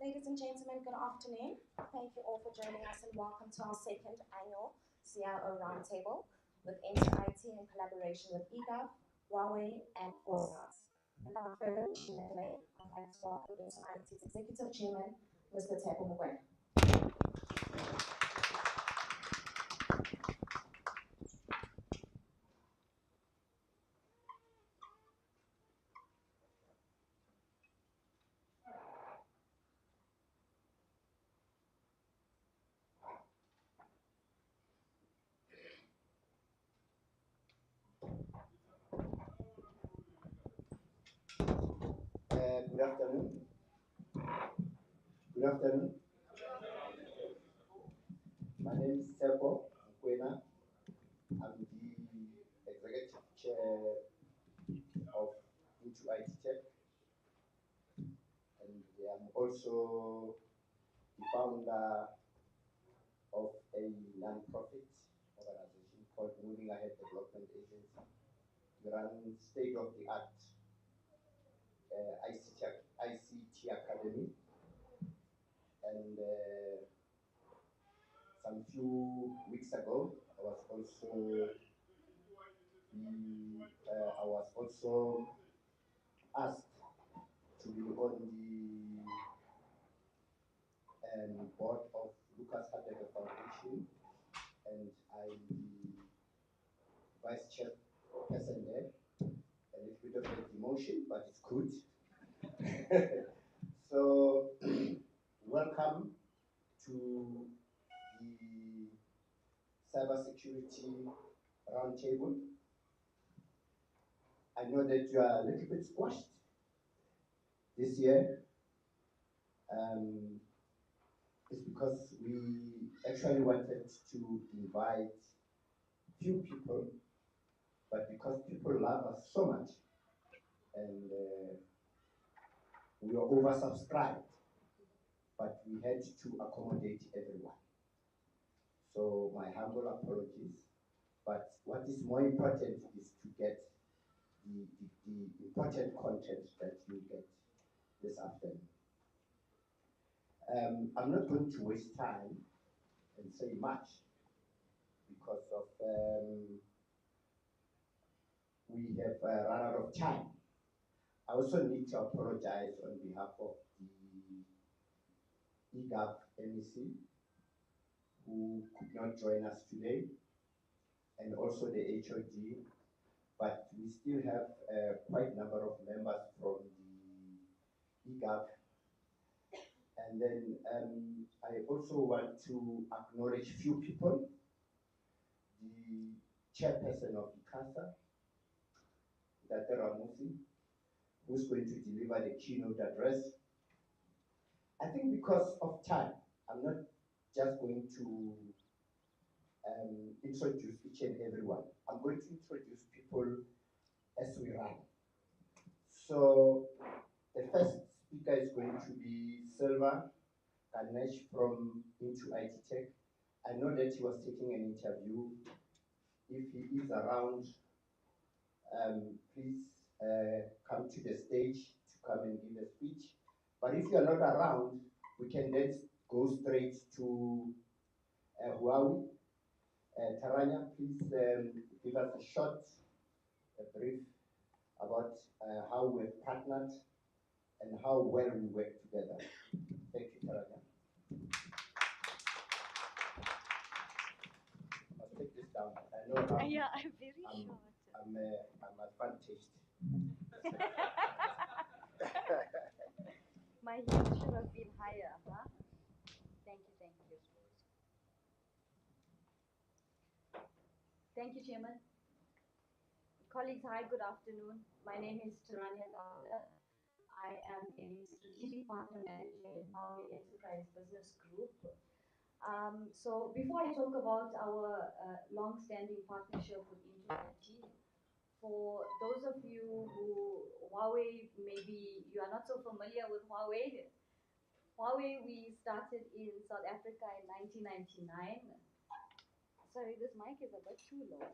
Ladies and gentlemen, good afternoon. Thank you all for joining us and welcome to our second annual CIO Roundtable with In2IT in collaboration with eGov, Huawei, and Allstars. And our further today, I'd like to welcome In2IT's Executive Chairman, Mr. Teko Mugwena. Good afternoon. Good afternoon. My name is Teko Mugwena. I'm the executive chair of In2IT Tech, and I'm also the founder of a non-profit organization called Moving Ahead Development Agency. We run state-of-the-art ICT Academy, and some few weeks ago, I was also asked to be on the board of Lucas Hadebe Foundation, and I'm the vice chairperson there. A little bit of a demotion, but it's good. So, welcome to the Cybersecurity Roundtable. I know that you are a little bit squashed this year. It's because we actually wanted to invite few people, but because people love us so much, and we are oversubscribed, but we had to accommodate everyone. So my humble apologies, but what is more important is to get the important content that you get this afternoon. I'm not going to waste time and say much because of we have run out of time. I also need to apologize on behalf of the eGov MEC who could not join us today, and also the HOD, but we still have quite a number of members from the eGov. And then I also want to acknowledge few people. The chairperson of ICASA, Dr. Ramusi, who's going to deliver the keynote address. I think because of time, I'm not just going to introduce each and everyone. I'm going to introduce people as we run. So the first speaker is going to be Silva Ganesh from In2IT Tech. I know that he was taking an interview. If he is around, please come to the stage to come and give a speech. But if you are not around, we can then go straight to Huawei. Taranya, please give us a brief about how we've partnered and how well we work together. Thank you, Taranya. I'll take this down. I know yeah, I'm very short. I'm advantaged. My heels should have been higher, huh? Thank you, thank you. Thank you, Chairman. Colleagues, hi, good afternoon. My name is Taranya Gowda. I am a strategic partner manager in our enterprise business group. So before I talk about our long-standing partnership with In2IT, for those of you who Huawei, maybe you are not so familiar with Huawei. Huawei, we started in South Africa in 1999. Sorry, this mic is a bit too low.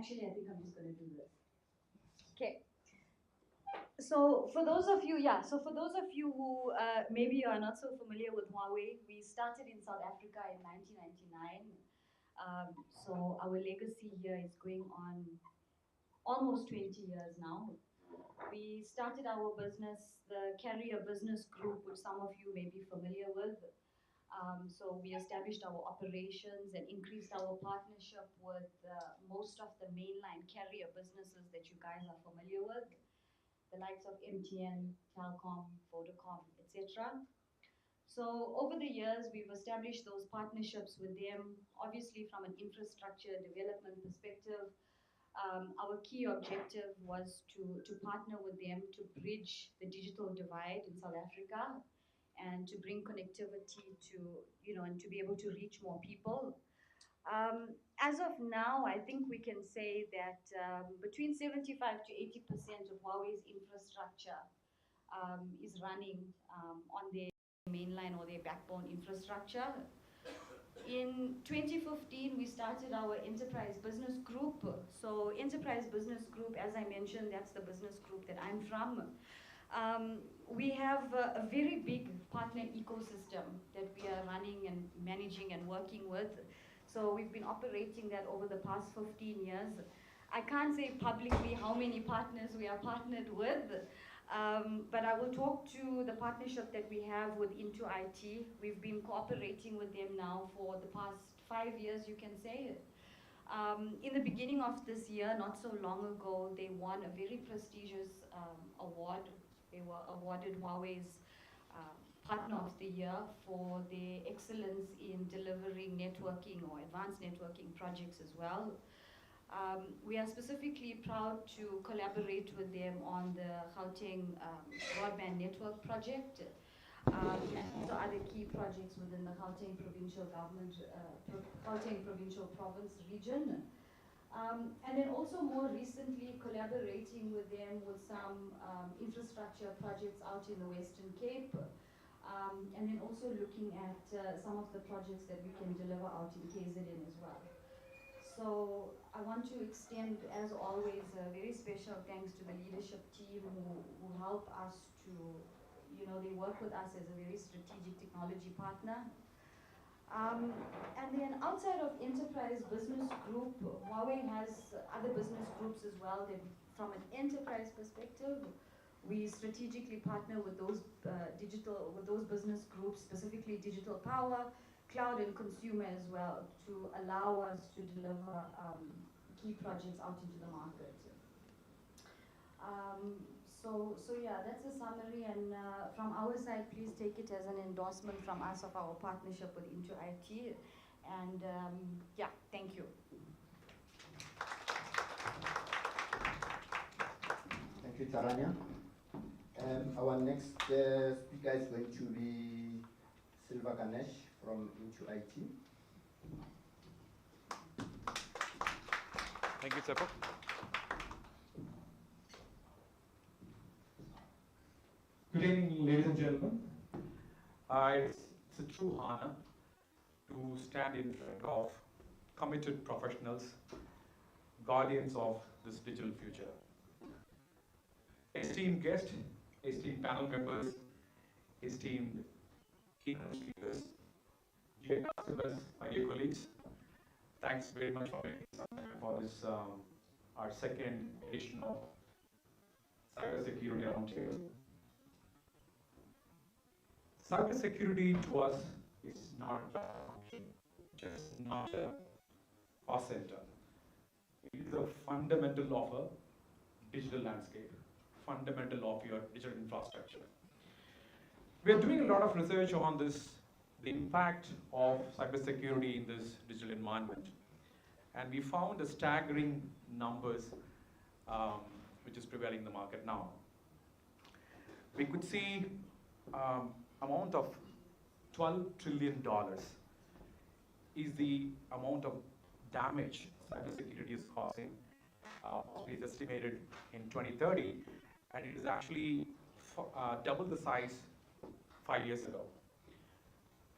Actually, I think I'm just going to do this. Okay. So for those of you, who maybe are not so familiar with Huawei, we started in South Africa in 1999. So our legacy here is going on almost 20 years now. We started our business, the Carrier Business Group, which some of you may be familiar with. So we established our operations and increased our partnership with most of the mainline carrier businesses that you guys are familiar with, the likes of MTN, Telkom, Vodacom, etc. So over the years, we've established those partnerships with them, obviously from an infrastructure development perspective. Our key objective was to partner with them to bridge the digital divide in South Africa and to bring connectivity to, and to be able to reach more people. As of now, I think we can say that between 75 to 80% of Huawei's infrastructure is running on their mainline or their backbone infrastructure. In 2015, we started our Enterprise Business Group. So Enterprise Business Group, as I mentioned, that's the business group that I'm from. We have a very big partner ecosystem that we are running and managing and working with. So we've been operating that over the past 15 years. I can't say publicly how many partners we are partnered with, but I will talk to the partnership that we have with In2IT. We've been cooperating with them now for the past 5 years, you can say. In the beginning of this year, not so long ago, they won a very prestigious award. They were awarded Huawei's Partner of the Year for their excellence in delivering networking or advanced networking projects as well. We are specifically proud to collaborate with them on the Gauteng broadband network project, and also other key projects within the Gauteng provincial government, Gauteng provincial province region. And then also more recently collaborating with them with some infrastructure projects out in the Western Cape, and then also looking at some of the projects that we can deliver out in KZN as well. So I want to extend, as always, a very special thanks to the leadership team who help us to, they work with us as a very strategic technology partner. And then outside of Enterprise Business Group, Huawei has other business groups as well that from an enterprise perspective, we strategically partner with those business groups, specifically digital power, cloud and consumer as well, to allow us to deliver key projects out into the market. So yeah, that's a summary, and from our side, please take it as an endorsement from us of our partnership with In2IT, and yeah, thank you. Thank you, Taranya. Our next speaker is going to be Silva Ganesh from In2IT. Thank you, Tsepo. Good evening, ladies and gentlemen. It's a true honor to stand in front of committed professionals, guardians of this digital future. Esteemed guests, esteemed panel members, esteemed keynote speakers, dear customers, my dear colleagues, thanks very much for this, our second edition of Cybersecurity Roundtable. Cybersecurity to us is not a function, just not a cost center. It is a fundamental of a digital landscape, fundamental of your digital infrastructure. We are doing a lot of research on this, the impact of cybersecurity in this digital environment. And we found a staggering numbers which is prevailing in the market now. We could see amount of $12 trillion is the amount of damage cybersecurity is causing. It is estimated in 2030, and it is actually double the size 5 years ago.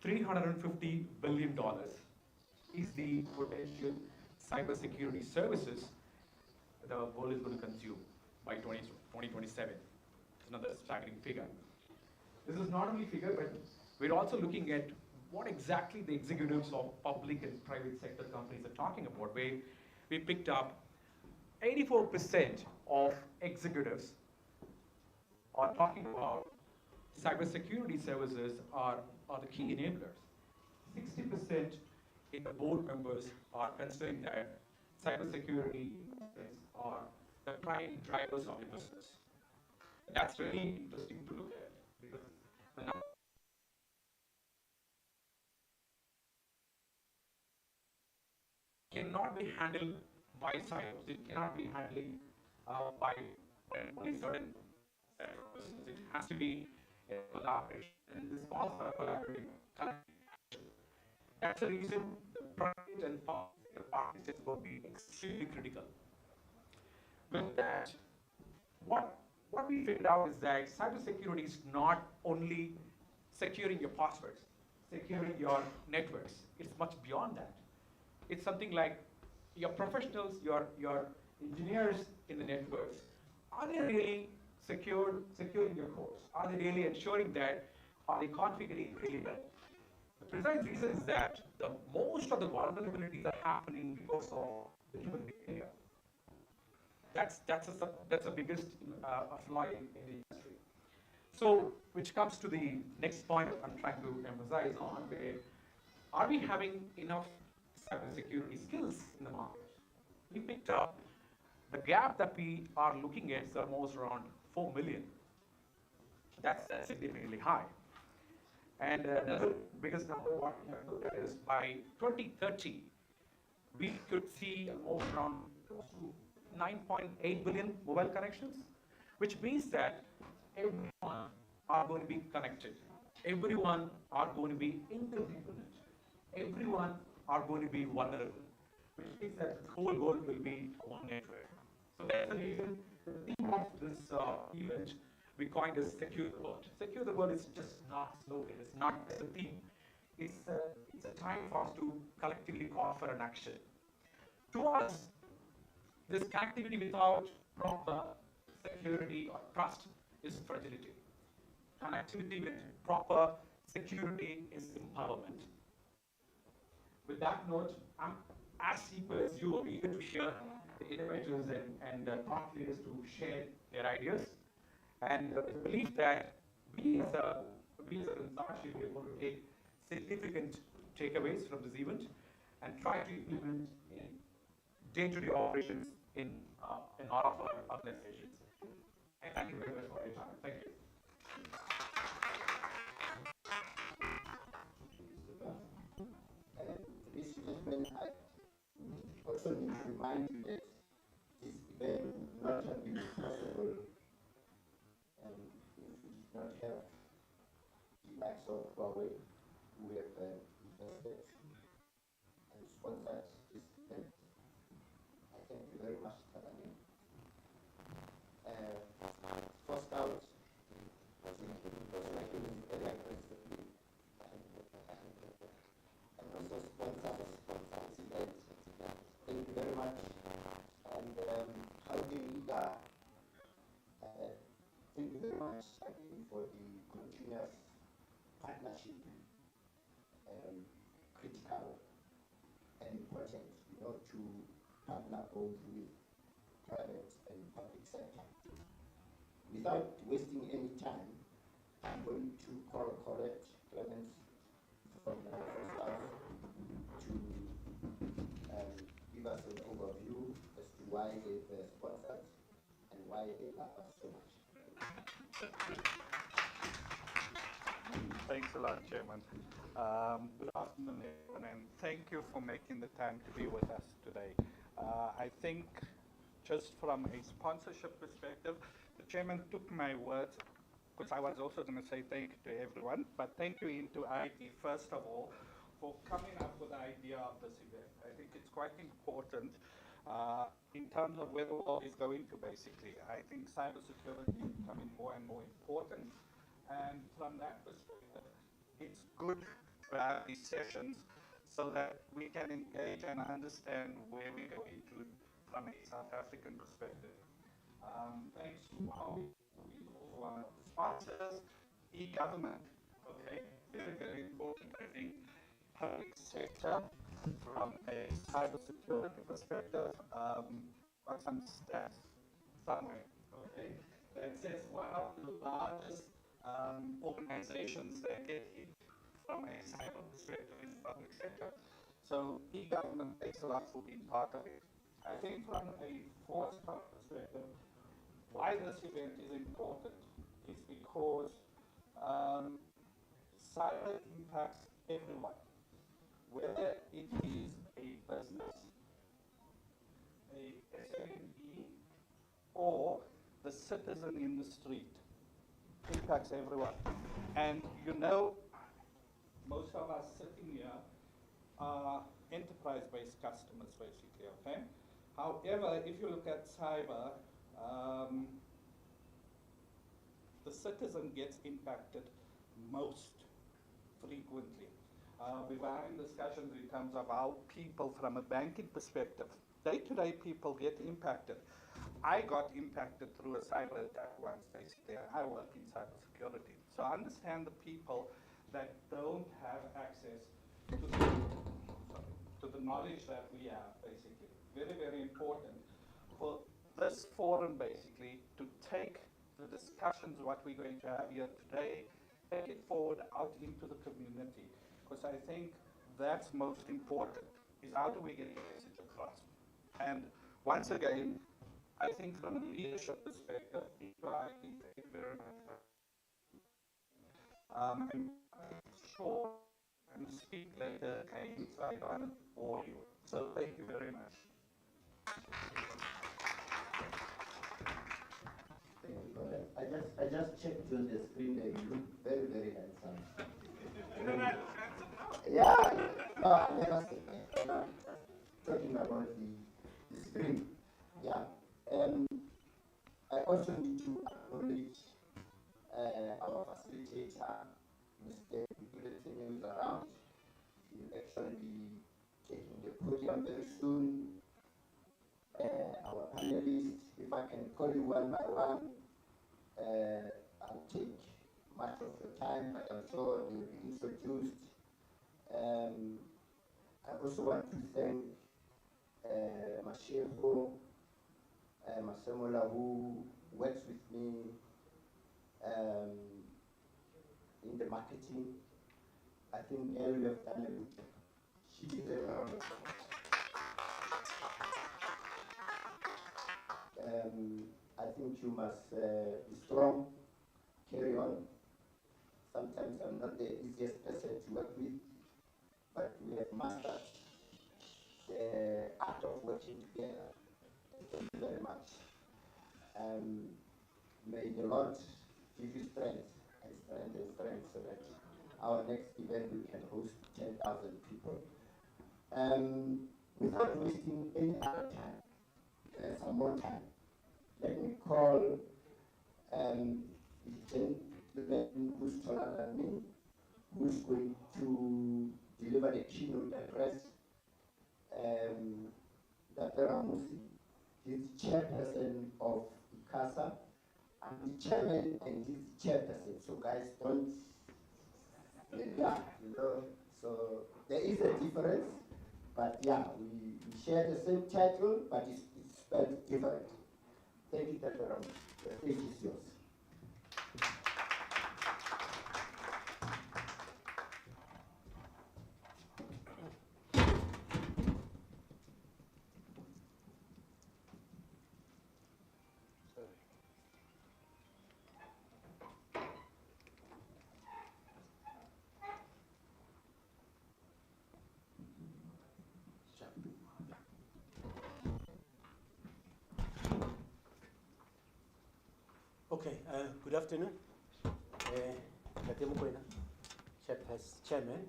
$350 billion is the potential cybersecurity services the world is going to consume by 2027. It's another staggering figure. This is not only figure, but we're also looking at what exactly the executives of public and private sector companies are talking about. We picked up 84% of executives are talking about cybersecurity services are the key enablers. 60% in the board members are considering that cybersecurity are the prime drivers of the business. That's really interesting to look at because the number cannot be handled by silos. It cannot be handled by only certain persons. It has to be a collaboration, and this calls for a collaborative collective action. That's the reason the private and public partnerships will be extremely critical. With that, what, what we figured out is that cybersecurity is not only securing your passwords, securing your networks. It's much beyond that. It's something like your professionals, your engineers in the networks, are they really securing your codes? Are they really ensuring that, are they configuring really well? The precise reason is that the most of the vulnerabilities are happening because of the human behavior. That's the biggest flaw in the industry. So, which comes to the next point I'm trying to emphasize on, where are we having enough cybersecurity skills in the market? We picked up the gap that we are looking at is almost around 4 million. That's significantly high. And the biggest number what we have looked at is by 2030, we could see almost around close to 9.8 billion mobile connections, which means that everyone are going to be connected. Everyone are going to be interdependent. Everyone are going to be vulnerable, which means that the whole world will be one network. So that's the reason the theme of this event we coined as Secure the World. Secure the World is just not a slogan, it's not just a theme. It's a time for us to collectively call for an action. To us, this connectivity without proper security or trust is fragility. Connectivity with proper security is empowerment. With that note, I'm as equal as you are eager to hear the innovators and thought leaders to share their ideas. And believe that we as a consortium are going to take significant takeaways from this event and try to implement in day-to-day operations in all of our organizations. And thank you very much for your time. Thank you. This event, I also need to remind you that this event would not have been possible if we did not have the likes of Huawei, who have invested and sponsored this event. I thank you very much, Tanani. First out, was making this very aggressively and also sponsors this event. Thank you very much. And how do you thank you very much again for the continuous partnership, critical and important, to partner both with private and public sector. Without wasting any time, I'm going to call Colette Clemens from staff to give us an overview as to why they've sponsored and why they love us so much. Thanks a lot, Chairman. Good afternoon, everyone, and thank you for making the time to be with us today. I think just from a sponsorship perspective, the Chairman took my words, because I was also going to say thank you to everyone, but thank you In2IT, first of all, for coming up with the idea of this event. I think it's quite important in terms of where the world is going to, basically. I think cybersecurity is becoming more and more important. And from that perspective, it's good to have these sessions so that we can engage and understand where we're going to from a South African perspective. Thanks to Huawei, who's also one of the sponsors, e-government, okay, very, very important, I think, public sector from a cybersecurity perspective. Got some stats somewhere, okay, that says one of the largest organizations that get hit from a cyber perspective in the public sector. So e-government takes a lot for being part of it. I think from a force perspective, why this event is important is because um, cyber impacts everyone, whether it is a business, a SME, or the citizen in the street. Impacts everyone. And you know, most of us sitting here are enterprise-based customers, basically, okay? However, if you look at cyber, um, the citizen gets impacted most frequently. We've having discussions in terms of how people from a banking perspective, day-to-day people get impacted. I got impacted through a cyber attack once, basically, and I work in cybersecurity. So I understand the people that don't have access to the knowledge that we have, basically. Very, very important for this forum, basically, to take the discussions, what we're going to have here today, take it forward out into the community. Because I think that's most important, is how do we get the message across? And once again, I think from a leadership perspective, In2IT, thank you very much. I'm sure and speak later again, so I got an audio. So thank you very much. Thank you for that. I just checked on the screen and you look very, very handsome. Yeah, no, I never said that. Talking about the screen. Yeah. I also need to acknowledge our facilitator, Mr. Bulletin, who is around. He'll actually be taking the podium very soon. Our panelists, if I can call you one by one, I'll take much of the time, but I'm sure they'll be introduced. I also want to thank Mashego Masemola, who works with me in the marketing. I think Elle, you have done a good job. She did a lot. I think you must be strong, carry on. Sometimes I'm not the easiest person to work with, but we have mastered the art of working together. Thank you very much. May the Lord give you strength and strength and strength so that our next event we can host 10,000 people. Without wasting any other time, some more time, let me call the gentleman who's taller than me, who's going to deliver the keynote address. Dr. Ramusi, he's chairperson of ICASA. I'm the chairman and he's the chairperson. So guys, don't, yeah, so there is a difference, but yeah, we share the same title, but it's spelled different. Thank you, Dr. Ramusi. The stage is yours. Okay, good afternoon. Chairman,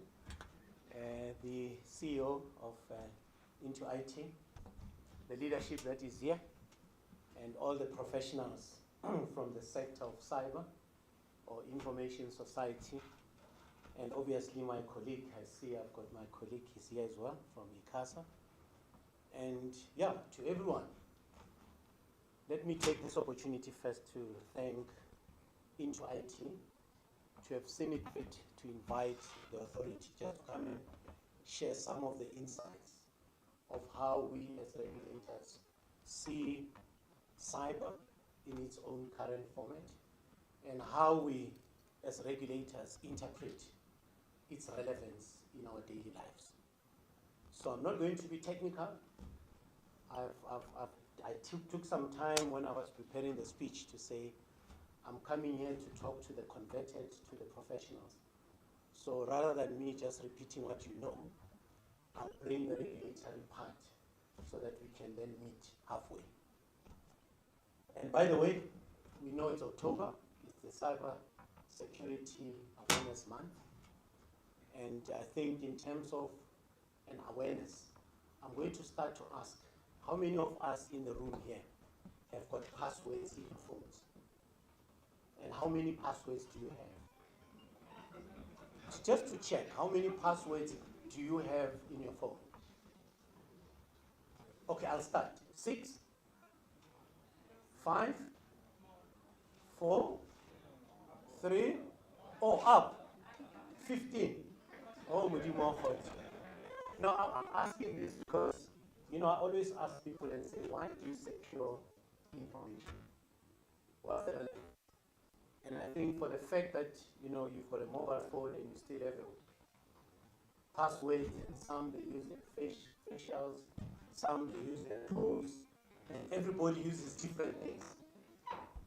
the CEO of In2IT, the leadership that is here, and all the professionals from the sector of cyber or information society, and obviously my colleague, I see I've got my colleague, he's here as well from ICASA, And yeah, to everyone, let me take this opportunity first to thank In2IT to have seen it fit to invite the authority just to come and share some of the insights of how we as regulators see cyber in its own current format and how we as regulators interpret its relevance in our daily lives. So I'm not going to be technical. I took some time when I was preparing the speech to say, I'm coming here to talk to the converted, to the professionals. So rather than me just repeating what you know, I'll bring the regulatory part so that we can then meet halfway. And by the way, we know it's October, it's the Cyber Security Awareness Month. And I think in terms of an awareness, I'm going to start to ask, how many of us in the room here have got passwords in your phones? And how many passwords do you have? Just to check, how many passwords do you have in your phone? Okay, I'll start. 6, 5, 4, 3, oh, up. 15. Oh, Mudimo. No, I'm asking this because, you know, I always ask people and say, why do you secure information? What's the relevance? And I think for the fact that, you know, you've got a mobile phone and you still have a password, and some they use their facials, some they use their toes, and everybody uses different things.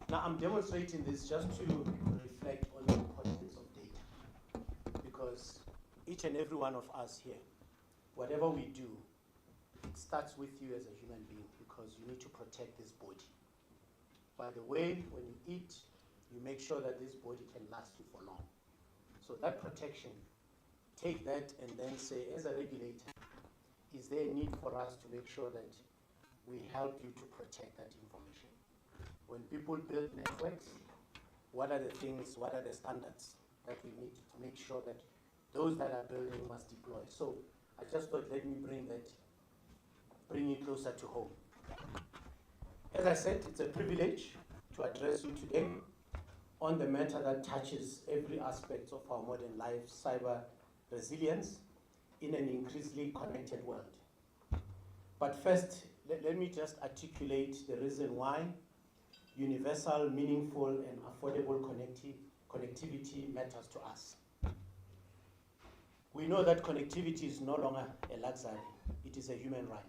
Now I'm demonstrating this just to reflect on the importance of data, because each and every one of us here, whatever we do, it starts with you as a human being, because you need to protect this body. By the way, when you eat, you make sure that this body can last you for long. So that protection, take that and then say, as a regulator, is there a need for us to make sure that we help you to protect that information? When people build networks, what are the things, what are the standards that we need to make sure that those that are building must deploy? So I just thought, let me bring it closer to home. As I said, it's a privilege to address you today on the matter that touches every aspect of our modern life, cyber resilience in an increasingly connected world. But first, let me just articulate the reason why universal, meaningful, and affordable connectivity matters to us. We know that connectivity is no longer a luxury, it is a human right.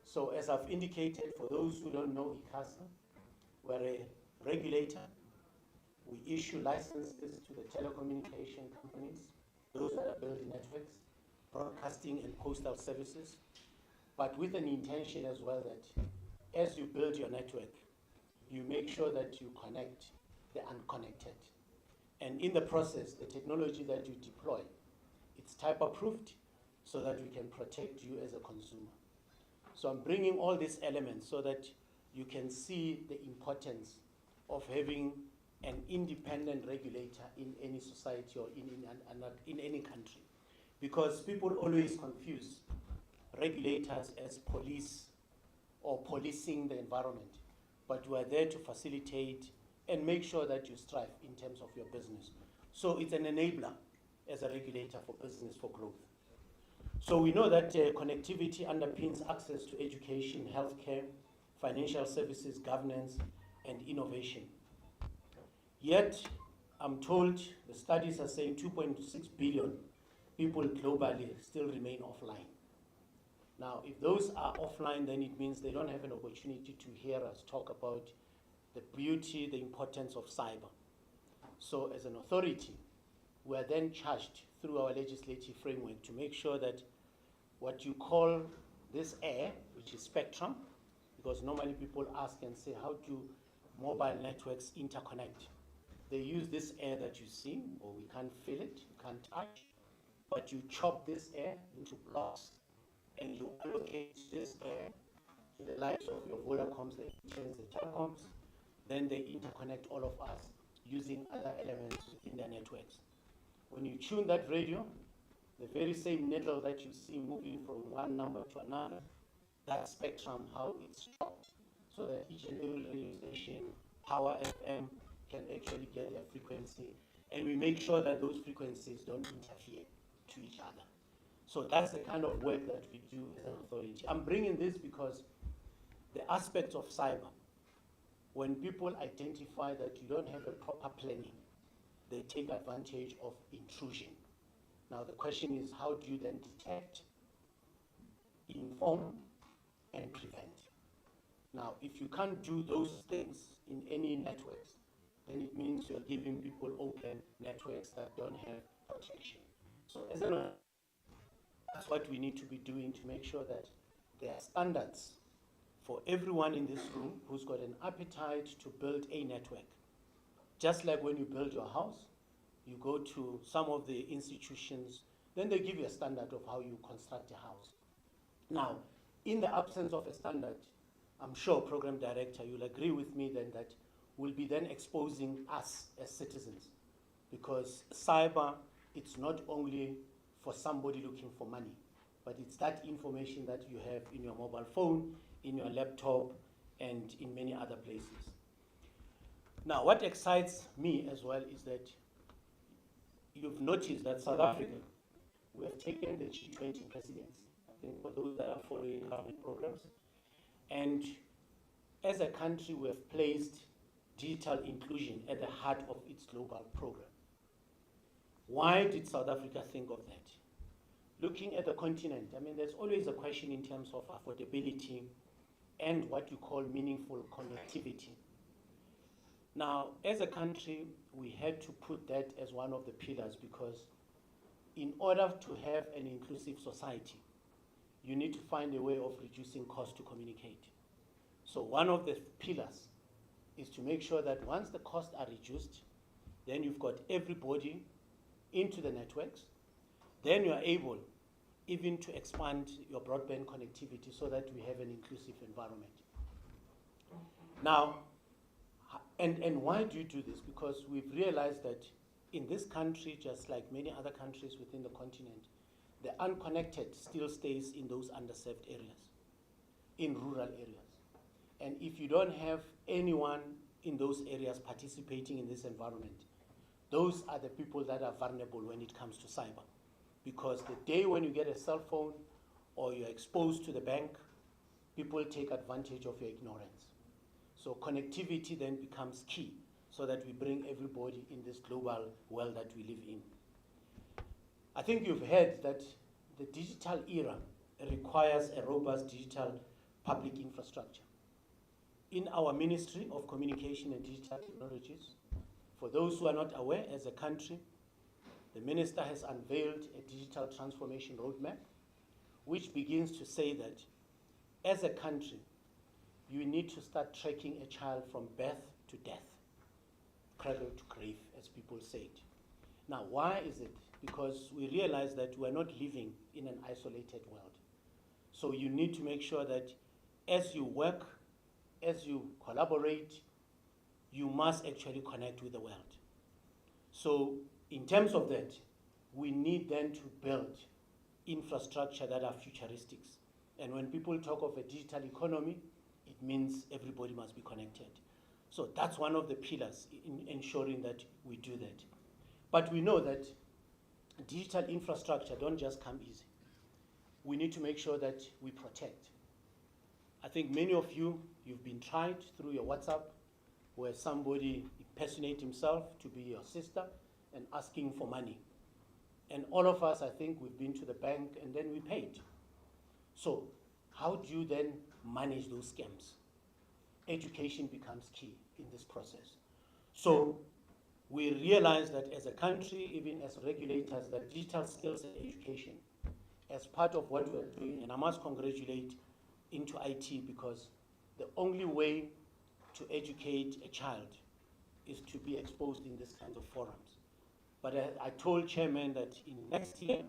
So as I've indicated, for those who don't know ICASA, we're a regulator. We issue licenses to the telecommunication companies, those that are building networks, broadcasting and postal services, but with an intention as well that as you build your network, you make sure that you connect the unconnected. And in the process, the technology that you deploy, it's type approved so that we can protect you as a consumer. So I'm bringing all these elements so that you can see the importance of having an independent regulator in any society or in any country. Because people always confuse regulators as police or policing the environment. But we are there to facilitate and make sure that you strive in terms of your business. So it's an enabler as a regulator for business for growth. So we know that connectivity underpins access to education, healthcare, financial services, governance, and innovation. Yet, I'm told the studies are saying 2.6 billion people globally still remain offline. Now, if those are offline, then it means they don't have an opportunity to hear us talk about the beauty, the importance of cyber. So as an authority, we are then charged through our legislative framework to make sure that what you call this air, which is spectrum, because normally people ask and say, how do mobile networks interconnect? They use this air that you see, or we can't feel it, you can't touch, but you chop this air into blocks, and you allocate this air to the likes of your Vodacoms, the Ethiopians, the telecoms, then they interconnect all of us using other elements within their networks. When you tune that radio, the very same needle that you see moving from one number to another that spectrum, how it's chopped, so that each and every radio station, Power FM, can actually get their frequency, and we make sure that those frequencies don't interfere to each other. So that's the kind of work that we do as an authority. I'm bringing this because the aspects of cyber, when people identify that you don't have a proper planning, they take advantage of intrusion. Now the question is, how do you then detect, inform, and prevent? Now, if you can't do those things in any networks, then it means you're giving people open networks that don't have protection. So as an, that's what we need to be doing to make sure that there are standards for everyone in this room who's got an appetite to build a network. Just like when you build your house, you go to some of the institutions, then they give you a standard of how you construct a house. Now, in the absence of a standard, I'm sure Program Director, you'll agree with me then that we'll be then exposing us as citizens, because cyber, it's not only for somebody looking for money, but it's that information that you have in your mobile phone, in your laptop, and in many other places. Now, what excites me as well is that you've noticed that South Africa, we have taken the G20 presidency, I think for those that are following government programs. And as a country, we have placed digital inclusion at the heart of its global program. Why did South Africa think of that? Looking at the continent, I mean, there's always a question in terms of affordability and what you call meaningful connectivity. Now, as a country, we had to put that as one of the pillars, because in order to have an inclusive society, you need to find a way of reducing cost to communicate. So one of the pillars is to make sure that once the costs are reduced, then you've got everybody into the networks, then you are able even to expand your broadband connectivity so that we have an inclusive environment. Now, and why do you do this? Because we've realized that in this country, just like many other countries within the continent, the unconnected still stays in those underserved areas, in rural areas. And if you don't have anyone in those areas participating in this environment, those are the people that are vulnerable when it comes to cyber. Because the day when you get a cell phone or you're exposed to the bank, people take advantage of your ignorance. So connectivity then becomes key so that we bring everybody in this global world that we live in. I think you've heard that the digital era requires a robust digital public infrastructure. In our Ministry of Communication and Digital Technologies, for those who are not aware, as a country, the Minister has unveiled a digital transformation roadmap, which begins to say that as a country, you need to start tracking a child from birth to death, cradle to grave, as people say it. Now, why is it? Because we realize that we're not living in an isolated world. So you need to make sure that as you work, as you collaborate, you must actually connect with the world. So in terms of that, we need then to build infrastructure that are futuristics. And when people talk of a digital economy, it means everybody must be connected. So that's one of the pillars in ensuring that we do that. But we know that digital infrastructure don't just come easy. We need to make sure that we protect. I think many of you, you've been tried through your WhatsApp, where somebody impersonates himself to be your sister and asking for money. And all of us, I think, we've been to the bank and then we paid. So how do you then manage those scams? Education becomes key in this process. So we realize that as a country, even as regulators, that digital skills and education, as part of what we're doing, and I must congratulate In2IT, because the only way to educate a child is to be exposed in this kind of forums. But I told Chairman that in next year,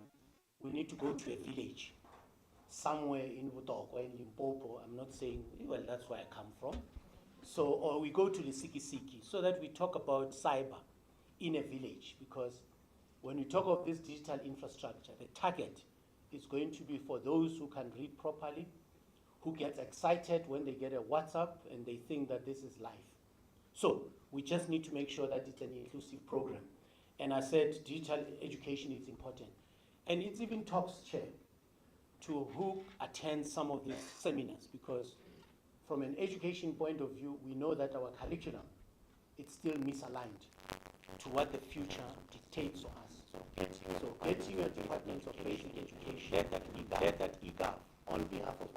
we need to go to a village, somewhere in Butokwa, in Limpopo. I'm not saying, well, that's where I come from. So, or we go to the Siki, so that we talk about cyber in a village, because when we talk of this digital infrastructure, the target is going to be for those who can read properly, who gets excited when they get a WhatsApp and they think that this is life. So we just need to make sure that it's an inclusive program. And I said digital education is important. And it's even talks, Chair, to who attends some of these seminars, because from an education point of view, we know that our curriculum is still misaligned to what the future dictates to us. So getting a Department of Basic Education, get that eGov on behalf of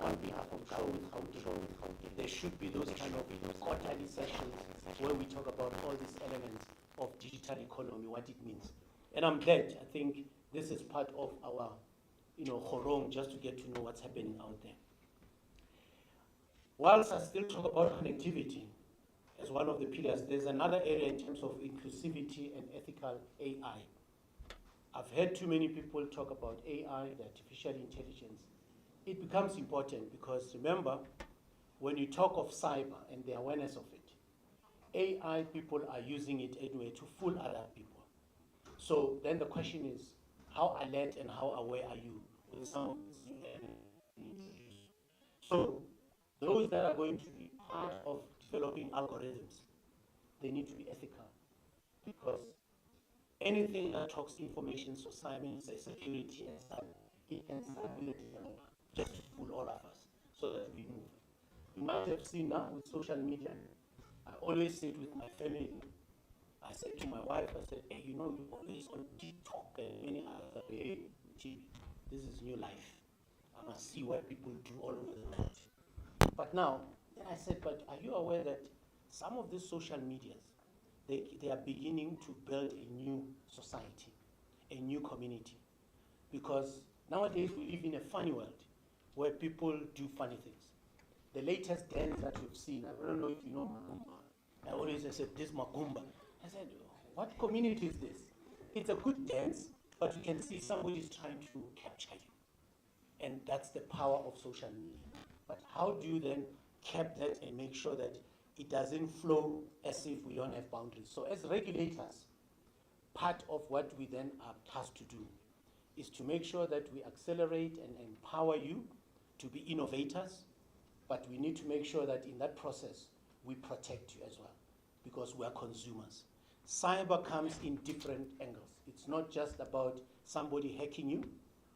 showing how to show it. There should be those kind of quarterly sessions where we talk about all these elements of digital economy, what it means. And I'm glad, I think this is part of our, horong, just to get to know what's happening out there. Whilst I still talk about connectivity as one of the pillars, there's another area in terms of inclusivity and ethical AI. I've heard too many people talk about AI, the artificial intelligence. It becomes important because remember, when you talk of cyber and the awareness of it, AI people are using it anyway to fool other people. So then the question is, how alert and how aware are you with some of these new elements? So those that are going to be part of developing algorithms, they need to be ethical, because anything that talks information society, security, and stuff, it can start with a developer just to fool all of us so that we move. You might have seen now with social media, I always sit with my family. I said to my wife, I said, hey, you're always on TikTok and many others. Hey, gee, this is new life. I must see what people do all over the world. But now, then I said, but are you aware that some of these social medias, they are beginning to build a new society, a new community? Because nowadays we live in a funny world where people do funny things. The latest dance that we've seen, I don't know if you know Magumba. I always said, this Magumba. I said, what community is this? It's a good dance, but you can see somebody is trying to capture you. And that's the power of social media. But how do you then cap that and make sure that it doesn't flow as if we don't have boundaries? So as regulators, part of what we then are tasked to do is to make sure that we accelerate and empower you to be innovators, but we need to make sure that in that process, we protect you as well, because we are consumers. Cyber comes in different angles. It's not just about somebody hacking you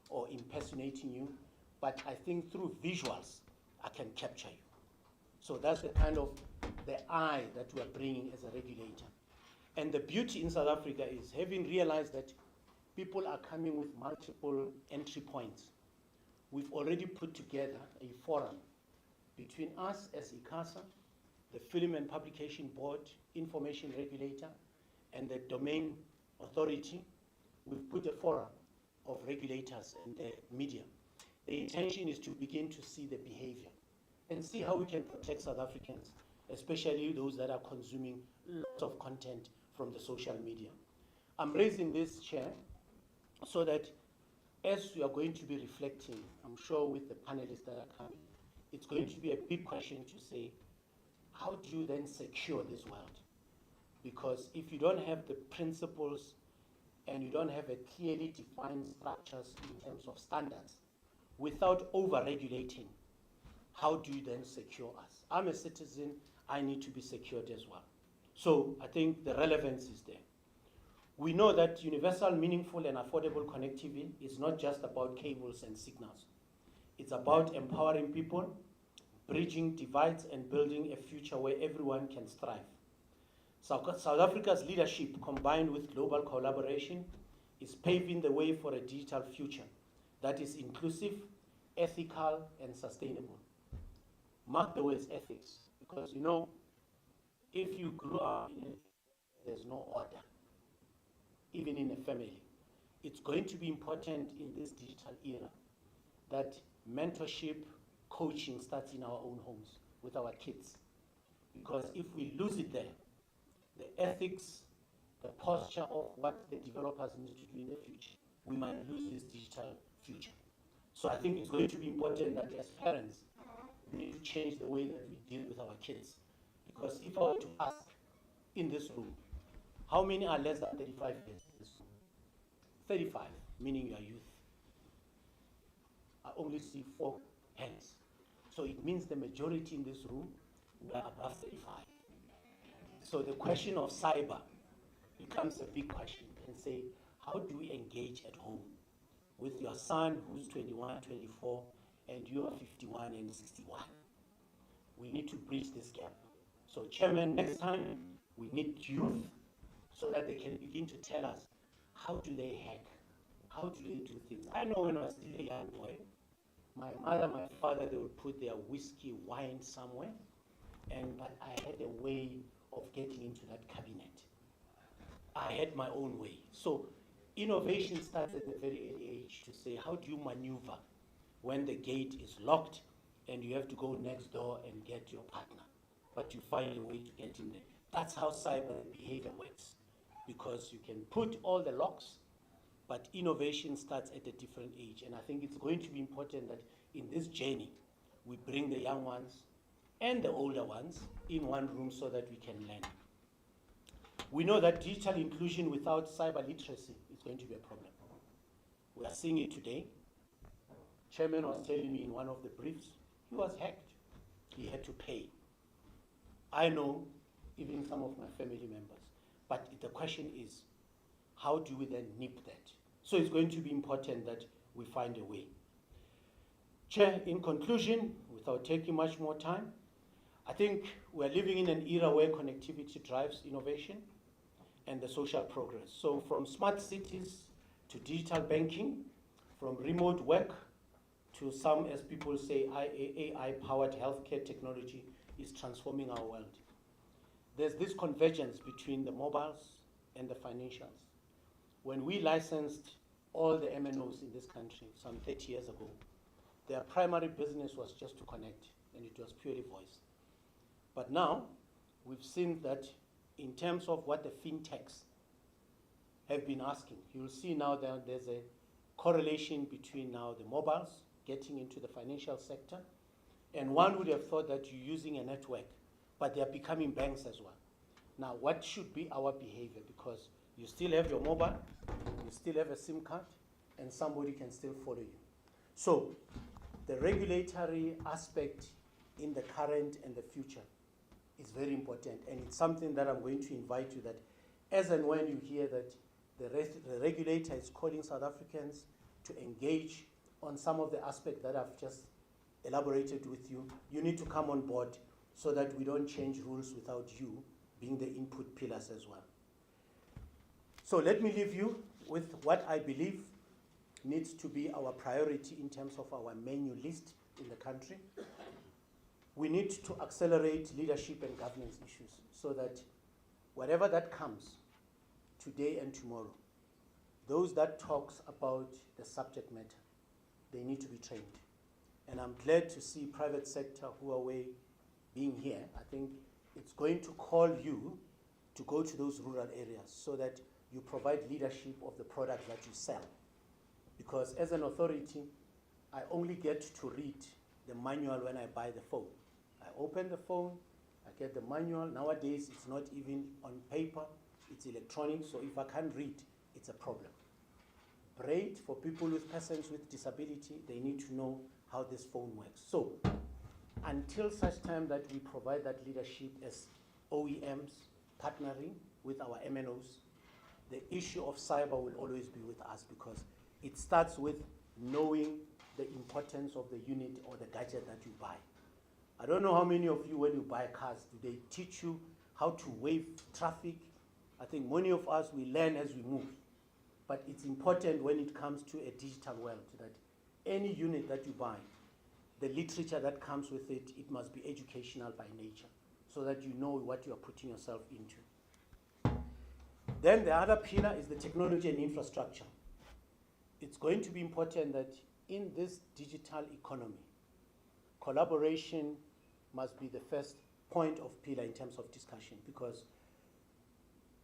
or impersonating you, but I think through visuals, I can capture you. So that's the kind of the eye that we are bringing as a regulator. And the beauty in South Africa is, having realized that people are coming with multiple entry points, we've already put together a forum between us as ICASA, the Film and Publication Board, Information Regulator, and the Domain Authority. We've put a forum of regulators and the media. The intention is to begin to see the behavior and see how we can protect South Africans, especially those that are consuming lots of content from the social media. I'm raising this, Chair, so that as we are going to be reflecting, I'm sure with the panelists that are coming, it's going to be a big question to say, how do you then secure this world? Because if you don't have the principles and you don't have a clearly defined structures in terms of standards, without over-regulating, how do you then secure us? I'm a citizen, I need to be secured as well. So I think the relevance is there. We know that universal, meaningful, and affordable connectivity is not just about cables and signals. It's about empowering people, bridging divides, and building a future where everyone can strive. South Africa's leadership, combined with global collaboration, is paving the way for a digital future that is inclusive, ethical, and sustainable. Mark the words ethics, because if you grew up in it, there's no order, even in a family. It's going to be important in this digital era that mentorship, coaching starts in our own homes with our kids. Because if we lose it there, the ethics, the posture of what the developers need to do in the future, we might lose this digital future. So I think it's going to be important that as parents, we need to change the way that we deal with our kids. Because if I were to ask in this room, how many are less than 35 years in this room? 35, meaning you are youth. I only see 4 hands. So it means the majority in this room were above 35. So the question of cyber becomes a big question and say, how do we engage at home with your son who's 21, 24, and you are 51 and 61? We need to bridge this gap. So Chairman, next time we need youth so that they can begin to tell us, how do they hack? How do they do things? I know when I was still a young boy, my mother, my father, they would put their whiskey, wine somewhere, but I had a way of getting into that cabinet. I had my own way. So innovation starts at a very early age to say, how do you maneuver when the gate is locked and you have to go next door and get your partner, but you find a way to get in there. That's how cyber behavior works, because you can put all the locks, but innovation starts at a different age. And I think it's going to be important that in this journey, we bring the young ones and the older ones in one room so that we can learn. We know that digital inclusion without cyber literacy is going to be a problem. We are seeing it today. Chairman was telling me in one of the briefs, he was hacked. He had to pay. I know even some of my family members. But the question is, how do we then nip that? So it's going to be important that we find a way. Chair, in conclusion, without taking much more time, I think we're living in an era where connectivity drives innovation and the social progress. So from smart cities to digital banking, from remote work to some, as people say, AI-powered healthcare technology is transforming our world. There's this convergence between the mobiles and the financials. When we licensed all the MNOs in this country some 30 years ago, their primary business was just to connect, and it was purely voice. But now, we've seen that in terms of what the fintechs have been asking, you'll see now that there's a correlation between now the mobiles getting into the financial sector, and one would have thought that you're using a network, but they're becoming banks as well. Now, what should be our behavior? Because you still have your mobile, you still have a SIM card, and somebody can still follow you. So, the regulatory aspect in the current and the future is very important, and it's something that I'm going to invite you that as and when you hear that the regulator is calling South Africans to engage on some of the aspects that I've just elaborated with you, you need to come on board so that we don't change rules without you being the input pillars as well. So let me leave you with what I believe needs to be our priority in terms of our menu list in the country. We need to accelerate leadership and governance issues so that whatever that comes today and tomorrow, those that talks about the subject matter, they need to be trained. And I'm glad to see private sector Huawei being here. I think it's going to call you to go to those rural areas so that you provide leadership of the products that you sell. Because as an authority, I only get to read the manual when I buy the phone. I open the phone, I get the manual. Nowadays, it's not even on paper, it's electronic, so if I can't read, it's a problem. Great for people with persons with disability, they need to know how this phone works. So, until such time that we provide that leadership as OEMs partnering with our MNOs, the issue of cyber will always be with us because it starts with knowing the importance of the unit or the gadget that you buy. I don't know how many of you, when you buy cars, do they teach you how to wave traffic? I think many of us, we learn as we move. But it's important when it comes to a digital world that any unit that you buy, the literature that comes with it, it must be educational by nature so that you know what you are putting yourself into. Then the other pillar is the technology and infrastructure. It's going to be important that in this digital economy, collaboration must be the first point of pillar in terms of discussion because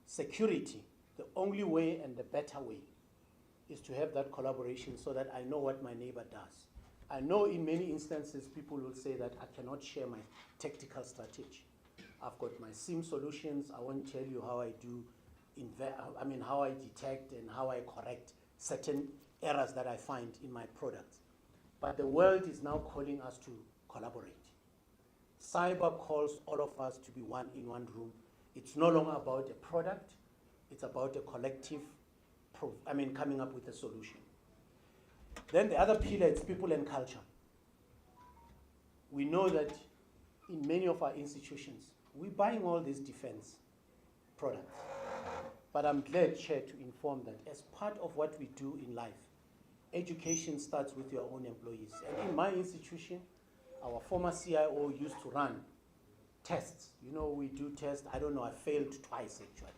security, the only way and the better way is to have that collaboration so that I know what my neighbor does. I know in many instances people will say that I cannot share my tactical strategy. I've got my SIM solutions. I won't tell you how I do, how I detect and how I correct certain errors that I find in my products. But the world is now calling us to collaborate. Cyber calls all of us to be one in one room. It's no longer about a product, it's about a collective, coming up with a solution. Then the other pillar is people and culture. We know that in many of our institutions, we're buying all these defense products. But I'm glad, Chair, to inform that as part of what we do in life, education starts with your own employees. And in my institution, our former CIO used to run tests. You know, we do tests. I don't know, I failed twice actually.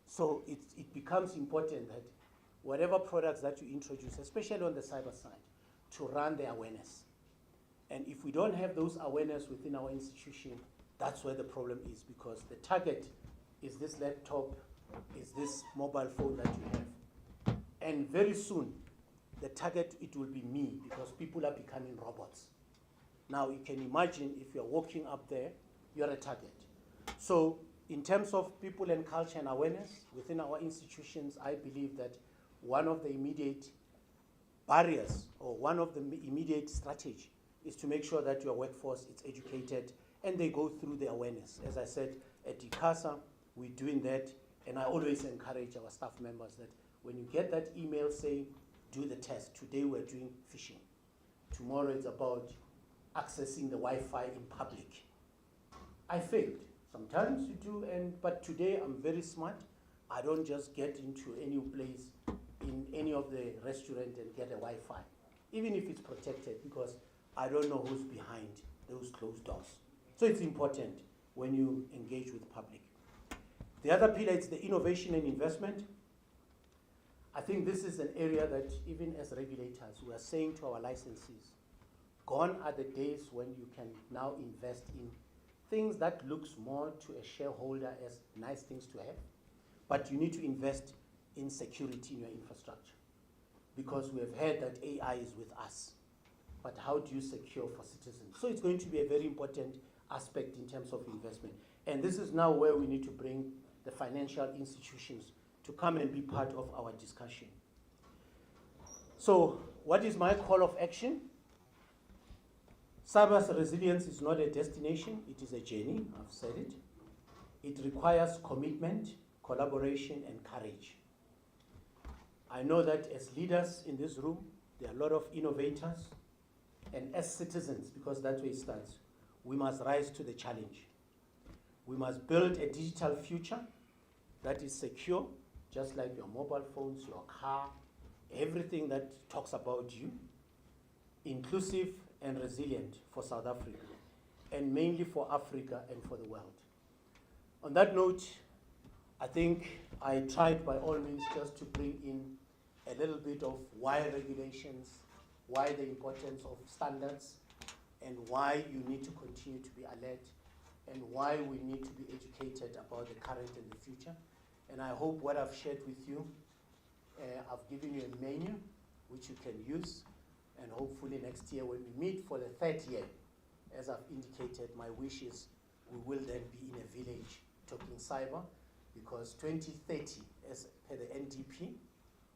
So it becomes important that whatever products that you introduce, especially on the cyber side, to run the awareness. And if we don't have those awareness within our institution, that's where the problem is, because the target is this laptop, is this mobile phone that you have. And very soon, the target, it will be me, because people are becoming robots. Now you can imagine if you're walking up there, you're a target. So in terms of people and culture and awareness within our institutions, I believe that one of the immediate barriers or one of the immediate strategy is to make sure that your workforce is educated and they go through the awareness. As I said, at ICASA, we're doing that, and I always encourage our staff members that when you get that email saying, do the test, today we're doing phishing. Tomorrow it's about accessing the Wi-Fi in public. I failed. Sometimes you do, but today I'm very smart. I don't just get into any place in any of the restaurant and get a Wi-Fi, even if it's protected, because I don't know who's behind those closed doors. So it's important when you engage with public. The other pillar is the innovation and investment. I think this is an area that even as regulators, we are saying to our licensees, gone are the days when you can now invest in things that looks more to a shareholder as nice things to have, but you need to invest in security in your infrastructure, because we have heard that AI is with us, but how do you secure for citizens? So it's going to be a very important aspect in terms of investment. And this is now where we need to bring the financial institutions to come and be part of our discussion. So what is my call of action? Cyber resilience is not a destination, it is a journey, I've said it. It requires commitment, collaboration, and courage. I know that as leaders in this room, there are a lot of innovators, and as citizens, because that's where it starts, we must rise to the challenge. We must build a digital future that is secure, just like your mobile phones, your car, everything that talks about you, inclusive and resilient for South Africa, and mainly for Africa and for the world. On that note, I think I tried by all means just to bring in a little bit of why regulations, why the importance of standards, and why you need to continue to be alert, and why we need to be educated about the current and the future. And I hope what I've shared with you, I've given you a menu which you can use, and hopefully next year when we meet for the third year, as I've indicated, my wish is we will then be in a village talking cyber, because 2030, as per the NDP,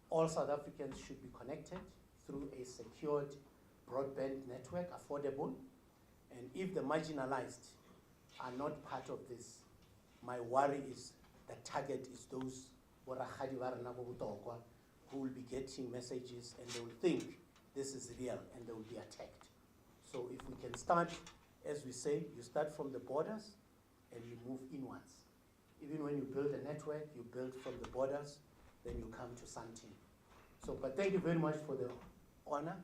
all South Africans should be connected through a secured broadband network, affordable. And if the marginalized are not part of this, my worry is the target is those who will be getting messages and they will think this is real and they will be attacked. So if we can start, as we say, you start from the borders and you move inwards. Even when you build a network, you build from the borders, then you come to something. So, but thank you very much for the honor.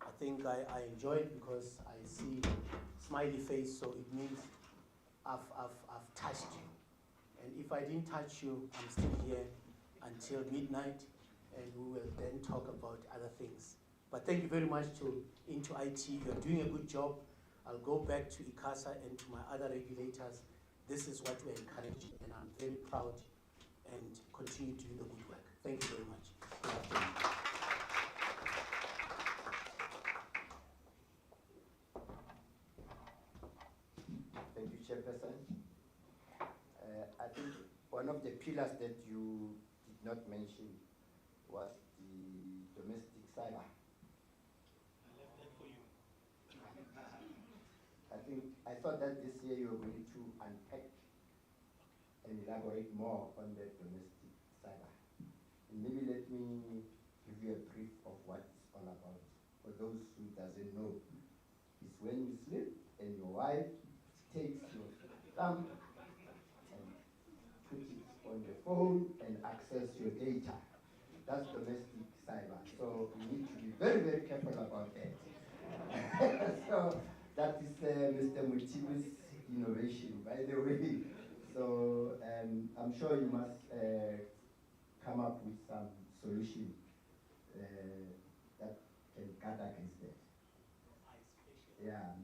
I think I enjoyed because I see smiley face, so it means I've touched you. And if I didn't touch you, I'm still here until midnight, and we will then talk about other things. But thank you very much to In2IT. You're doing a good job. I'll go back to ICASA and to my other regulators. This is what we're encouraging, and I'm very proud and continue doing the good work. Thank you very much. Good afternoon. Thank you, Chairperson. I think one of the pillars that you did not mention was the domestic cyber. I left that for you. I thought that this year you were going to unpack and elaborate more on the domestic cyber. And maybe let me give you a brief of what it's all about. For those who doesn't know, it's when you sleep and your wife takes your thumb and put it on the phone and access your data. That's domestic cyber. So we need to be very, very careful about that. So that is Mr. Mutibu's innovation, by the way. So I'm sure you must come up with some solution that can cut against that.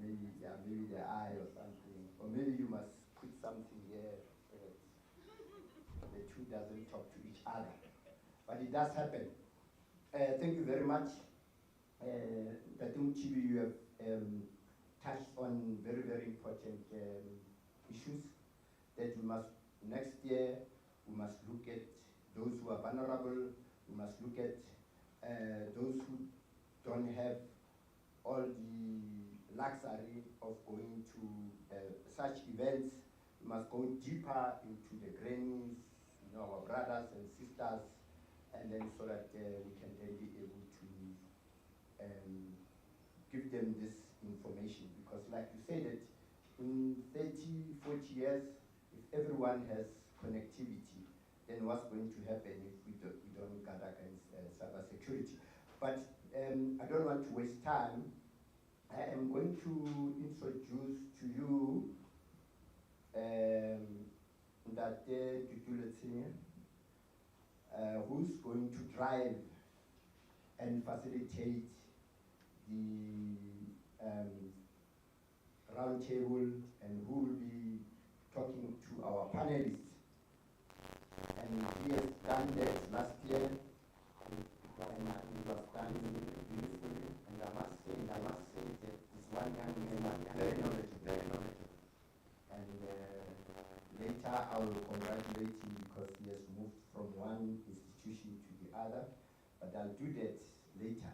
Maybe the eye or something. Or maybe you must put something here so that the two doesn't talk to each other. But it does happen. Thank you very much. Tatum Chibi, you have touched on very, very important issues that we must, next year, we must look at those who are vulnerable, we must look at those who don't have all the luxury of going to such events. We must go deeper into the grannies, our brothers and sisters, and then so that we can then be able to give them this information. Because like you said, that in 30, 40 years, if everyone has connectivity, then what's going to happen if we don't guard against cybersecurity? But I don't want to waste time. I am going to introduce to you Ndate Tutuletsine, who's going to drive and facilitate the roundtable and who will be talking to our panelists. And he has done that last year, and it was done beautifully. And I must say that this one young man is very knowledgeable. And later I will congratulate him because he has moved from one institution to the other. But I'll do that later.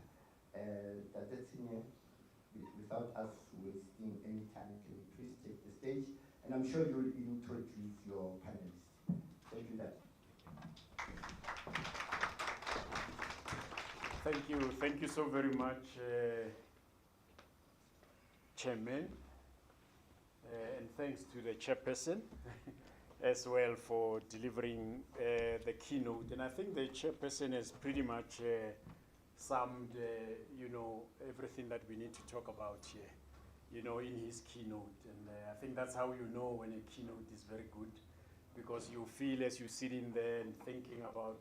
Without us wasting any time, can you please take the stage? And I'm sure you'll introduce your panelists. Thank you, Dad. Thank you so very much, Chairman, and thanks to the chairperson as well for delivering the keynote. And I think the chairperson has pretty much summed, everything that we need to talk about here, in his keynote. And I think that's how you know when a keynote is very good, because you feel as you're sitting there and thinking about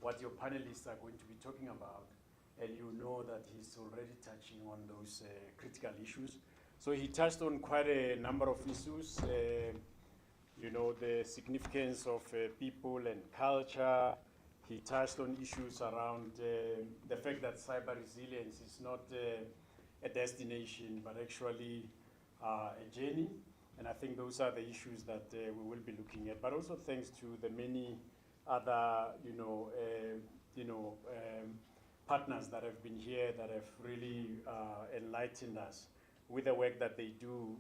what your panelists are going to be talking about, and you know that he's already touching on those critical issues. So he touched on quite a number of issues, the significance of people and culture. He touched on issues around the fact that cyber resilience is not a destination, but actually a journey. And I think those are the issues that we will be looking at. But also thanks to the many other, partners that have been here that have really enlightened us with the work that they do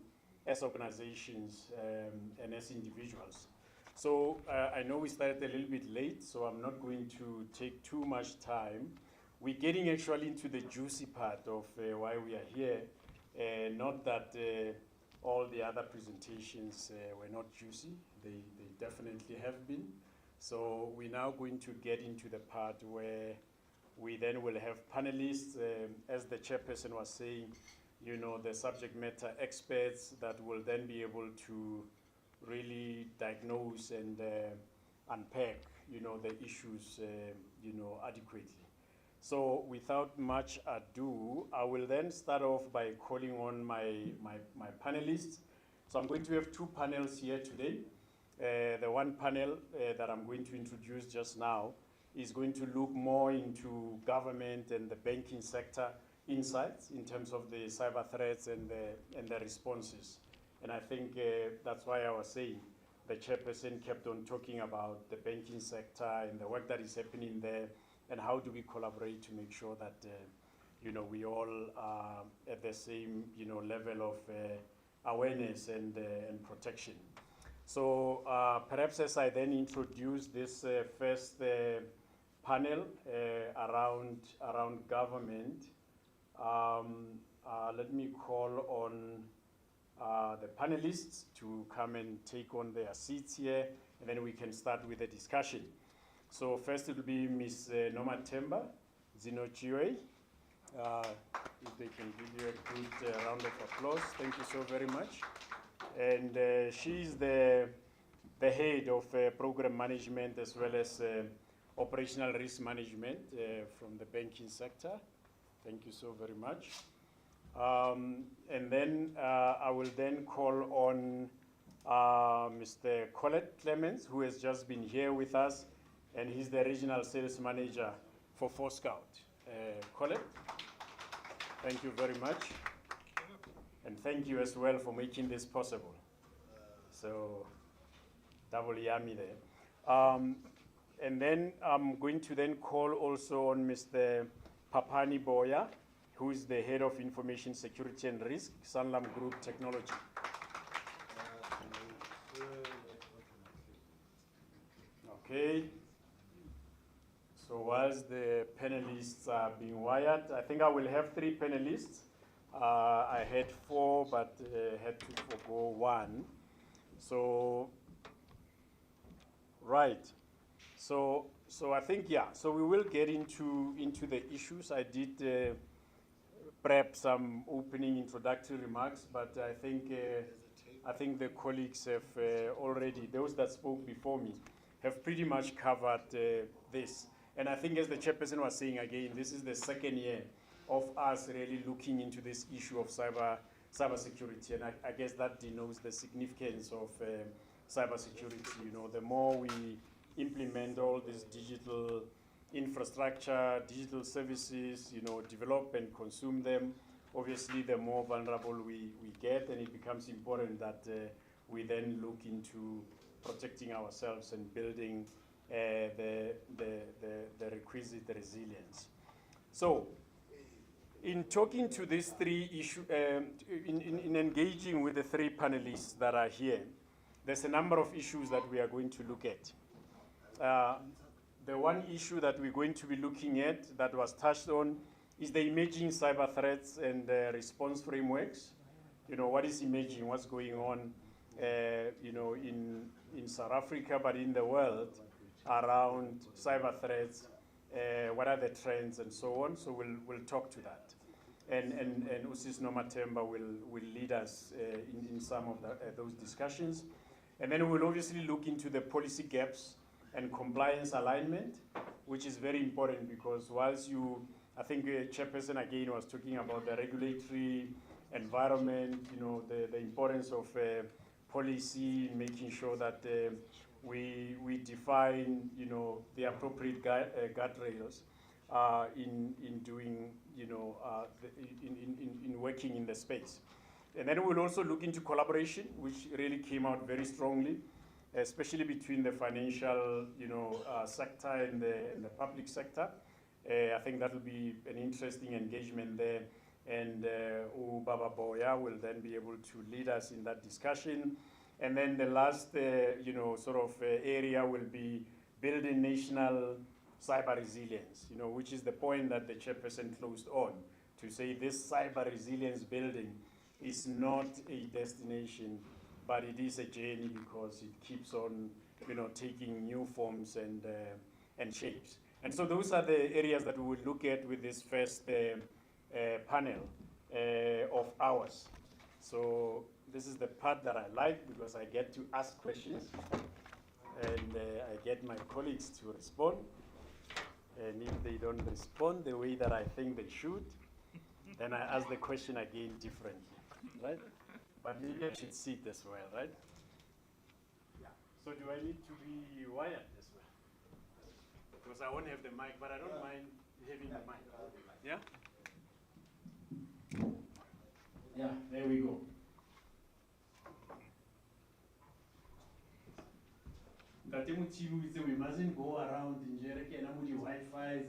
as organizations and as individuals. So I know we started a little bit late, so I'm not going to take too much time. We're getting actually into the juicy part of why we are here. Not that all the other presentations were not juicy. They definitely have been. So we're now going to get into the part where we then will have panelists, as the chairperson was saying, the subject matter experts that will then be able to really diagnose and unpack, the issues, adequately. So without much ado, I will then start off by calling on my panelists. So I'm going to have two panels here today. The one panel that I'm going to introduce just now is going to look more into government and the banking sector insights in terms of the cyber threats and the responses. And I think that's why I was saying the chairperson kept on talking about the banking sector and the work that is happening there, and how do we collaborate to make sure that we all are at the same level of awareness and protection. So perhaps as I then introduce this first panel around government, let me call on the panelists to come and take on their seats here, and then we can start with the discussion. So first it will be Ms. Noma Temba Zinochiwe. If they can give you a good round of applause. Thank you so very much. And she's the head of program management as well as operational risk management from the banking sector. Thank you so very much. And then I will then call on Mr. Colette Clemens, who has just been here with us, and he's the regional sales manager for Scout. Colette, thank you very much. And thank you as well for making this possible. So, double yummy there. And then I'm going to then call also on Mr. Papani Boya, who is the head of information security and risk, Sanlam Group Technology. Okay. So whilst the panelists are being wired, I think I will have 3 panelists. I had 4, but had to forgo 1. So, right. So I think, yeah, so we will get into the issues. I did prep some opening introductory remarks, but I think the colleagues have already, those that spoke before me, have pretty much covered this. And I think as the chairperson was saying again, this is the second year of us really looking into this issue of cybersecurity. And I guess that denotes the significance of cybersecurity. You know, the more we implement all this digital infrastructure, digital services, you know, develop and consume them, obviously the more vulnerable we get, and it becomes important that we then look into protecting ourselves and building the requisite resilience. So, in talking to these 3 issues, in engaging with the 3 panelists that are here, there's a number of issues that we are going to look at. The one issue that we're going to be looking at that was touched on is the emerging cyber threats and response frameworks. You know, what is emerging, what's going on, you know, in South Africa, but in the world around cyber threats, what are the trends and so on. So we'll talk to that. And Usis Noma Temba will lead us in some of those discussions. And then we'll obviously look into the policy gaps and compliance alignment, which is very important because whilst I think Chairperson again was talking about the regulatory environment, you know, the importance of policy, making sure that we define, you know, the appropriate guardrails in doing, you know, in working in the space. And then we'll also look into collaboration, which really came out very strongly, especially between the financial, you know, sector and the public sector. I think that will be an interesting engagement there. And Baba Boya will then be able to lead us in that discussion. And then the last, you know, sort of area will be building national cyber resilience, you know, which is the point that the chairperson closed on, to say this cyber resilience building is not a destination, but it is a journey because it keeps on, you know, taking new forms and shapes. And so those are the areas that we will look at with this first panel of ours. So this is the part that I like because I get to ask questions and I get my colleagues to respond. And if they don't respond the way that I think they should, then I ask the question again differently, right? But maybe I should sit as well, right? Yeah. So do I need to be wired as well? Because I won't have the mic, but I don't mind having the mic. Yeah? Yeah, there we go. We mustn't go around in Wi-Fi,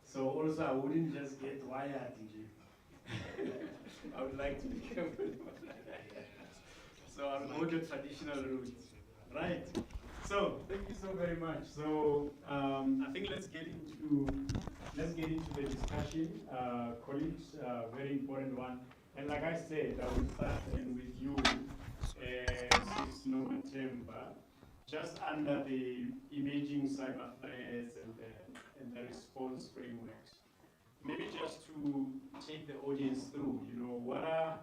so also I wouldn't just get wired. I would like to be careful. So I'll go the traditional route. Right. So thank you so very much. So I think let's get into the discussion, colleagues. Very important one. And like I said, I will start with you, 6 November, just under the emerging cyber threats and the response frameworks. Maybe just to take the audience through, what are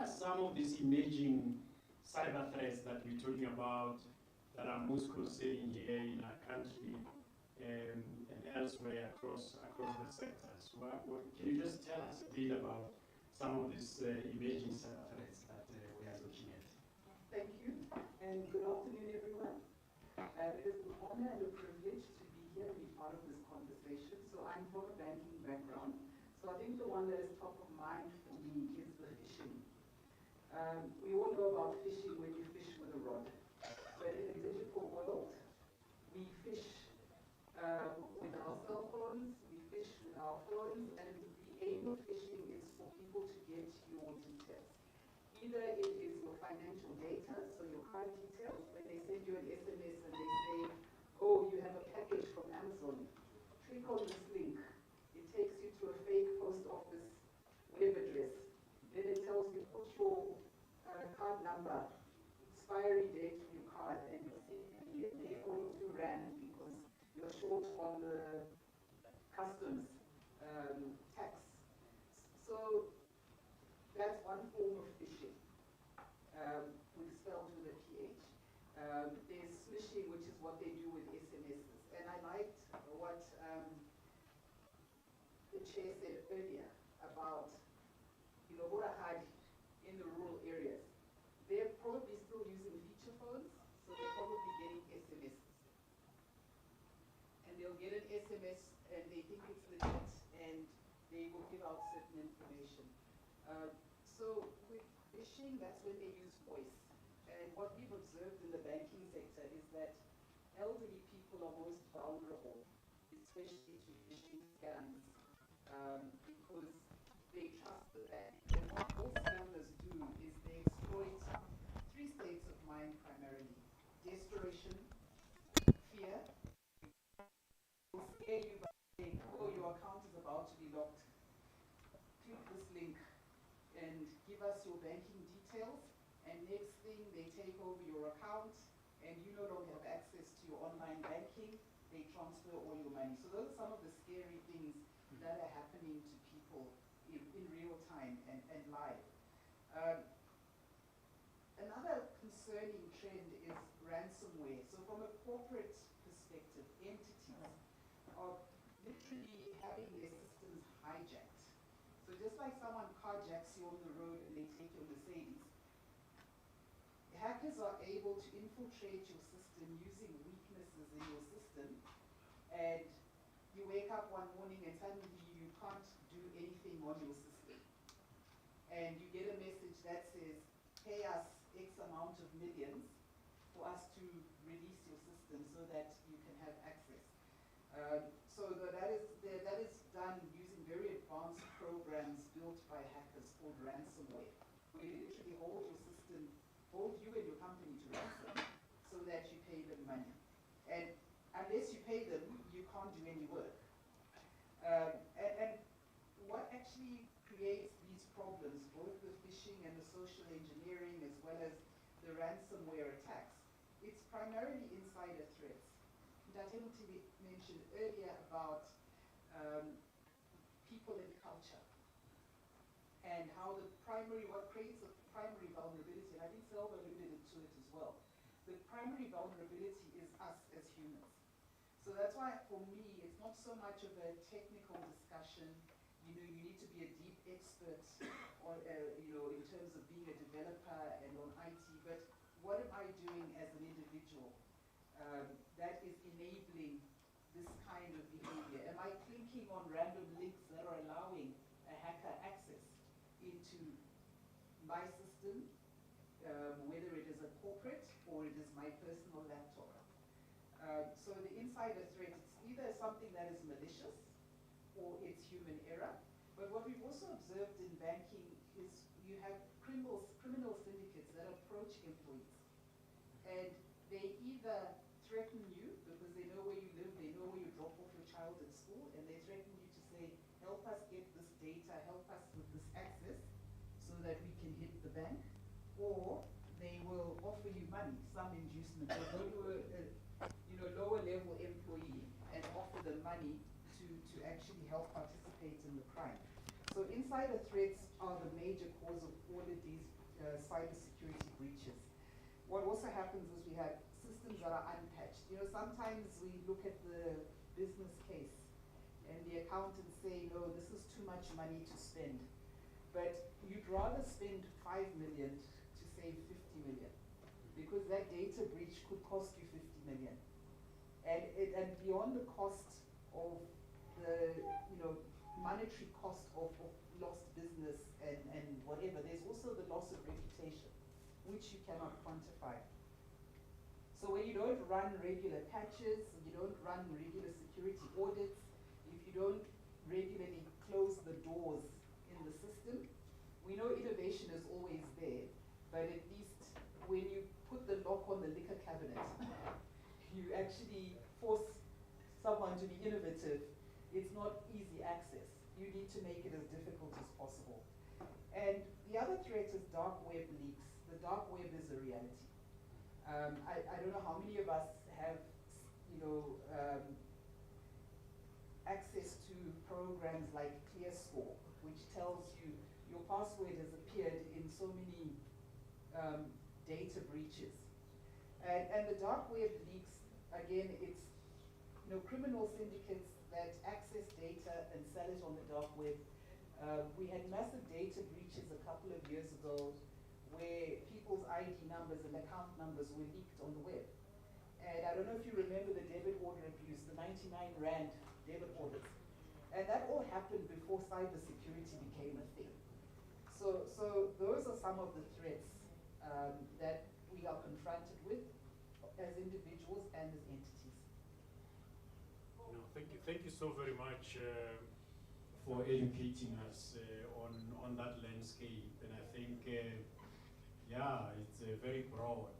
some of these emerging cyber threats that we're talking about that are most concerning here in our country and elsewhere across the sectors? Can you just tell us a bit about some of these emerging cyber threats that we are looking at? Thank you, and good afternoon, everyone. It is an honor and a privilege to be here and be part of this conversation. So I'm from a banking background. So I think the one that is top of mind for me is the phishing. We all know about phishing when you fish with a rod. But in a digital world, we fish with our cell phones, we fish with our phones, and the aim of phishing is for people to get your details. Either it is your financial data, so your card details, when they send you an SMS and they say, oh, you have a package from Amazon, click on this link. It takes you to a fake post office web address. Then it tells you put your card number, expiry date for your card, and your CVV, and they owe you rand because you're short on the customs tax. So that's one form of phishing, spelled with a PH. There's smishing, which is what they do with SMSs. And I liked what the chair said earlier about, Borahadi in the rural areas. They're probably still using feature phones, so they're probably getting SMSs. And they'll get an SMS and they think it's legit and they will give out certain information. So with phishing, that's when they use voice. And what we've observed in the banking sector is that elderly people are most vulnerable, especially to phishing scams, because they trust the bank. And what all scammers do is they exploit 3 states of mind primarily: desperation, fear. They'll scare you by saying, oh, your account is about to be locked. Click this link and give us your banking details, and next thing they take over your account and you no longer have access to your online banking, they transfer all your money. So those are some of the scary things that are happening to people in real time and live. Another concerning trend is ransomware. So from a corporate perspective, entities are literally having their systems hijacked. So just like someone carjacks you on the road and they take your Mercedes, hackers are able to infiltrate your system using weaknesses in your system, and you wake up one morning and suddenly you can't do anything on your system. And you get a message that says, pay us X amount of millions for us to release your system so that you can have access. So that is done using very advanced programs built by hackers called ransomware. We literally hold your system, hold you and your company to ransom so that you pay them money. And unless you pay them, you can't do any work. And what actually creates these problems, both the phishing and the social engineering as well as the ransomware attacks, it's primarily insider threats. Datemutili mentioned earlier about people and culture and how what creates a primary vulnerability, and I think Selva alluded to it as well. The primary vulnerability is us as humans. So that's why, for me, it's not so much of a technical discussion. You need to be a deep expert on, in terms of being a developer and on IT, but what am I doing as an individual that is enabling this kind of behavior? Am I clicking on random links that are allowing a hacker access into my system, whether it is a corporate or it is my personal laptop? So the insider threat, it's either something that is malicious or it's human error. But what we've also observed in banking is you have criminal syndicates that approach employees. And they either threaten you because they know where you live, they know where you drop off your child at school, and they threaten you to say, help us get this data, help us with this access so that we can hit the bank. Or they will offer you money, some inducement. They'll go to a lower level employee and offer them money to actually help participate in the crime. So insider threats are the major cause of all of these cybersecurity breaches. What also happens is we have systems that are unpatched. Sometimes we look at the business case and the accountants say, no, this is too much money to spend. But you'd rather spend 5 million to save 50 million because that data breach could cost you 50 million. And beyond the cost of the monetary cost of lost business and whatever, there's also the loss of reputation, which you cannot quantify. So when you don't run regular patches, you don't run regular security audits, if you don't regularly close the doors in the system, we know innovation is always there, but at least when you put the lock on the liquor cabinet, you actually force someone to be innovative. It's not easy access. You need to make it as difficult as possible. And the other threat is dark web leaks. The dark web is a reality. I don't know how many of us have, access to programs like ClearScore, which tells you your password has appeared in so many data breaches. And the dark web leaks, again, it's criminal syndicates that access data and sell it on the dark web. We had massive data breaches a couple of years ago where people's ID numbers and account numbers were leaked on the web. And I don't know if you remember the debit order abuse, the 99 Rand debit orders. And that all happened before cybersecurity became a thing. So those are some of the threats that we are confronted with as individuals and as entities. No, thank you so very much for educating us on that landscape. And I think, it's very broad.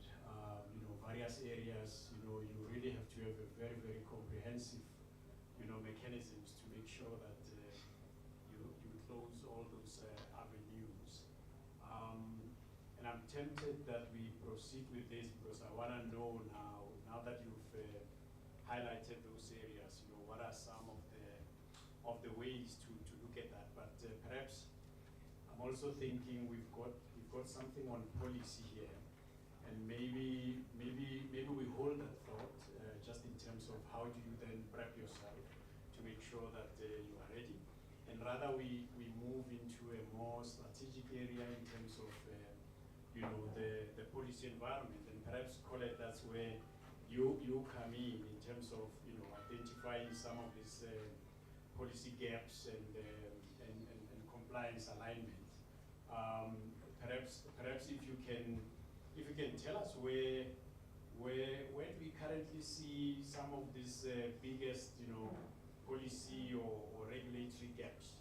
Various areas. You really have to have a very, very comprehensive, mechanisms to make sure that you close all those avenues. And I'm tempted that we proceed with this because I want to know now that you've highlighted those areas, what are some of the ways to look at that. But perhaps I'm also thinking we've got something on policy here, and maybe we hold that thought just in terms of how do you then prep yourself to make sure that you are ready, and rather we move into a more strategic area in terms of the policy environment, and perhaps Colette, that's where you come in terms of identifying some of these policy gaps and compliance alignment. Perhaps if you can tell us where do we currently see some of these biggest policy or regulatory gaps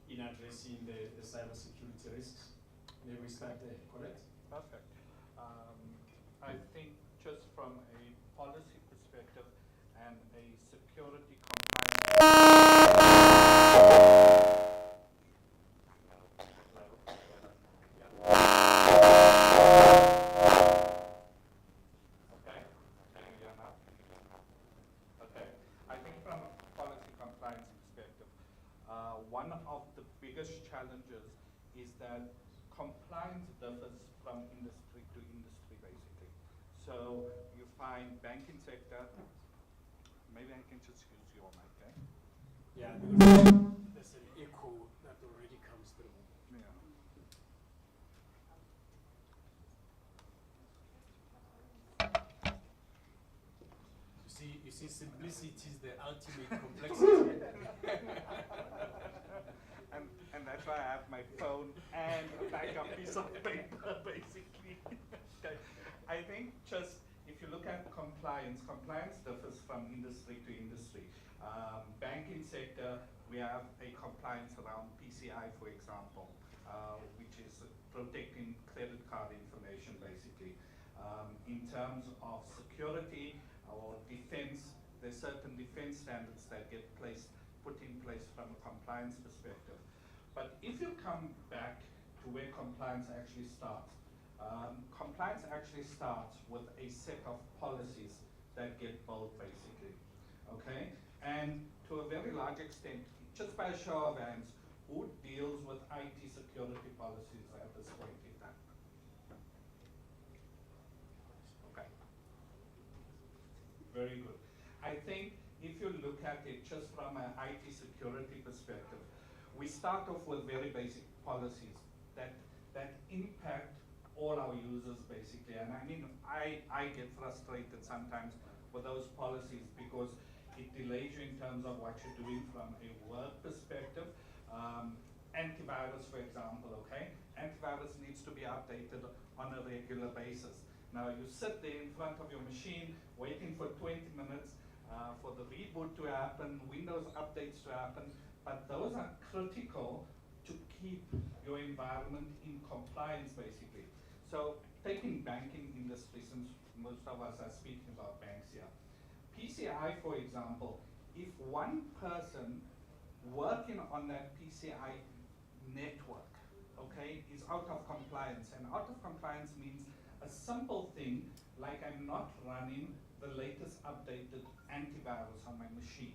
in addressing the cybersecurity risks? Maybe we start there, correct? Perfect. I think just from a policy perspective and a security one of the biggest challenges is that compliance differs from industry to industry, basically. So you find banking sector, maybe I can just use your mic, eh? Yeah, because there's an echo that already comes through. Yeah. You see, simplicity is the ultimate complexity. and that's why I have my phone and a backup piece of paper, basically. Okay. I think just if you look at compliance differs from industry to industry. Banking sector We have a compliance around PCI, for example, which is protecting credit card information, basically. In terms of security or defense, there's certain defense standards that get put in place from a compliance perspective. But if you come back to where compliance actually starts, compliance actually starts with a set of policies that get built, basically, okay? And to a very large extent, just by a show of hands, who deals with IT security policies at this point in time? Okay. Very good. I think if you look at it just from an IT security perspective, we start off with very basic policies that impact all our users, basically. And I mean, I get frustrated sometimes with those policies because it delays you in terms of what you're doing from a work perspective. Antivirus, for example, okay? Antivirus needs to be updated on a regular basis. Now, you sit there in front of your machine waiting for 20 minutes for the reboot to happen, Windows updates to happen, but those are critical to keep your environment in compliance, basically. So, taking banking industry, since most of us are speaking about banks here, PCI, for example, if one person working on that PCI network, okay, is out of compliance, and out of compliance means a simple thing like I'm not running the latest updated antivirus on my machine,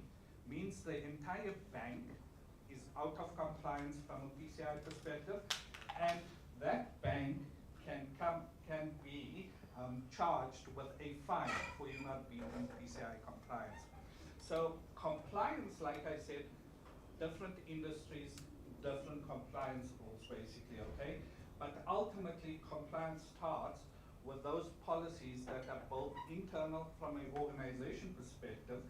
means the entire bank is out of compliance from a PCI perspective, and that bank can be charged with a fine for you not being in PCI compliance. So compliance, like I said, different industries, different compliance rules, basically, okay? But ultimately, compliance starts with those policies that are both internal from an organization perspective,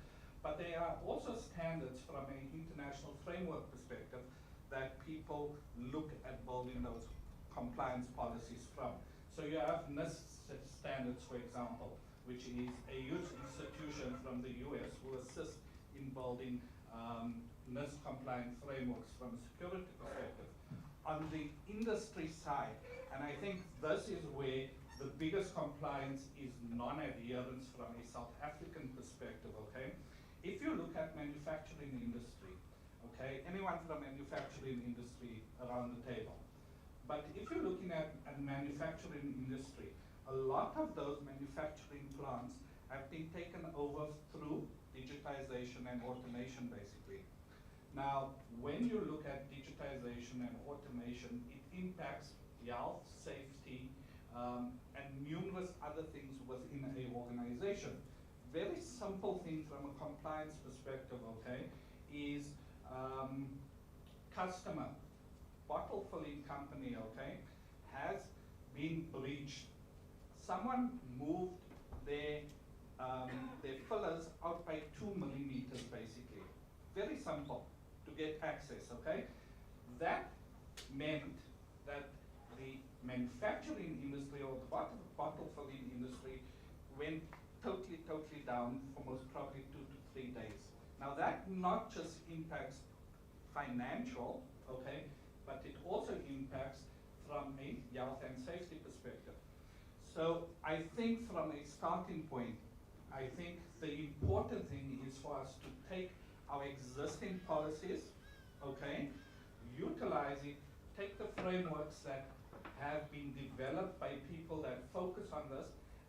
but they are also standards from an international framework perspective that people look at building those compliance policies from. So you have NIST standards, for example, which is a huge institution from the US who assist in building NIST compliant frameworks from a security perspective. On the industry side, and I think this is where the biggest compliance is non-adherence from a South African perspective, okay? If you look at manufacturing industry, okay, anyone from manufacturing industry around the table, but if you're looking at manufacturing industry, a lot of those manufacturing plants have been taken over through digitization and automation, basically. Now, when you look at digitization and automation, it impacts health, safety, and numerous other things within an organization. Very simple thing from a compliance perspective, okay, is customer, bottle filling company, okay, has been breached. Someone moved their fillers out by 2 millimeters, basically. Very simple to get access, okay? That meant that the manufacturing industry or the bottle filling industry went totally down for most probably 2 to 3 days. Now that not just impacts financial, okay, but it also impacts from a health and safety perspective. So I think from a starting point, I think the important thing is for us to take our existing policies, okay, utilize it, take the frameworks that have been developed by people that focus on this,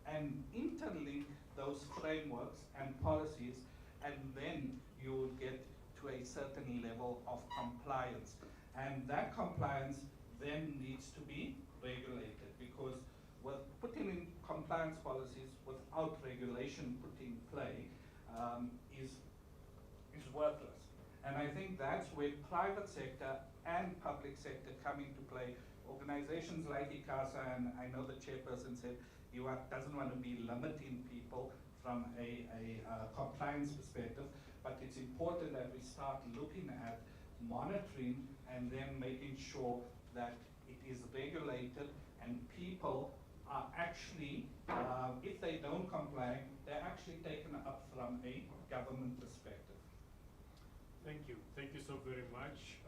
and interlink those frameworks and policies, and then you will get to a certain level of compliance. And that compliance then needs to be regulated, because with putting in compliance policies without regulation put in play is worthless. And I think that's where private sector and public sector come into play. Organizations like ICASA, and I know the chairperson said he doesn't want to be limiting people from a compliance perspective, but it's important that we start looking at monitoring and then making sure that it is regulated and people are actually, if they don't comply, they're actually taken up from a government perspective. Thank you. Thank you so very much.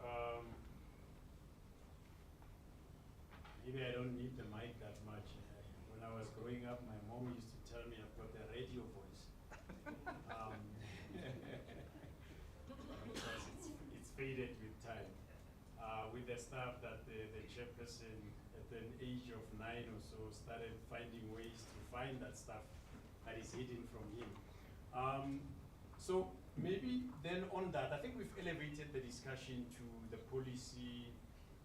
Maybe I don't need the mic that much. When I was growing up, my mom used to tell me I've got a radio voice. Because it's faded with time. With the stuff that the chairperson at an age of 9 or so started finding ways to find that stuff that is hidden from him. So maybe then on that, I think we've elevated the discussion to the policy,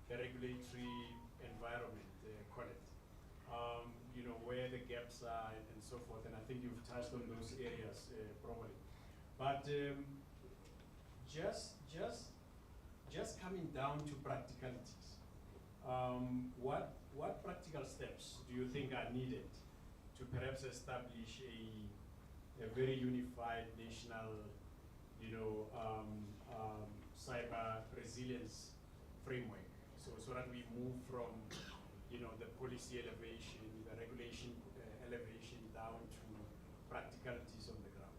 the regulatory environment, call it. You know, where the gaps are and so forth, and I think you've touched on those areas probably. But just coming down to practicalities, what practical steps do you think are needed to perhaps establish a very unified national, you know, cyber resilience framework, so that we move from, you know, the policy elevation, the regulation elevation down to practicalities on the ground?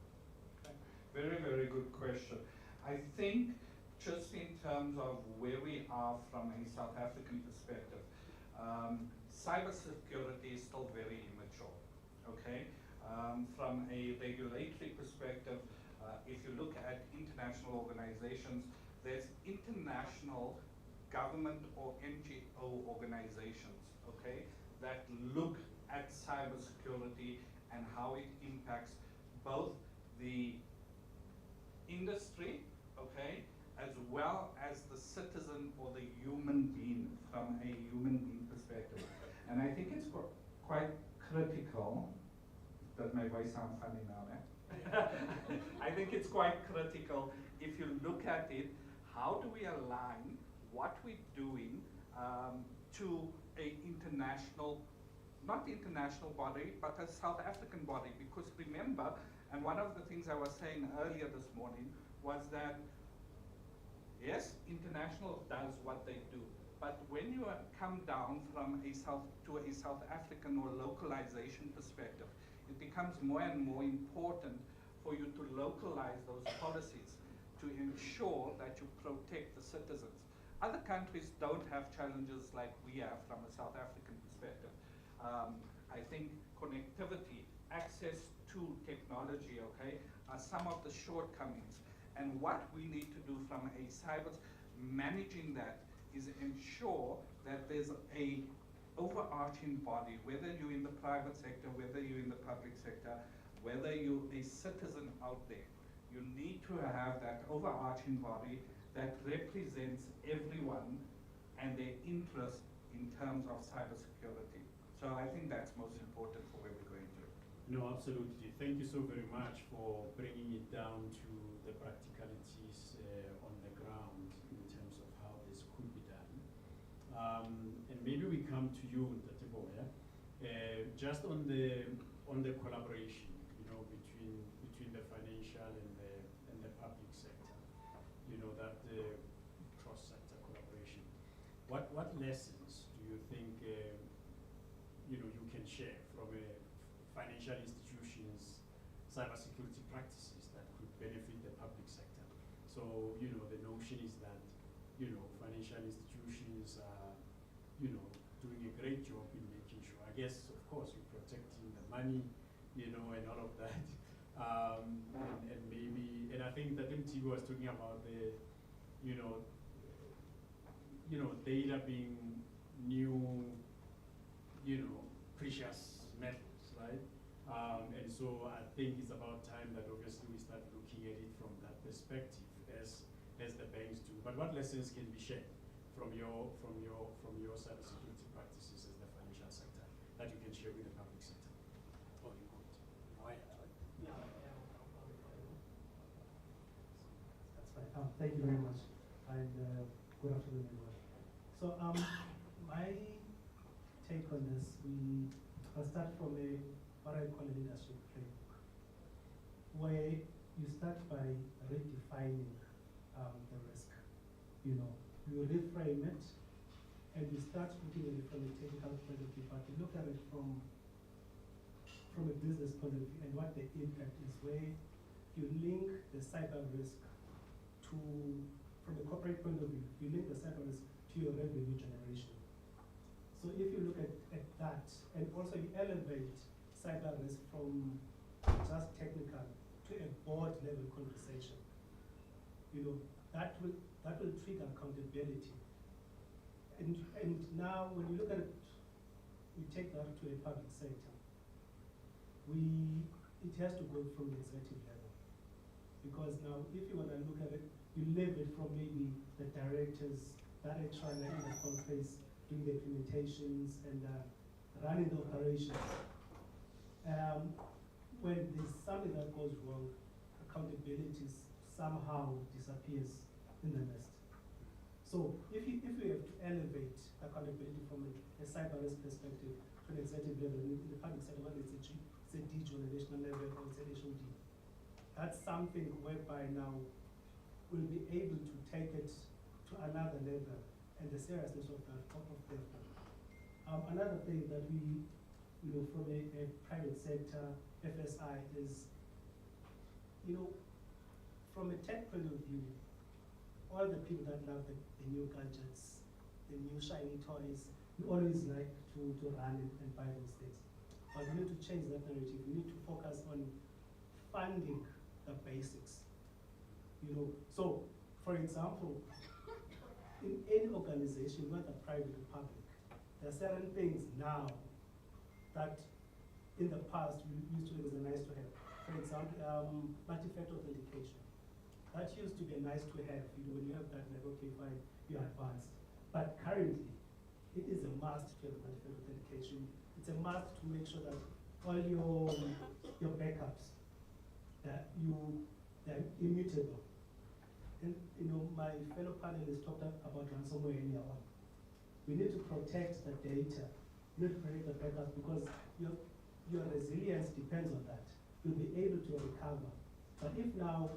Okay. Very, very good question. I think just in terms of where we are from a South African perspective, cybersecurity is still very immature, okay? From a regulatory perspective, if you look at international organizations, there's international government or NGO organizations, okay, that look at cybersecurity and how it impacts both the industry, okay, as well as the citizen or the human being from a human being perspective. And I think it's quite critical. Does my voice sound funny now, eh? I think it's quite critical if you look at it, how do we align what we're doing to a international, not international body, but a South African body? Because remember, and one of the things I was saying earlier this morning was that, yes, international does what they do, but when you come down from a South African or localization perspective, it becomes more and more important for you to localize those policies to ensure that you protect the citizens. Other countries don't have challenges like we have from a South African perspective. I think connectivity, access to technology, okay, are some of the shortcomings. And what we need to do from a cyber, managing that is ensure that there's a overarching body, whether you're in the private sector, whether you're in the public sector, whether you're a citizen out there, you need to have that overarching body that represents everyone and their interest in terms of cybersecurity. So I think that's most important for where we're going to. No, absolutely. Thank you so very much for bringing it down to the practicalities on the ground in terms of how this could be done. And maybe we come to you, Ntatebo, just on the collaboration, you know, between the financial and the public sector, you know, that cross-sector collaboration. What lessons do you think you know, you can share from a financial institutions' cybersecurity practices that could benefit the public sector? So, you know, the notion is that, you know, financial institutions are, you know, doing a great job in making sure, I guess, of course, you're protecting the money, you know, and all of that. And maybe, and I think that MTV was talking about the, you know, data being new, you know, precious metals, right? And so I think it's about time that obviously we start looking at it from that perspective as the banks do. But what lessons can be shared from your cybersecurity practices as the financial sector that you can share with the public sector? Oh, you want? Yeah, that's fine. Thank you very much, and good afternoon, everyone. So my take on this, I'll start from what I call a leadership framework, where you start by redefining the risk. You know, you reframe it, and you start looking at it from a technical point of view, but you look at it from a business point of view, and what the impact is, where you link the cyber risk to from a corporate point of view, you link the cyber risk to your revenue generation. So if you look at that, and also you elevate cyber risk from just technical to a board level conversation, that will trigger accountability. And now when you look at it, we take that to a public sector. It has to go from the executive level. Because now if you want to look at it, you leave it from maybe the directors that are trying to in the conference, doing the implementations and running the operations. When there's something that goes wrong, accountability somehow disappears in the nest. So if we have to elevate accountability from a cyber risk perspective to an executive level in the public sector, whether it's a DG on a national level or it's an HOD, that's something whereby now we'll be able to take it to another level and the seriousness of that. Another thing that we, from a private sector, FSI is, from a tech point of view, all the people that love the new gadgets, the new shiny toys, we always like to run and buy those things. But we need to change that narrative. We need to focus on funding the basics. So for example, in any organization, whether private or public, there are certain things now that in the past we used to think was a nice to have. For example, multi-factor authentication. That used to be a nice to have. When you have that, like, okay, fine, you're advanced. But currently, it is a must to have multi-factor authentication. It's a must to make sure that all your backups, that they're immutable. And my fellow panelists talked about ransomware earlier on. We need to protect the data. We need to protect the backups because your resilience depends on that. You'll be able to recover. But if now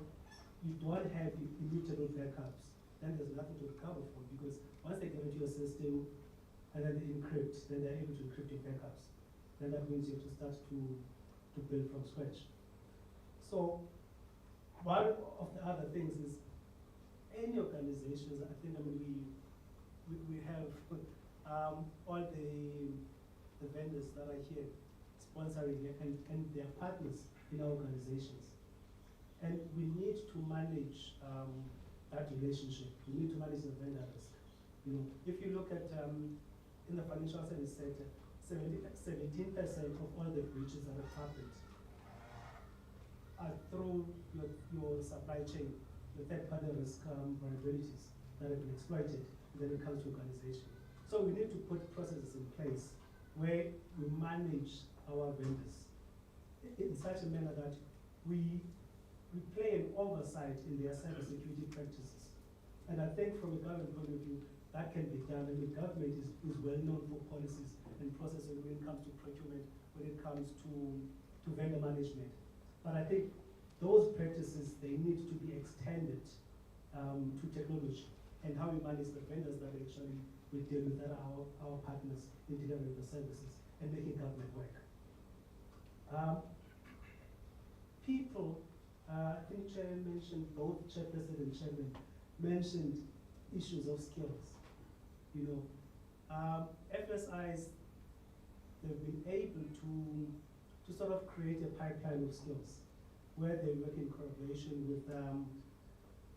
you don't have immutable backups, then there's nothing to recover from, because once they get into your system and then they encrypt, then they're able to encrypt your backups. Then that means you have to start to build from scratch. So one of the other things is any organizations, I think we have all the vendors that are here sponsoring and their partners in our organizations. And we need to manage that relationship. We need to manage the vendor risk. If you look at in the financial service sector, 17% of all the breaches that have happened are through your supply chain, the third-party risk vulnerabilities that have been exploited when it comes to organization. So we need to put processes in place where we manage our vendors in such a manner that we play an oversight in their cybersecurity practices. And I think from a government point of view, that can be done. And the government is well known for policies and processes when it comes to procurement, when it comes to vendor management. But I think those practices, they need to be extended to technology and how we manage the vendors that actually we deal with, that are our partners in delivering the services and making government work. People, I think Chair mentioned, both Chairperson and Chairman mentioned issues of skills. FSIs, they've been able to sort of create a pipeline of skills where they work in collaboration with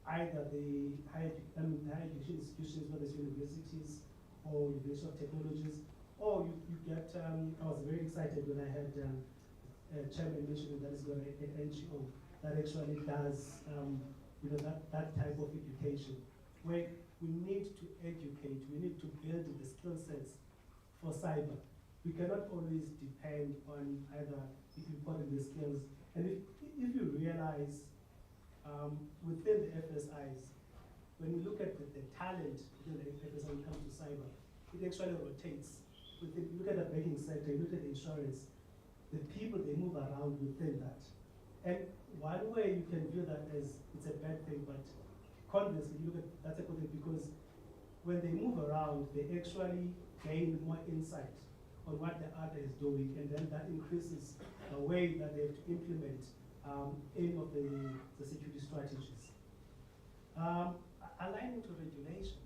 either the higher education institutions, whether it's universities or University of Technologies, or you get, I was very excited when I had Chairman mentioned that is going to an NGO that actually does that type of education, where we need to educate, we need to build the skill sets for cyber. We cannot always depend on either importing the skills. And if you realize within the FSIs, when you look at the talent within the FSI when it comes to cyber, it actually rotates. If you look at the banking sector, you look at the insurance, the people, they move around within that. And one way you can view that as it's a bad thing, but conversely, you look at that's a good thing, because when they move around, they actually gain more insight on what the other is doing, and then that increases the way that they have to implement any of the security strategies. Aligning to regulation.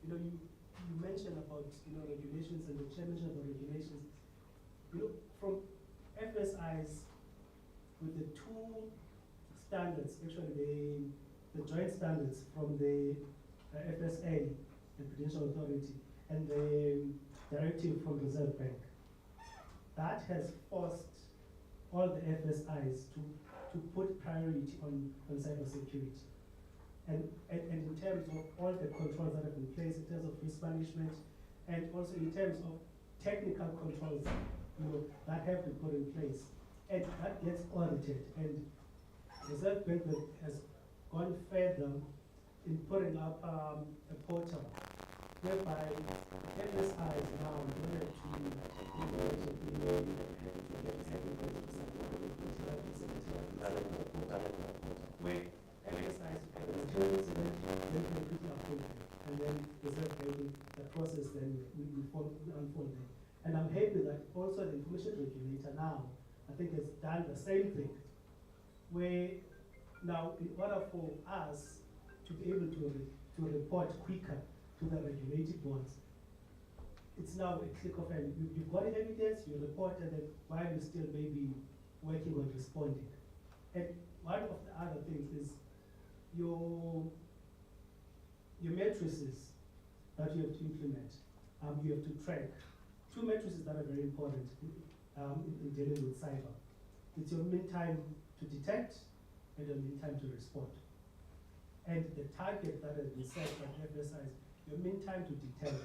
You know, you mentioned about, regulations, and the chair mentioned about regulations. You know, from FSIs, with the two standards, actually the joint standards from the FSA, the Prudential Authority, and the directive from Reserve Bank, that has forced all the FSIs to put priority on cybersecurity. And in terms of all the controls that have been placed, in terms of risk management, and also in terms of technical controls, that have been put in place. And that gets audited. And Reserve Bank has gone further in putting up a portal whereby FSIs now in order where FSIs and then Reserve Bank, the process then will unfold there. And I'm happy that also the information regulator now, I think, has done the same thing, where now in order for us to be able to report quicker to the regulated boards, it's now a click of an, you've got evidence, you report, and then while you're still maybe working on responding. And one of the other things is your matrices that you have to implement, you have to track. Two matrices that are very important in dealing with cyber. It's your mean time to detect and your mean time to respond. And the target that has been set by the FSI is your mean time to detect,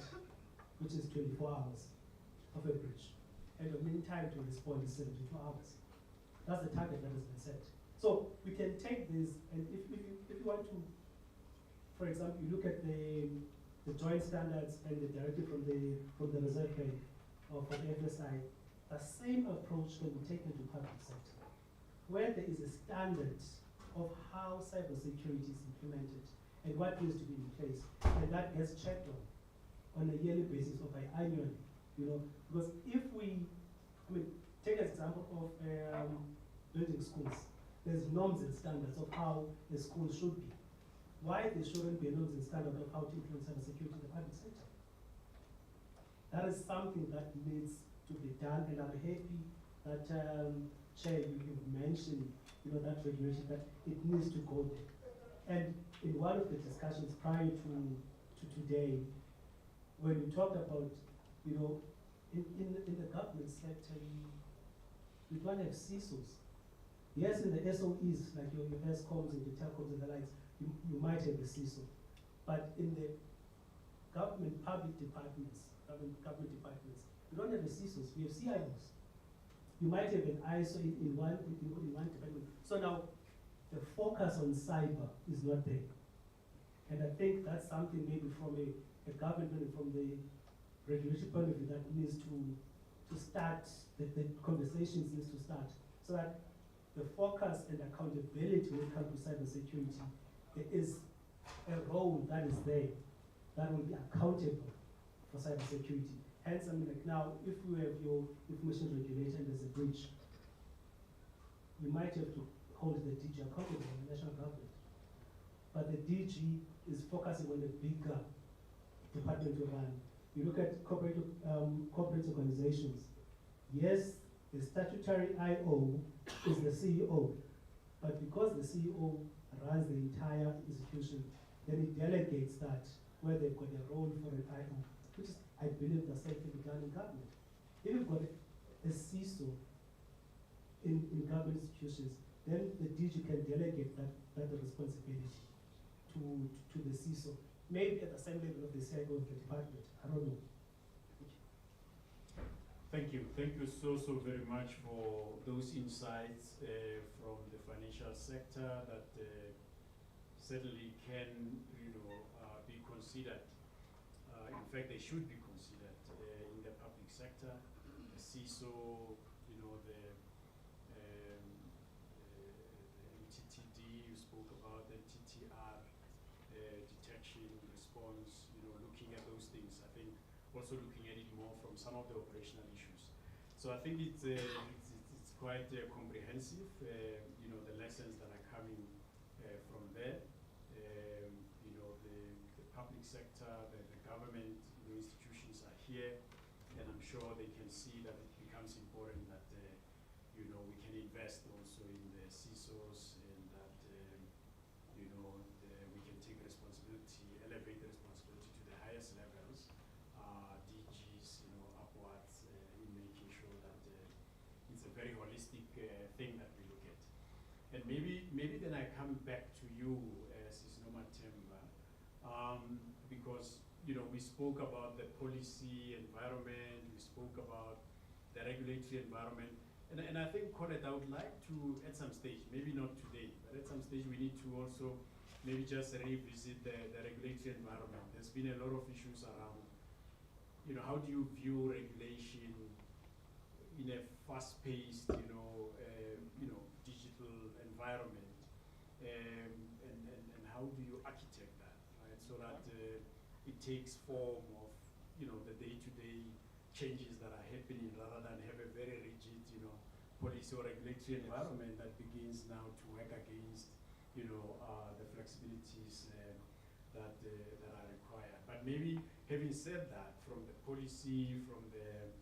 which is 24 hours of a breach, and your mean time to respond is 72 hours. That's the target that has been set. So we can take this, and if you want to, for example, you look at the joint standards and the directive from the Reserve Bank or from the FSI, the same approach can be taken to public sector, where there is a standard of how cybersecurity is implemented and what needs to be in place, and that gets checked on a yearly basis or annually, because if take an example of building schools. There's norms and standards of how a school should be. Why there shouldn't be norms and standards of how to implement cybersecurity in the public sector? That is something that needs to be done, and I'm happy that Chair, you've mentioned, that regulation, that it needs to go there. And in one of the discussions prior to today, when we talked about, in the government sector, we don't have CISOs. Yes, in the SOEs, like your ESCOMs and your telecoms and the likes, you might have a CISO. But in the government departments, we don't have a CISOs, we have CIOs. You might have an ISO in one department. So now, the focus on cyber is not there. And I think that's something maybe from a government, from the regulatory point of view, that needs to start, the conversations needs to start, so that the focus and accountability when it comes to cybersecurity, there is a role that is there that will be accountable for cybersecurity. Hence, like now, if you have your information regulator and there's a breach, you might have to hold the DG accountable in the national government. But the DG is focusing on the bigger department to run. You look at corporate organizations. Yes, the statutory IO is the CEO, but because the CEO runs the entire institution, then it delegates that where they've got a role for an IO, which is, I believe, the same thing done in government. If you've got a CISO in government institutions, then the DG can delegate that responsibility to the CISO, maybe at the same level of the CIO of the department. I don't know. Thank you. Thank you so very much for those insights from the financial sector that certainly can, be considered. In fact, they should be considered in the public sector. The CISO, the TTD you spoke about, the TTR, detection, response, looking at those things. I think also looking at it more from some of the operational issues. So I think it's quite comprehensive, the lessons that are coming from there. here, and I'm sure they can see that it becomes important that we can invest also in the CISOs, and that we can take responsibility, elevate the responsibility to the highest levels, DGs, upwards, in making sure that it's a very holistic thing that we look at. And maybe then I come back to you, Sisnoma Temba, because we spoke about the policy environment, we spoke about the regulatory environment, and I think, Colette, I would like to, at some stage, maybe not today, but at some stage we need to also maybe just revisit the regulatory environment. There's been a lot of issues around, how do you view regulation in a fast-paced, digital environment, and how do you architect that, right? So that it takes form of, the day-to-day changes that are happening, rather than have a very rigid, policy or regulatory environment that begins now to work against, the flexibilities that are required. But maybe having said that, from the policy, from the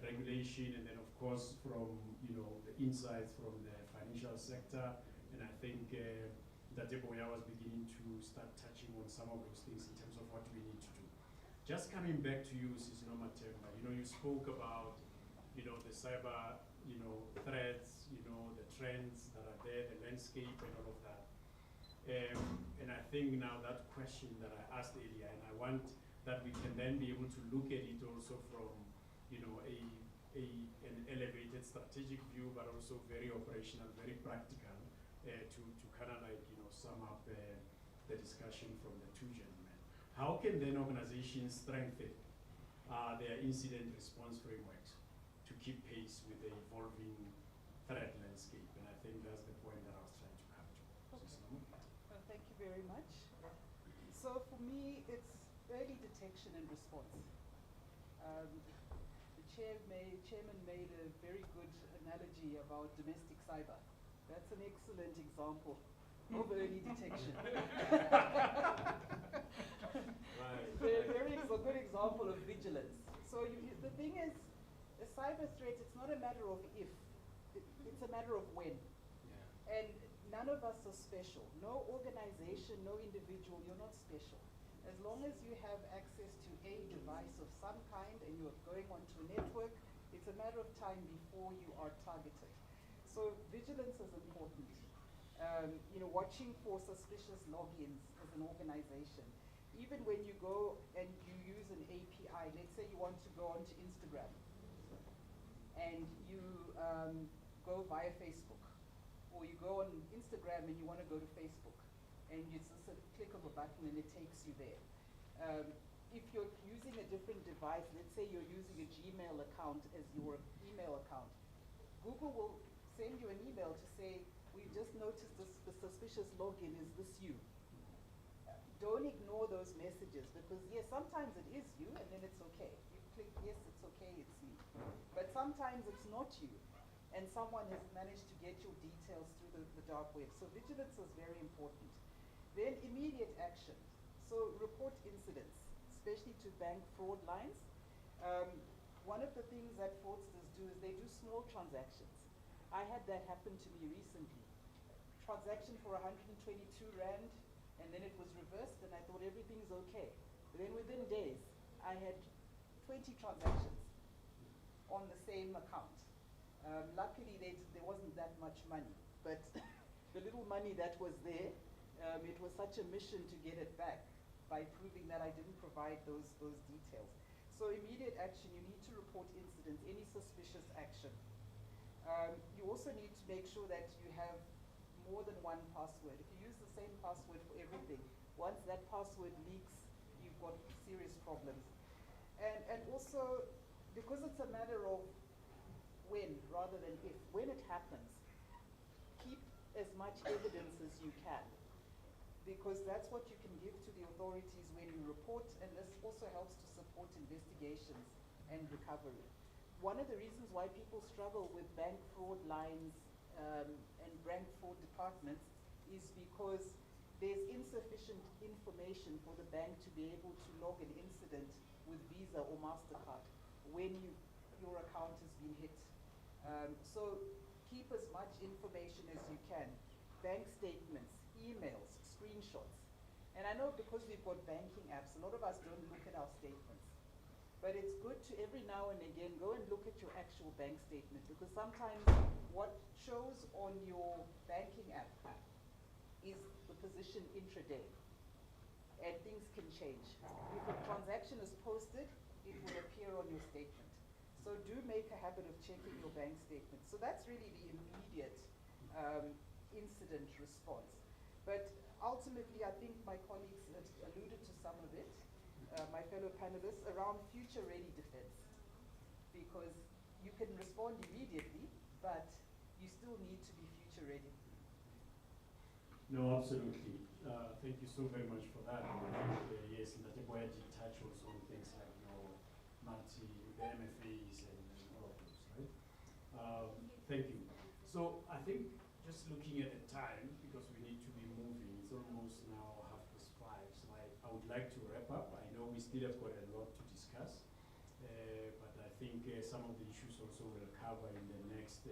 regulation, and then of course from the insights from the financial sector, and I think that Boya was beginning to start touching on some of those things in terms of what we need to do. Just coming back to you, Sisnoma Temba, you spoke about the cyber threats, the trends that are there, the landscape, and all of that. And I think now that question that I asked earlier, and I want that we can then be able to look at it also from an elevated strategic view, but also very operational, very practical, to kind of sum up the discussion from the two gentlemen. How can then organizations strengthen their incident response frameworks to keep pace with the evolving threat landscape? And I think that's the point that I was trying to capture. Okay. Well, thank you very much. So for me, it's early detection and response. The chairman made a very good analogy about domestic cyber. That's an excellent example of early detection. Very good example of vigilance. So the thing is, a cyber threat, it's not a matter of if, it's a matter of when. Yeah. And none of us are special. No organization, no individual, you're not special. As long as you have access to a device of some kind and you're going onto a network, it's a matter of time before you are targeted. So vigilance is important. Watching for suspicious logins as an organization. Even when you go and you use an API, let's say you want to go onto Instagram, and you go via Facebook, or you go on Instagram and you want to go to Facebook, and it's just a click of a button and it takes you there. If you're using a different device, let's say you're using a Gmail account as your email account, Google will send you an email to say, we've just noticed the suspicious login, is this you? Don't ignore those messages, because yes, sometimes it is you and then it's okay. You click, yes, it's okay, it's me. But sometimes it's not you, and someone has managed to get your details through the dark web. So vigilance is very important. Then immediate action. So report incidents, especially to bank fraud lines. One of the things that fraudsters do is they do small transactions. I had that happen to me recently. Transaction for 122 Rand, and then it was reversed, and I thought everything's okay. But then within days, I had 20 transactions on the same account. Luckily, there wasn't that much money, but the little money that was there, it was such a mission to get it back by proving that I didn't provide those details. So immediate action, you need to report incidents, any suspicious action. You also need to make sure that you have more than one password. If you use the same password for everything, once that password leaks, you've got serious problems. And also, because it's a matter of when rather than if, when it happens, keep as much evidence as you can, because that's what you can give to the authorities when you report, and this also helps to support investigations and recovery. One of the reasons why people struggle with bank fraud lines and bank fraud departments is because there's insufficient information for the bank to be able to log an incident with Visa or MasterCard when your account has been hit. So keep as much information as you can, bank statements, emails, screenshots. And I know because we've got banking apps, a lot of us don't look at our statements. But it's good to every now and again go and look at your actual bank statement, because sometimes what shows on your banking app is the position intraday, and things can change. If a transaction is posted, it will appear on your statement. So do make a habit of checking your bank statement. So that's really the immediate incident response. But ultimately, I think my colleagues alluded to some of it, my fellow panelists, around future-ready defense. Because you can respond immediately, but you still need to be future-ready. No, absolutely. Thank you so very much for that. Yes, in that way, I did touch also on things like the MFAs and all of those, right? Thank you. So I think just looking at the time, because we need to be moving, it's almost now 5:30, so I would like to wrap up. I know we still have got a lot to discuss, but I think some of the issues also will cover in the next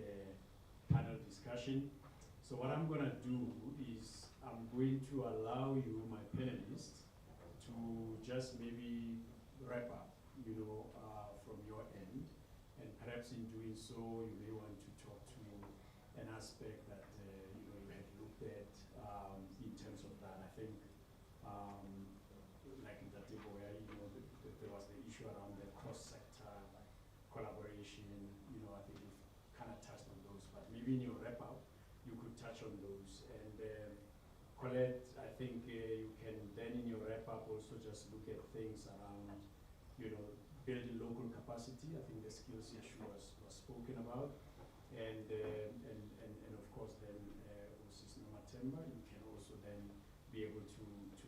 panel discussion. So what I'm going to do is I'm going to allow you, my panelists, to just maybe wrap up, from your end. And perhaps in doing so, you may want to talk to an aspect that, you had looked at in terms of that. I think, like in that table where, there was the issue around the cross-sector collaboration. I think we've kind of touched on those, but maybe in your wrap-up, you could touch on those. And Colette, I think you can then in your wrap-up also just look at things around, building local capacity. I think the skills issue was spoken about. And of course then, Mrs. Nomatemba, you can also then be able to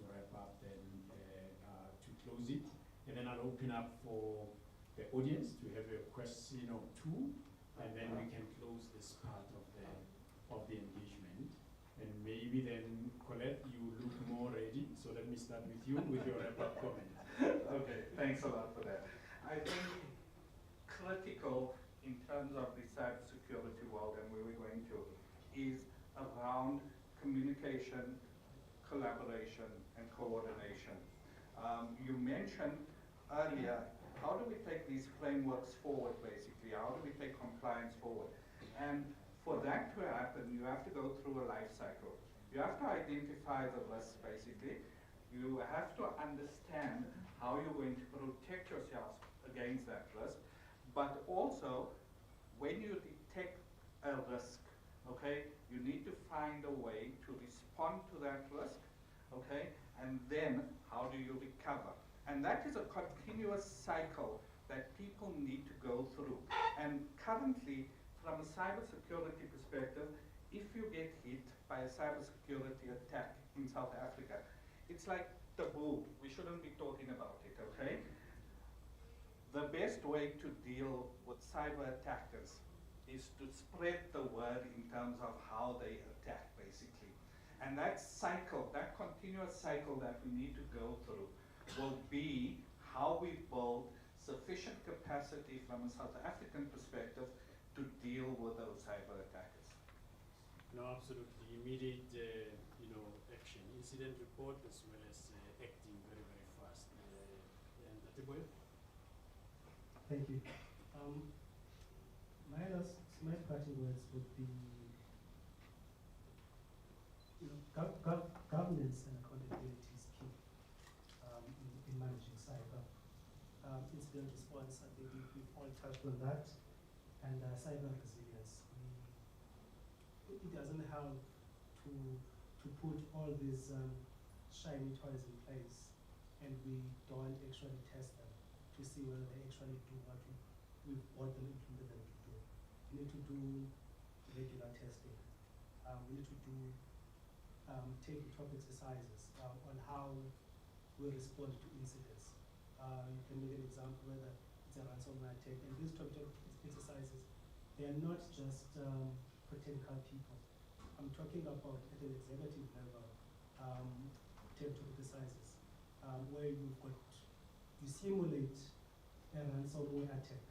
wrap up then to close it. And then I'll open up for the audience to have a question or two, and then we can close this part of the engagement. And maybe then, Colette, you look more ready, so let me start with you with your wrap-up comment. Okay, thanks a lot for that. I think critical in terms of the cybersecurity world and where we're going to is around communication, collaboration, and coordination. You mentioned earlier, how do we take these frameworks forward, basically? How do we take compliance forward? And for that to happen, you have to go through a life cycle. You have to identify the risks, basically. You have to understand how you're going to protect yourselves against that risk. But also, when you detect a risk, okay, you need to find a way to respond to that risk, okay, and then how do you recover? And that is a continuous cycle that people need to go through. And currently, from a cybersecurity perspective, if you get hit by a cybersecurity attack in South Africa, it's like taboo. We shouldn't be talking about it, okay? The best way to deal with cyber attackers is to spread the word in terms of how they attack, basically. And that cycle, that continuous cycle that we need to go through will be how we build sufficient capacity from a South African perspective to deal with those cyber attackers. No, absolutely. Immediate, action, incident report, as well as acting very, very fast. And Atiboy? Thank you. My parting words would be, governance and accountability is key in managing cyber. Incident response, I think we've all touched on that, and cyber resilience. It doesn't help to put all these shiny toys in place, and we don't actually test them to see whether they actually do what we've bought them, implemented them to do. We need to do regular testing. We need to do tabletop exercises on how we respond to incidents. You can make an example whether it's a ransomware attack, and these tabletop exercises, they are not just for technical people. I'm talking about at an executive level tabletop exercises where you've got you simulate a ransomware attack,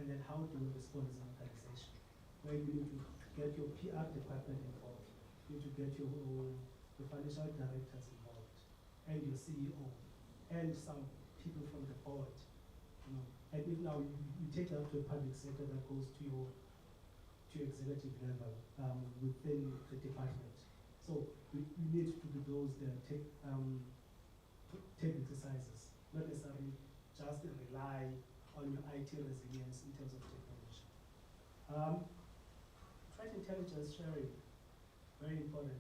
and then how do you respond as an organization? Where you need to get your PR department involved, you need to get your financial directors involved, and your CEO, and some people from the board. You know, and if now you take that to a public sector that goes to your executive level within the department. So we need to do those take exercises, not necessarily just rely on your IT resilience in terms of technology. Threat intelligence sharing, very important.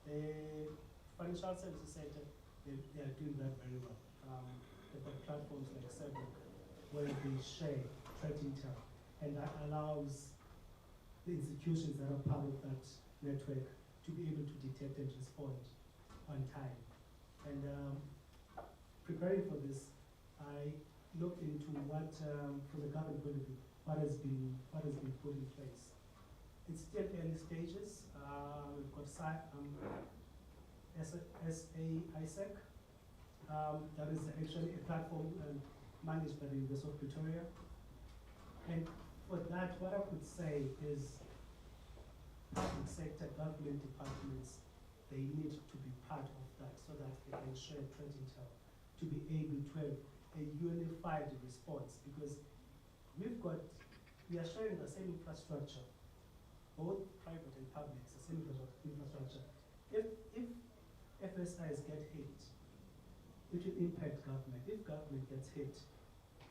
The financial services sector, they are doing that very well. They've got platforms like Cybersecurity where they share threat intel, and that allows the institutions that are part of that network to be able to detect and respond on time. And preparing for this, I looked into what, from the government point of view, what has been put in place. It's still early stages. We've got ISEC. That is actually a platform managed by the University of Pretoria. And for that, what I could say is public sector government departments, they need to be part of that so that they can share threat intel to be able to have a unified response, because we are sharing the same infrastructure, both private and public, the same infrastructure. If FSIs get hit, it will impact government. If government gets hit,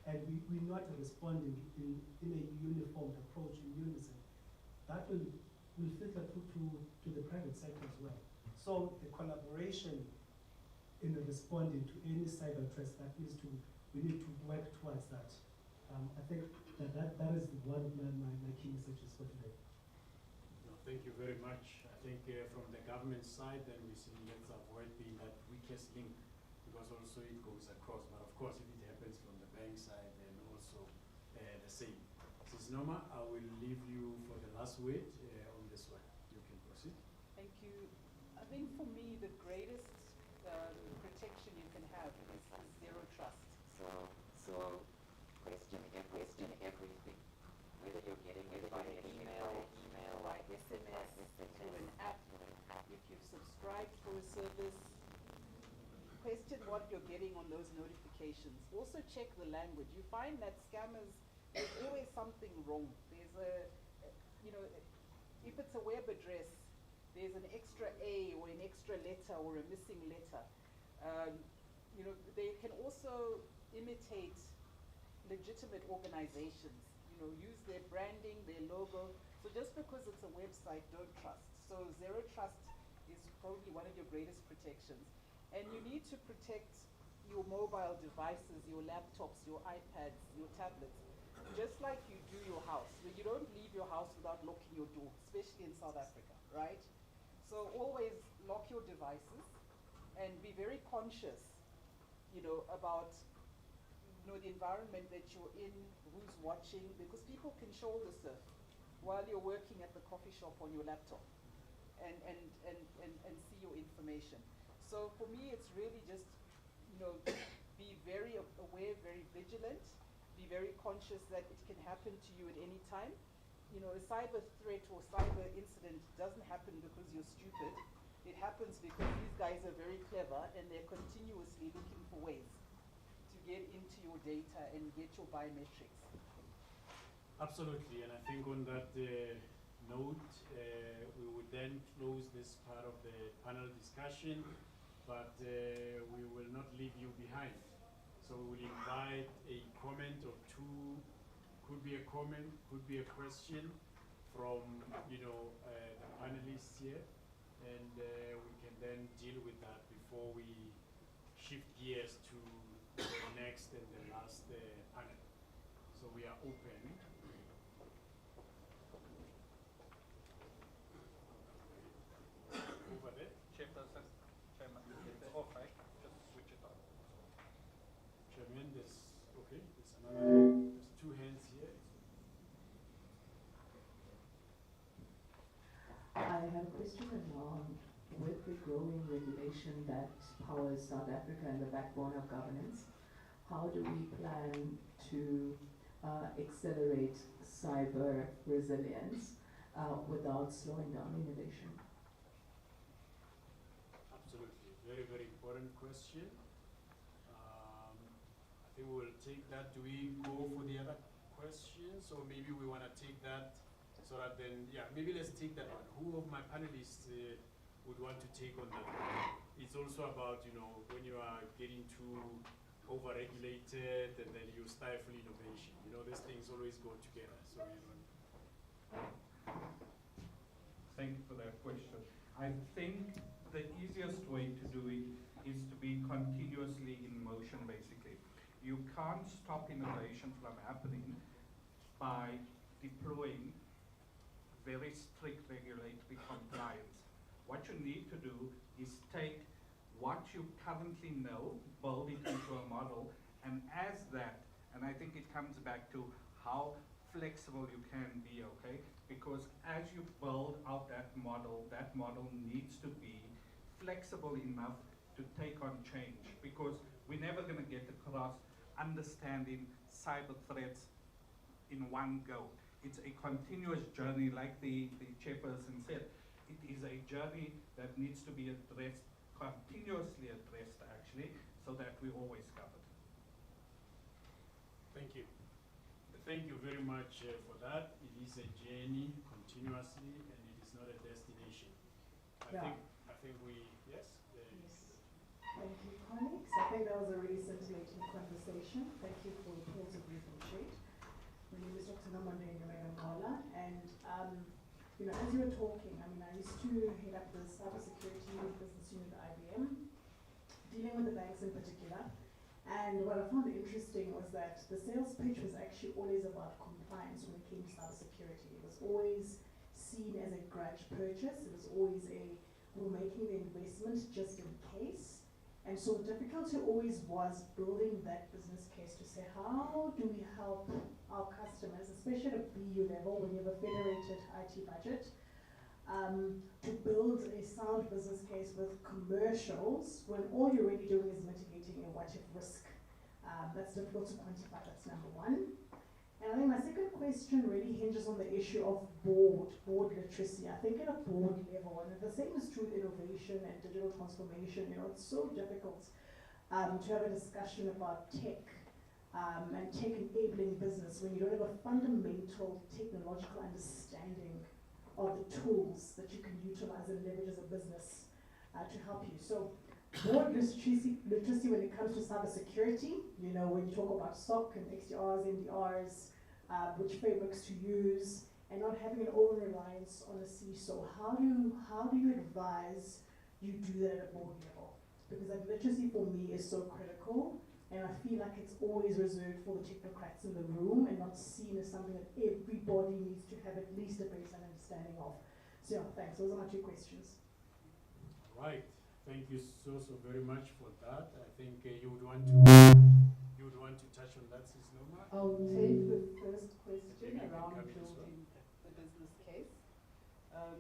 and we're not responding in a uniform approach, in unison, that will filter through to the private sector as well. So the collaboration in responding to any cyber threats, we need to work towards that. I think that is one of my key messages for today. No, thank you very much. I think from the government side, then we see let's avoid being that weakest link, because also it goes across. But of course, if it happens from the bank side, then also the same. Ms. Noma, I will leave you for the last word on this one. You can proceed. Thank you. I think for me, the greatest protection you can have is zero trust. So question everything. Whether you're getting it by email, by SMS, to an app, if you've subscribed for a service, question what you're getting on those notifications. Also check the language. You find that scammers, there's always something wrong. There's if it's a web address, there's an extra A or an extra letter or a missing letter. They can also imitate legitimate organizations, use their branding, their logo. So just because it's a website, don't trust. So zero trust is probably one of your greatest protections. And you need to protect your mobile devices, your laptops, your iPads, your tablets, just like you do your house. You don't leave your house without locking your door, especially in South Africa, right? So always lock your devices and be very conscious, about the environment that you're in, who's watching, because people can shoulder surf while you're working at the coffee shop on your laptop and see your information. So for me, it's really just, be very aware, very vigilant, be very conscious that it can happen to you at any time. A cyber threat or cyber incident doesn't happen because you're stupid. It happens because these guys are very clever and they're continuously looking for ways to get into your data and get your biometrics. Absolutely, and I think on that note, we would then close this part of the panel discussion, but we will not leave you behind. So we will invite a comment or two, could be a comment, could be a question from the panelists here, and we can then deal with that before we shift gears to the next and the last panel. So we are open. Over there. Chairperson, Chairman, it's off, right? Just switch it on. Chairman, there's two hands here. I have a question around with the growing regulation that powers South Africa and the backbone of governance. how do we plan to accelerate cyber resilience without slowing down innovation? Absolutely, very, very important question. I think we will take that. Do we go for the other questions, or maybe we want to take that so that then, yeah, maybe let's take that one. Who of my panelists would want to take on that one? It's also about, you know, when you are getting too over-regulated and then you stifle innovation. You know, these things always go together. So, you know. Thank you for that question. I think the easiest way to do it is to be continuously in motion, basically. You can't stop innovation from happening by deploying very strict regulatory compliance. What you need to do is take what you currently know, build it into a model, and as that, and I think it comes back to how flexible you can be, okay? Because as you build out that model needs to be flexible enough to take on change, because we're never gonna get across understanding cyber threats in one go. It's a continuous journey, like the chairperson said. It is a journey that needs to be addressed, continuously addressed actually, so that we're always covered. Thank you. Thank you very much for that. It is a journey continuously, and it is not a destination. I think we, yes? Yes. Thank you, colleagues. I think that was a really scintillating conversation. Thank you for the pause of appreciate. My name is Dr. Namande Ngola, and you know, as you were talking, I mean, I used to head up the cybersecurity business unit at IBM, dealing with the banks in particular. And what I found interesting was that the sales pitch was actually always about compliance when it came to cybersecurity. It was always seen as a grudge purchase. It was always we're making the investment just in case. And so the difficulty always was building that business case to say, how do we help our customers, especially at a BU level when you have a federated IT budget, to build a sound business case with commercials when all you're really doing is mitigating a what-if risk. That's difficult to quantify, that's number one. And I think my second question really hinges on the issue of board literacy. I think at a board level, and the same is true with innovation and digital transformation, you know, it's so difficult to have a discussion about tech and tech enabling business when you don't have a fundamental technological understanding of the tools that you can utilize and leverage as a business to help you. So board literacy when it comes to cybersecurity, you know, when you talk about SOC and XDRs, NDRs, which frameworks to use, and not having an over-reliance on a CISO. How do you advise you do that at a board level? Because that literacy for me is so critical, and I feel like it's always reserved for the technocrats in the room and not seen as something that everybody needs to have at least a baseline understanding of. So yeah, thanks. Those are my two questions. All right. Thank you so very much for that. I think you would want to touch on that, Ms. Noma. I'll take the first question around building the business case. And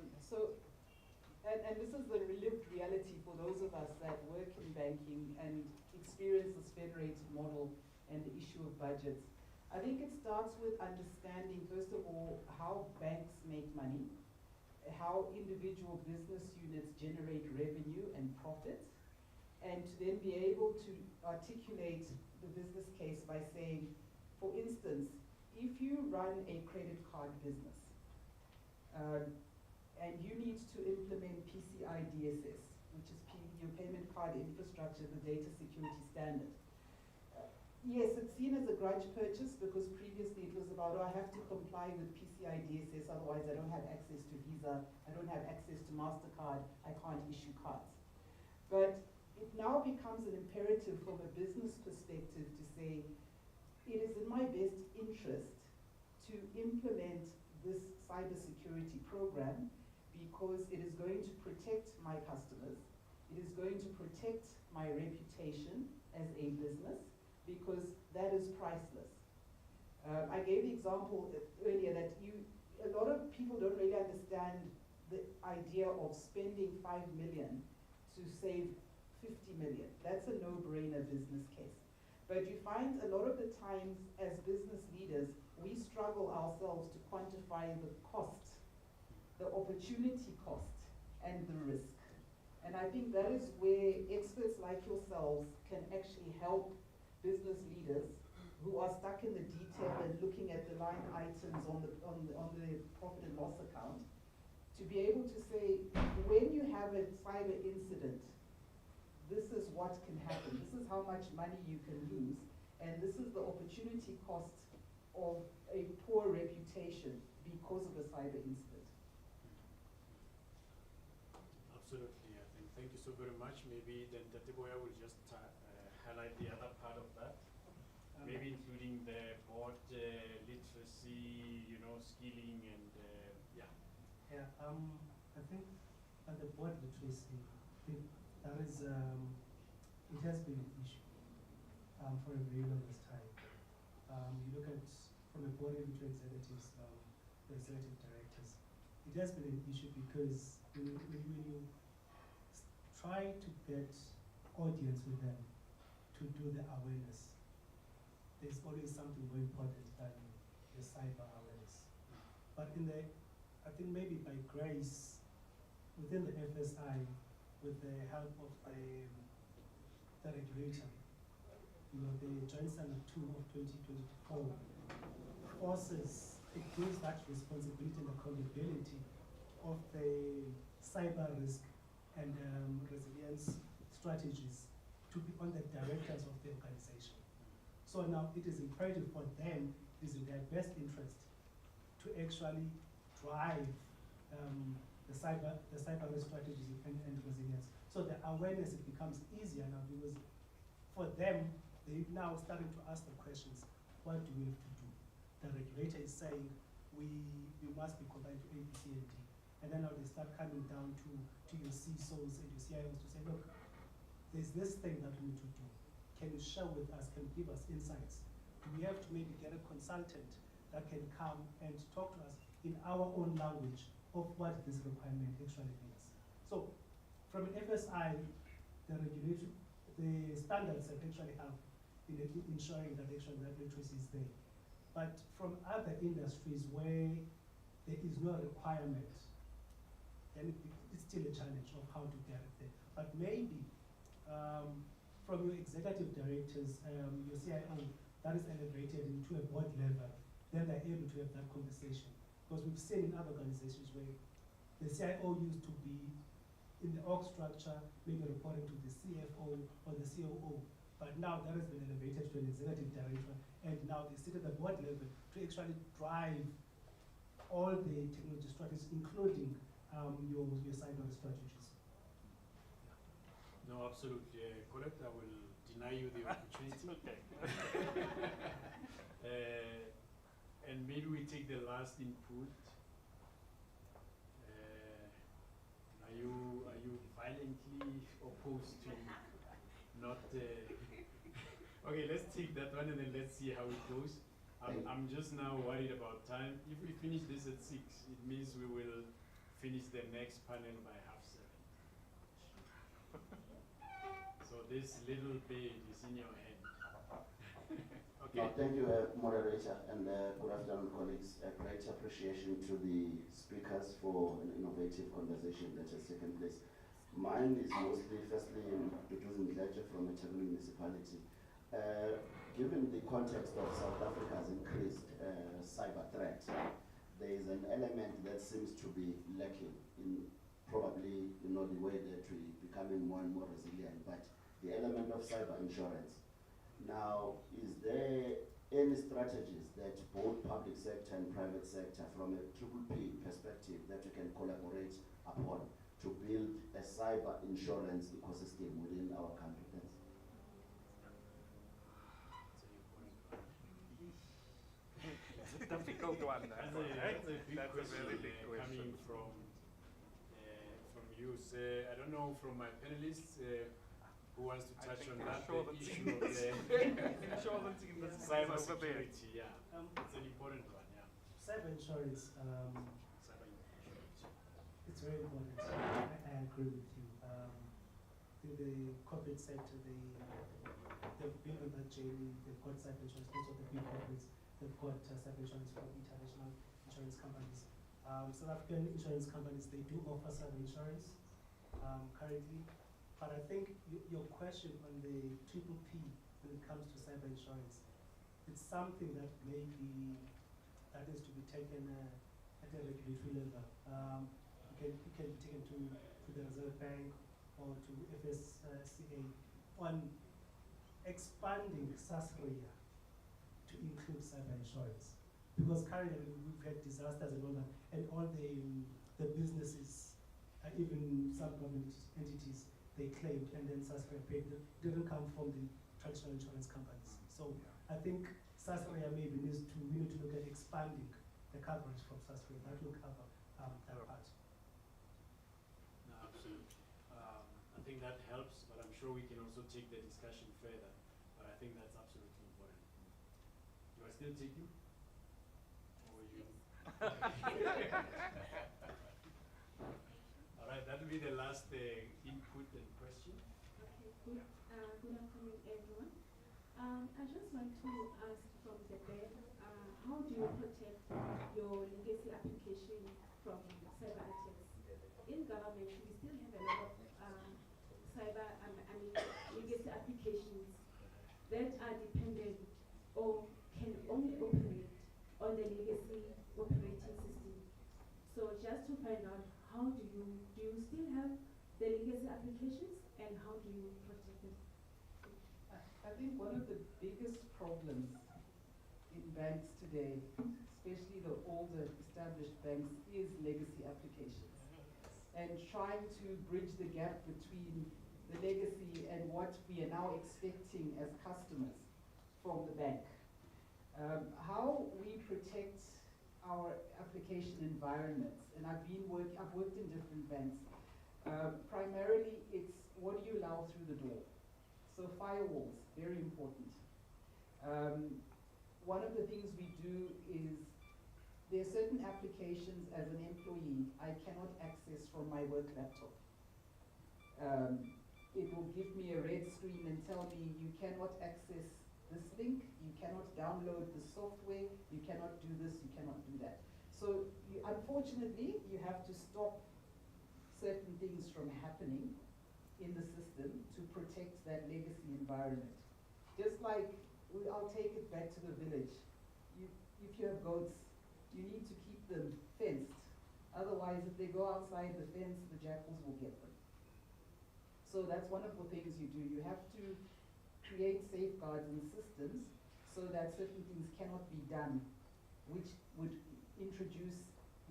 this is the lived reality for those of us that work in banking and experience this federated model and the issue of budgets. I think it starts with understanding, first of all, how banks make money, how individual business units generate revenue and profits, and to then be able to articulate the business case by saying, for instance, if you run a credit card business and you need to implement PCI DSS, which is your payment card infrastructure, the data security standard. Yes, it's seen as a grudge purchase because previously it was about, oh, I have to comply with PCI DSS, otherwise I don't have access to Visa, I don't have access to MasterCard, I can't issue cards. But it now becomes an imperative from a business perspective to say, it is in my best interest to implement this cybersecurity program because it is going to protect my customers, it is going to protect my reputation as a business, because that is priceless. I gave the example earlier that a lot of people don't really understand the idea of spending 5 million to save 50 million. That's a no-brainer business case. But you find a lot of the times as business leaders, we struggle ourselves to quantify the cost, the opportunity cost, and the risk. And I think that is where experts like yourselves can actually help business leaders who are stuck in the detail and looking at the line items on the profit and loss account, to be able to say, when you have a cyber incident, this is what can happen, this is how much money you can lose, and this is the opportunity cost of a poor reputation because of a cyber incident. Absolutely, I think. Thank you so very much. Maybe then Tatiboya will just highlight the other part of that. Maybe including the board literacy, skilling and yeah. Yeah, I think at the board literacy, I think that is, it has been an issue for a very longest time. You look at, from a board level to executives, the executive directors, it has been an issue because when you try to get audience with them to do the awareness, there's always something more important than the cyber awareness. But I think maybe by grace, within the FSI, with the help of the regulator, the Joint Standard 2 of 2024 forces, it gives that responsibility and accountability of the cyber risk and resilience strategies to be on the directors of the organization. So now it is imperative for them, it is in their best interest to actually drive the cyber risk strategies and resilience. So the awareness, it becomes easier now because for them, they're now starting to ask the questions, what do we have to do? The regulator is saying we must be combined to A, B, C, and D. And then now they start coming down to your CISOs and your CIOs to say, look, there's this thing that we need to do. Can you share with us, can you give us insights? Do we have to maybe get a consultant that can come and talk to us in our own language of what this requirement actually means? So from an FSI, the standards that actually have in ensuring that actually that literacy is there. But from other industries where there is no requirement, then it's still a challenge of how to get it there. But maybe from your executive directors, your CIO, that is elevated into a board level, then they're able to have that conversation. Because we've seen in other organizations where the CIO used to be in the org structure, maybe reporting to the CFO or the COO, but now that has been elevated to an executive director, and now they sit at the board level to actually drive all the technology strategies, including your cyber strategies. No, absolutely. Colette, I will deny you the opportunity. Okay. And maybe we take the last input. Are you violently opposed to not? Okay, let's take that one and then let's see how it goes. I'm just now worried about time. If we finish this at 6, it means we will finish the next panel by 6:30. So this little bit is in your hand. Okay. No, thank you, moderator, and good afternoon, colleagues. A great appreciation to the speakers for an innovative conversation that has taken place. Mine is mostly, firstly, Duduzin Ledger from a Table municipality. Given the context of South Africa's increased cyber threat, there is an element that seems to be lacking in probably, the way that we're becoming more and more resilient, but the element of cyber insurance. Now, is there any strategies that both public sector and private sector, from a PPP perspective, that we can collaborate upon to build a cyber insurance ecosystem within our country? It's a difficult one. That's a big question coming from you. I don't know, from my panelists, who wants to touch on that issue of the cybersecurity? Yeah, it's an important one. Yeah. Cyber insurance. Cyber insurance. It's very important. I agree with you. the corporate sector, they've been on that journey. They've got cyber insurance. Most of the big corporates, they've got cyber insurance from international insurance companies. South African insurance companies, they do offer cyber insurance currently. But I think your question on the triple P when it comes to cyber insurance, it's something that that is to be taken at a regulatory level. It can be taken to the Reserve Bank or to FSCA on expanding SASRIA to include cyber insurance. Because currently we've had disasters and all that, and all the businesses, even some government entities, they claimed, and then SASRIA paid. It didn't come from the traditional insurance companies. So I think SASRIA maybe we need to look at expanding the coverage from SASRIA. That will cover that part. No, absolutely. I think that helps, but I'm sure we can also take the discussion further. But I think that's absolutely important. Do I still take you? Or you? All right, that will be the last input and question. Okay, good afternoon, everyone. I just want to ask from the bank, how do you protect your legacy application from cyber attacks? In government, we still have a lot of legacy applications that are dependent or can only operate on the legacy operating system. So just to find out, how do you still have the legacy applications, and how do you protect them? I think one of the biggest problems in banks today, especially the older established banks, is legacy applications. And trying to bridge the gap between the legacy and what we are now expecting as customers from the bank. How we protect our application environments, and I've worked in different banks. Primarily, it's what do you allow through the door. So firewalls, very important. One of the things we do is there are certain applications as an employee I cannot access from my work laptop. It will give me a red screen and tell me you cannot access this link, you cannot download the software, you cannot do this, you cannot do that. So unfortunately, you have to stop certain things from happening in the system to protect that legacy environment. Just like, I'll take it back to the village. If you have goats, you need to keep them fenced. Otherwise, if they go outside the fence, the jackals will get them. So that's one of the things you do. You have to create safeguards and systems so that certain things cannot be done, which would introduce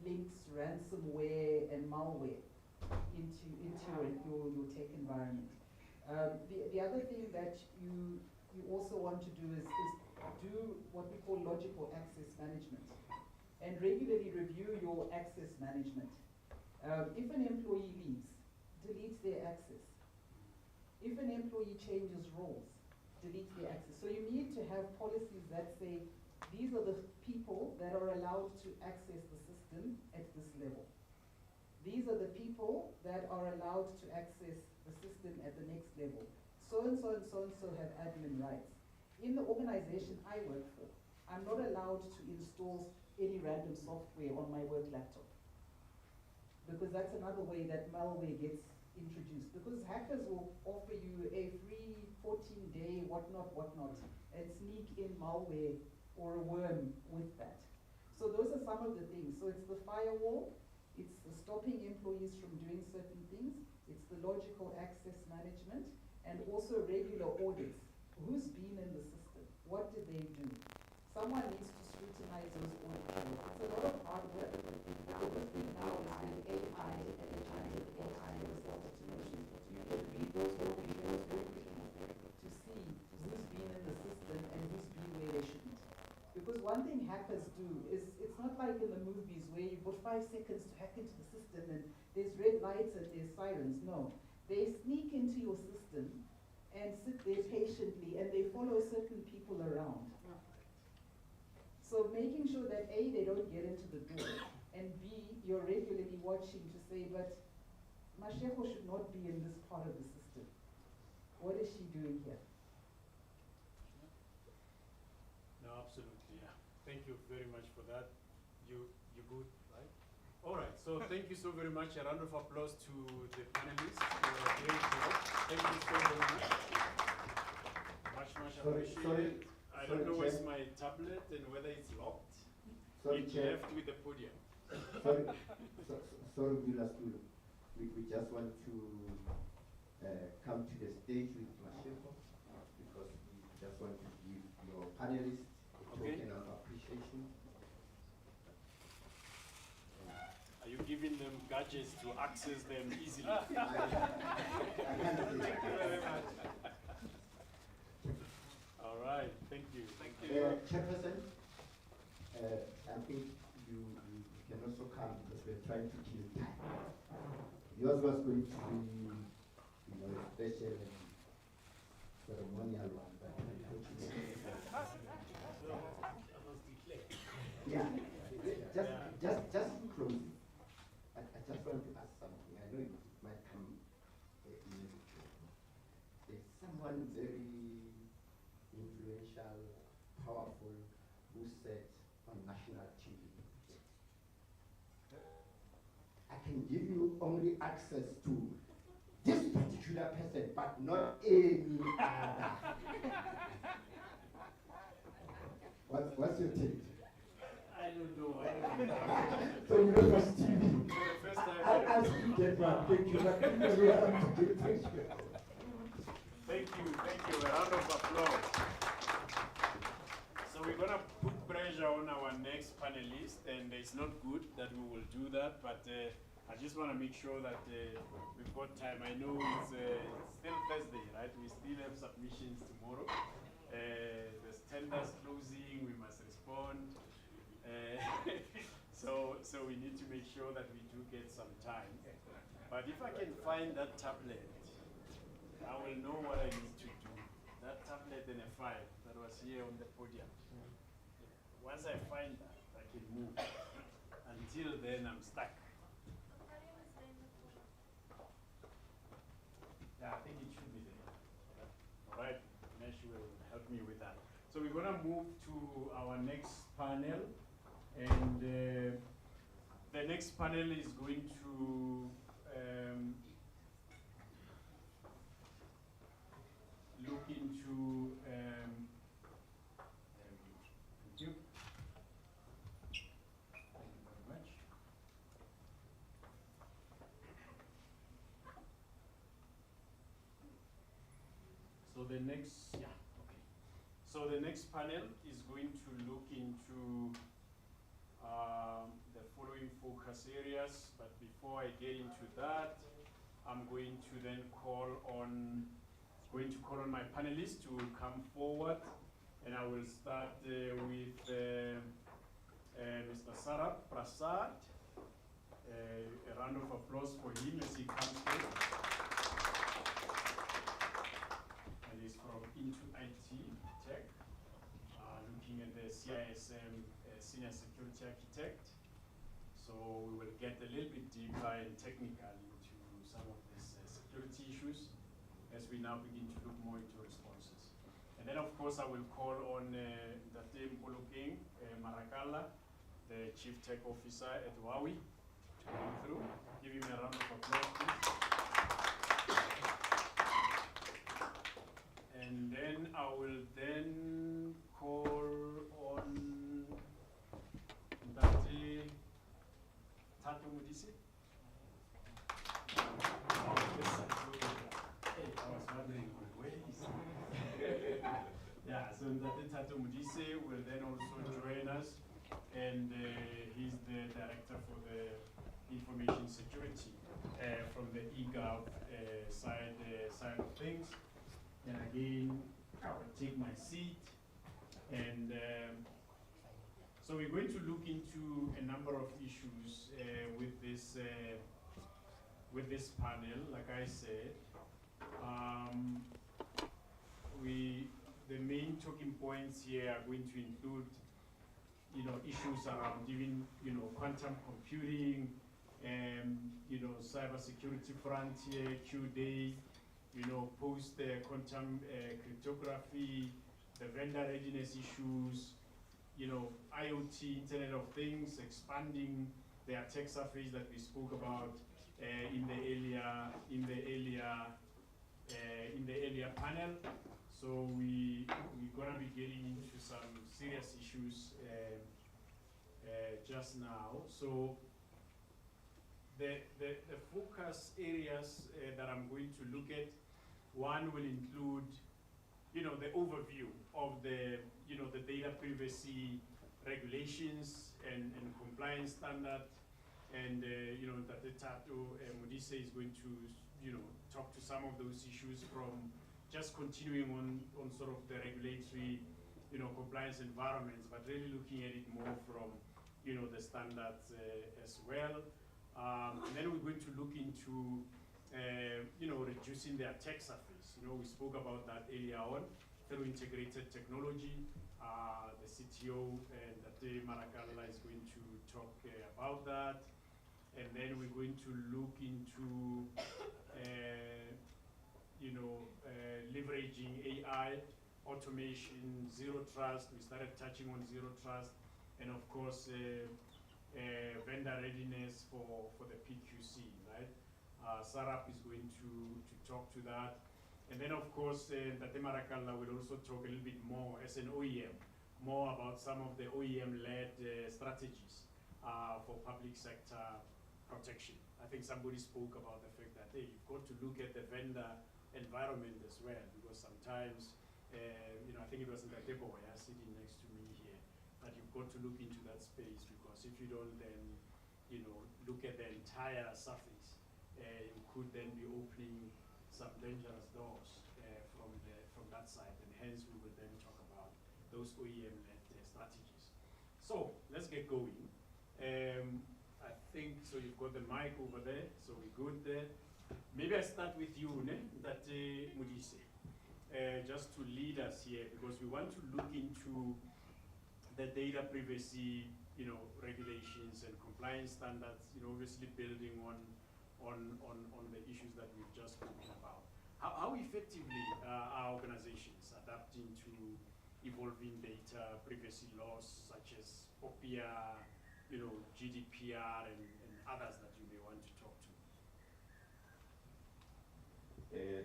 links, ransomware, and malware into your tech environment. The other thing that you also want to do is do what we call logical access management, and regularly review your access management. If an employee leaves, delete their access. If an employee changes roles, delete their access. So you need to have policies that say, these are the people that are allowed to access the system at this level. These are the people that are allowed to access the system at the next level. So and so and so and so have admin rights. In the organization I work for, I'm not allowed to install any random software on my work laptop, because that's another way that malware gets introduced. Because hackers will offer you a free 14-day whatnot, and sneak in malware or a worm with that. So those are some of the things. So it's the firewall, it's the stopping employees from doing certain things, it's the logical access management, and also regular audits. Who's been in the system? What did they do? Someone needs to scrutinize those audits. It's a lot of hard work, because we now have AI and AI response solutions. You can read those audits very quickly to see who's been in the system and who's been where they shouldn't. Because one thing hackers do is, it's not like in the movies where you've got 5 seconds to hack into the system and there's red lights and there's sirens. No, they sneak into your system and sit there patiently, and they follow certain people around. So making sure that A, they don't get into the door, and B, you're regularly watching to say, but Mashego should not be in this part of the system. what is she doing here? No, absolutely, yeah. Thank you very much for that. You good, right? All right, so thank you so very much. A round of applause to the panelists for a great job. Thank you so very much. Much appreciated. I don't know where's my tablet and whether it's locked. Sorry, It Chair. left with the podium. Sorry, Bilasulu. We just want to come to the stage with Mashego because we just want to give your panelists a token of appreciation. Are you giving them gadgets to access them easily? I can't do that. Thank you very much. All right, thank you. Thank you. Chairperson, I think you can also come because we're trying to kill time. Yours was going to be, a special and ceremonial one, but unfortunately. Yeah, just in closing, I just want to ask something. I know it might come immediately. There's someone very influential, powerful, who said on national TV, I can give you only access to this particular person, but not any other. What's your take? I don't know. So you know what's TV? For the first time. I'll ask you that one. Thank you. But we have to do it. Thank you. A round of applause. So we're gonna put pressure on our next panelist, and it's not good that we will do that, but I just want to make sure that we've got time. I know it's still Thursday, right? We still have submissions tomorrow. There's tenders closing, we must respond. So we need to make sure that we do get some time. But if I can find that tablet, I will know what I need to do. That tablet and a file that was here on the podium. Once I find that, I can move. Until then, I'm stuck. Yeah, I think it should be there. All right, Nesh will help me with that. So we're gonna move to our next panel, and the next panel is going to look into thank you. Thank you very much. So the next, So the next panel is going to look into the following focus areas, but before I get into that, I'm going to then call on my panelists to come forward, and I will start with Mr. Sarat Prasad. A round of applause for him as he comes in. And he's from In2IT Tech, looking at the CISM Senior Security Architect. So we will get a little bit deeper and technical into some of these security issues as we now begin to look more into responses. And then of course I will call on Date Mpolokeng Marakala, the Chief Tech Officer at Huawei, to come through. Give him a round of applause, please. And then I will then call on Date Tato Mudisi. I was wondering, where is he? Yeah, so Date Tato Mudisi will then also join us, and he's the director for the information security from the eGov side of things. And again, I will take my seat, and so we're going to look into a number of issues with this panel. Like I said, the main talking points here are going to include, issues around even, quantum computing, cybersecurity frontier, Q-Day, post quantum cryptography, the vendor readiness issues, IoT, Internet of Things, expanding the attack surface that we spoke about in the earlier panel. So we're gonna be getting into some serious issues just now. So the focus areas that I'm going to look at, one will include, the overview of the data privacy regulations and compliance standard. And, Tato Modise is going to, talk to some of those issues from just continuing on sort of the regulatory, compliance environments, but really looking at it more from, the standards as well. And then we're going to look into, reducing the attack surface. We spoke about that earlier on through integrated technology. The CTO and Date Marakala is going to talk about that. And then we're going to look into, leveraging AI, automation, zero trust. We started touching on zero trust, and of course, vendor readiness for the PQC, right? Sarap is going to talk to that. And then, of course, Date Marakala will also talk a little bit more as an OEM, more about some of the OEM-led strategies for public sector protection. I think somebody spoke about the fact that, hey, you've got to look at the vendor environment as well, because sometimes, I think it was in the depot sitting next to me here, that you've got to look into that space, because if you don't then, look at the entire surface, you could then be opening some dangerous doors from that side, and hence we will then talk about those OEM-led strategies. So let's get going. I think, so you've got the mic over there, so we're good there. Maybe I start with you, Date Modise, just to lead us here, because we want to look into the data privacy, regulations and compliance standards, obviously building on the issues that we've just spoken about. How effectively are organizations adapting to evolving data privacy laws such as POPIA, GDPR, and others that you may want to talk to?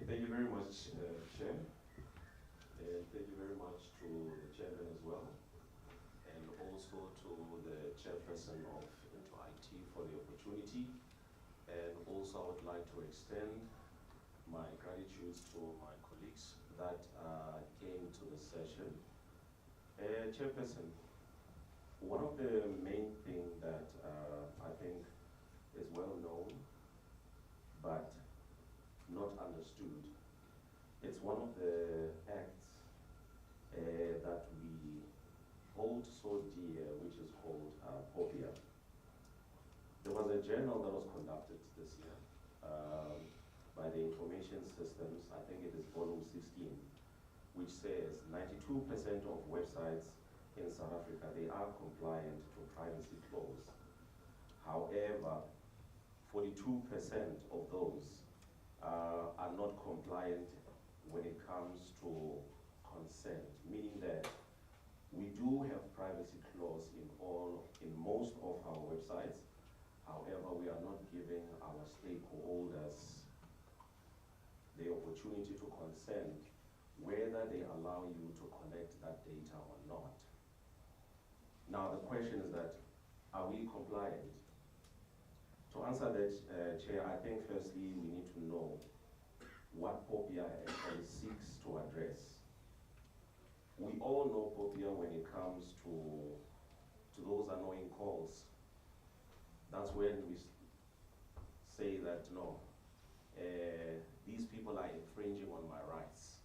Thank you very much, Chair. And thank you very much to the chairman as well, and also to the chairperson of In2IT for the opportunity. And also I would like to extend my gratitude to my colleagues that came to the session. Chairperson, one of the main things that I think is well known but not understood, it's one of the acts that we hold so dear, which is called POPIA. There was a journal that was conducted this year by the Information Systems, I think it is volume 16, which says 92% of websites in South Africa, they are compliant to privacy clause. However, 42% of those are not compliant when it comes to consent, meaning that we do have privacy clause in most of our websites. However, we are not giving our stakeholders the opportunity to consent whether they allow you to collect that data or not. Now the question is that, are we compliant? To answer that, Chair, I think firstly we need to know what POPIA actually seeks to address. We all know POPIA when it comes to those annoying calls. That's when we say that, no, these people are infringing on my rights.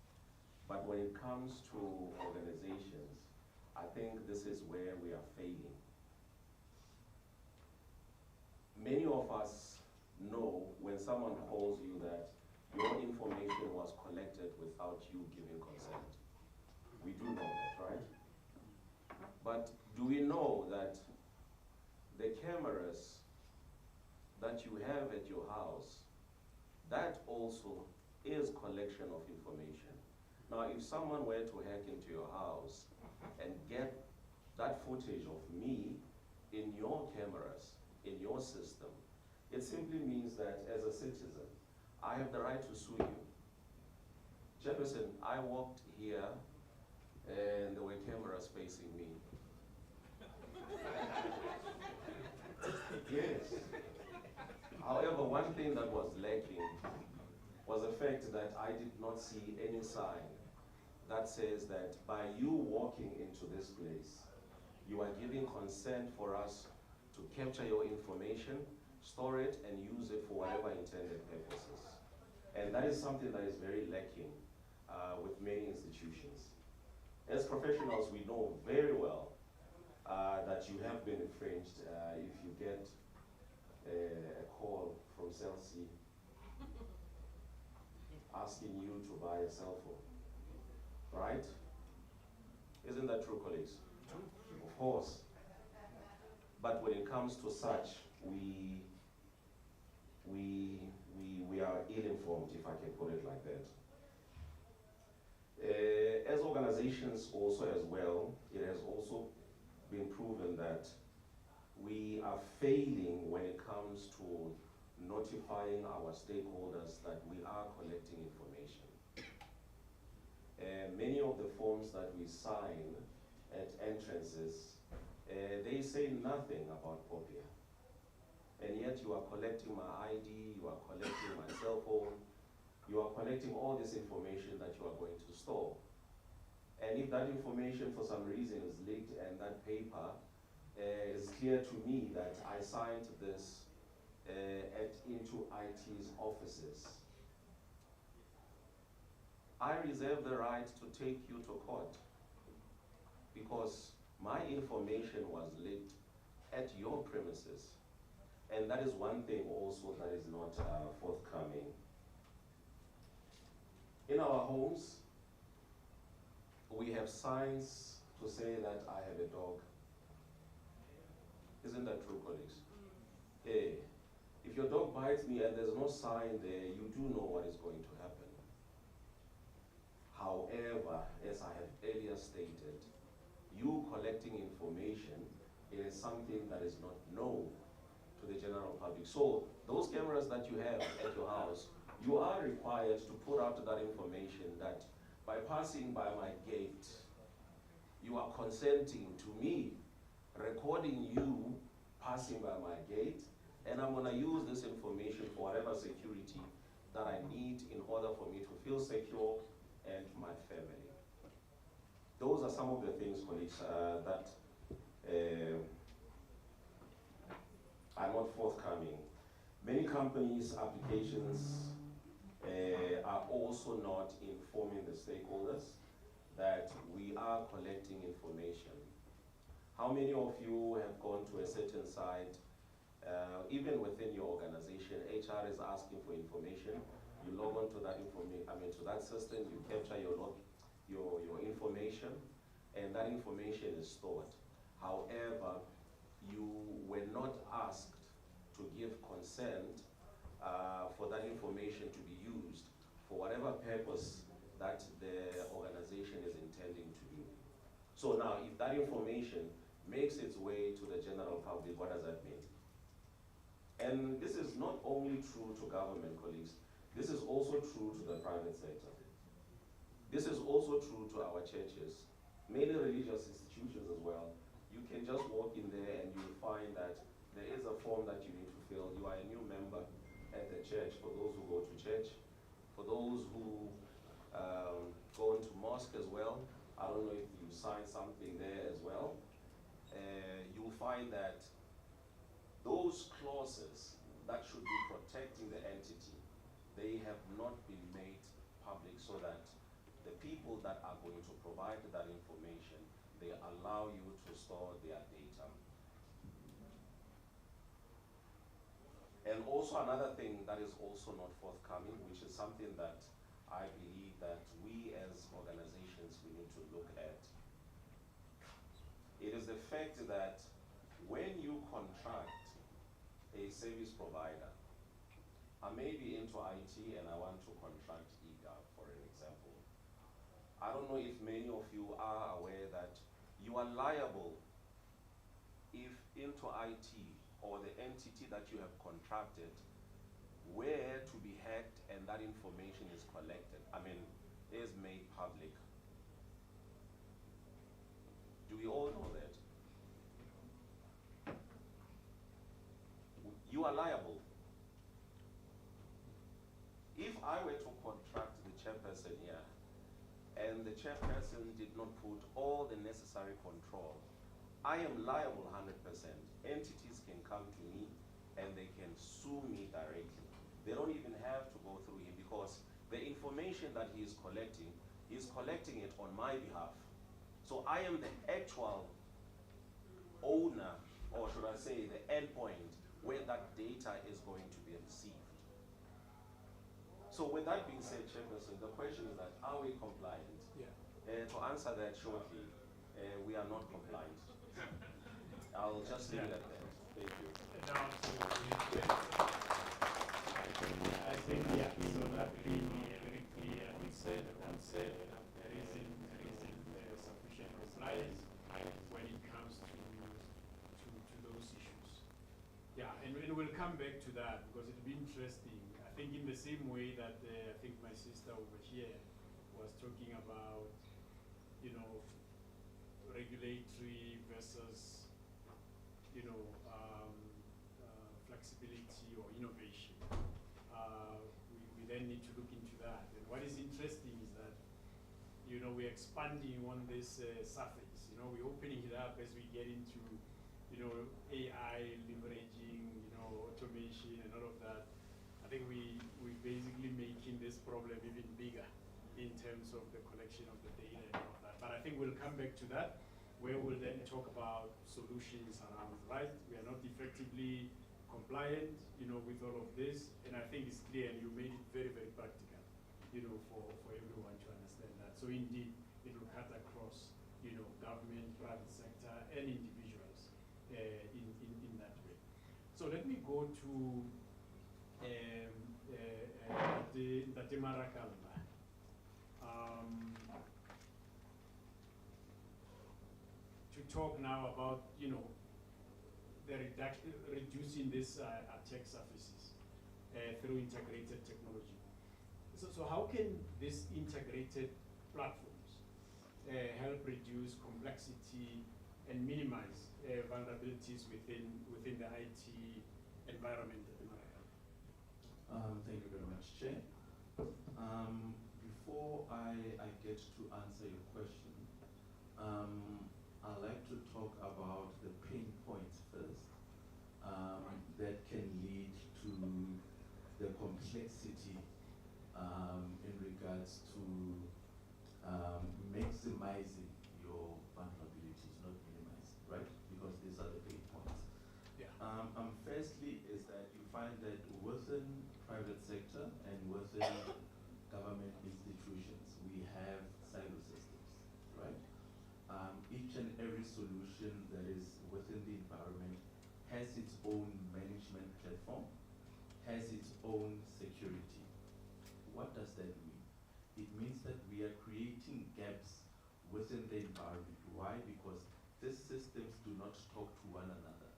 But when it comes to organizations, I think this is where we are failing. Many of us know when someone calls you that your information was collected without you giving consent. We do know that, right? But do we know that the cameras that you have at your house, that also is collection of information. Now, if someone were to hack into your house and get that footage of me in your cameras, in your system, it simply means that as a citizen, I have the right to sue you. Jefferson, I walked here and there were cameras facing me. Yes. However, one thing that was lacking was the fact that I did not see any sign that says that by you walking into this place, you are giving consent for us to capture your information, store it, and use it for whatever intended purposes. And that is something that is very lacking with many institutions. As professionals, we know very well that you have been infringed if you get a call from Cell C asking you to buy a cell phone, right? Isn't that true, colleagues? Of course. But when it comes to such, we are ill-informed, if I can put it like that. As organizations also as well, it has also been proven that we are failing when it comes to notifying our stakeholders that we are collecting information. Many of the forms that we sign at entrances, they say nothing about POPIA. And yet you are collecting my ID, you are collecting my cell phone, you are collecting all this information that you are going to store. And if that information for some reason is leaked and that paper is clear to me that I signed this at In2IT's offices, I reserve the right to take you to court because my information was leaked at your premises. And that is one thing also that is not forthcoming. In our homes, we have signs to say that I have a dog. Isn't that true, colleagues? Hey, if your dog bites me and there's no sign there, you do know what is going to happen. However, as I have earlier stated, you collecting information is something that is not known to the general public. So those cameras that you have at your house, you are required to put out that information that by passing by my gate, you are consenting to me recording you passing by my gate, and I'm gonna use this information for whatever security that I need in order for me to feel secure and my family. Those are some of the things, colleagues, that are not forthcoming. Many companies' applications are also not informing the stakeholders that we are collecting information. How many of you have gone to a certain site, even within your organization, HR is asking for information, you log on to that to that system, you capture your information, and that information is stored. However, you were not asked to give consent for that information to be used for whatever purpose that the organization is intending to do. So now, if that information makes its way to the general public, what does that mean? And this is not only true to government, colleagues, this is also true to the private sector. This is also true to our churches, many religious institutions as well. You can just walk in there and you'll find that there is a form that you need to fill. You are a new member at the church, for those who go to church, for those who go into mosque as well. I don't know if you sign something there as well. You'll find that those clauses that should be protecting the entity, they have not been made public so that the people that are going to provide that information, they allow you to store their data. And also another thing that is also not forthcoming, which is something that I believe that we as organizations, we need to look at. It is the fact that when you contract a service provider, I may be into IT and I want to contract eGov, for an example. I don't know if many of you are aware that you are liable if into IT or the entity that you have contracted were to be hacked and that information is collected, is made public. Do we all know that? You are liable. If I were to contract the chairperson here, and the chairperson did not put all the necessary control, I am liable 100%. Entities can come to me and they can sue me directly. They don't even have to go through him because the information that he is collecting it on my behalf. So I am the actual owner, or should I say the endpoint, where that data is going to be received. So with that being said, Chairperson, the question is that, are we compliant? Yeah. To answer that shortly, we are not compliant. I'll just leave it at that. Thank you. No, absolutely. I think, yeah, so that being very clear, I would say that there isn't sufficient compliance when it comes to those issues. Yeah, and we'll come back to that because it'll be interesting. I think in the same way that I think my sister over here was talking about, regulatory versus, flexibility or innovation. We then need to look into that. And what is interesting is that, we're expanding on this surface. We're opening it up as we get into, AI, leveraging, automation and all of that. I think we're basically making this problem even bigger in terms of the collection of the data and all of that. But I think we'll come back to that, where we'll then talk about solutions around, right? We are not effectively compliant, with all of this, and I think it's clear, and you made it very, very practical, for everyone to understand that. So indeed, it will cut across, government, private sector, and individuals in that way. So let me go to the Marakalba. To talk now about, the reducing this attack surfaces through integrated technology. So how can these integrated platforms help reduce complexity and minimize vulnerabilities within the IT environment at the Marakalba? Thank you very much, Chair. Before I get to answer your question, I'd like to talk about the pain points first that can lead to the complexity in regards to maximizing your vulnerabilities, not minimizing, right? Because these are the pain points. Yeah. Firstly is that you find that within private sector and within government institutions, we have cyber systems, right? Each and every solution that is within the environment has its own management platform, has its own security. What does that mean? It means that we are creating gaps within the environment. Why? Because these systems do not talk to one another.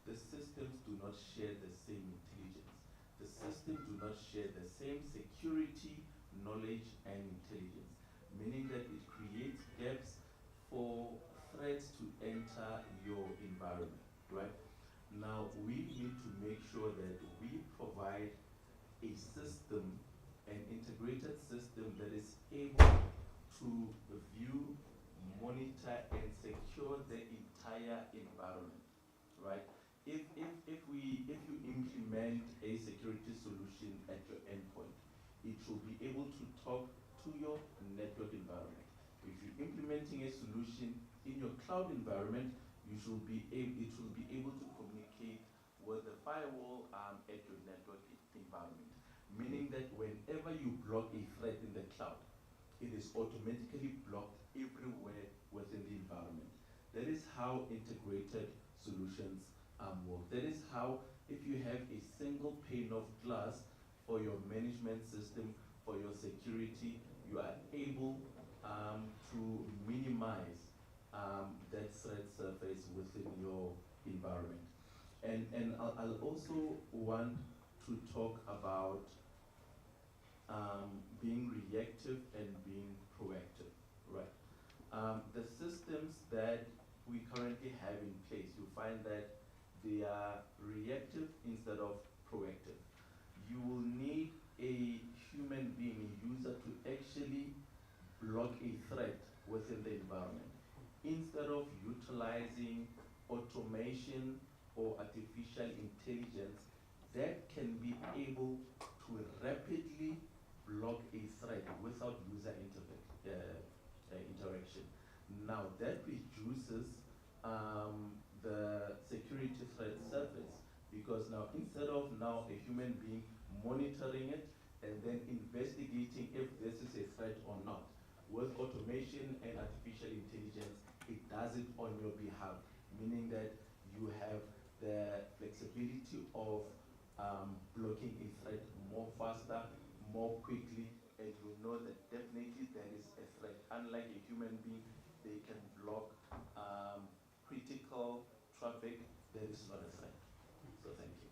The systems do not share the same intelligence. The systems do not share the same security, knowledge, and intelligence, meaning that it creates gaps for threats to enter your environment, right? Now, we need to make sure that we provide a system, an integrated system that is able to view, monitor, and secure the entire environment, right? If you implement a security solution at your endpoint, it should be able to talk to your network environment. If you're implementing a solution in your cloud environment, it should be able to communicate with the firewall at your network environment. Meaning that whenever you block a threat in the cloud, it is automatically blocked everywhere within the environment. That is how integrated solutions work. That is how, if you have a single pane of glass for your management system, for your security, you are able to minimize that threat surface within your environment. And I'll also want to talk about being reactive and being proactive, right? The systems that we currently have in place, you find that they are reactive instead of proactive. You will need a human being, a user, to actually block a threat within the environment instead of utilizing automation or artificial intelligence that can be able to rapidly block a threat without user interaction. Now that reduces the security threat surface, because now instead of now a human being monitoring it and then investigating if this is a threat or not, with automation and artificial intelligence, it does it on your behalf, meaning that you have the flexibility of blocking a threat more faster, more quickly, and you know that definitely there is a threat. Unlike a human being, they can block critical traffic. There is not a threat. So thank you.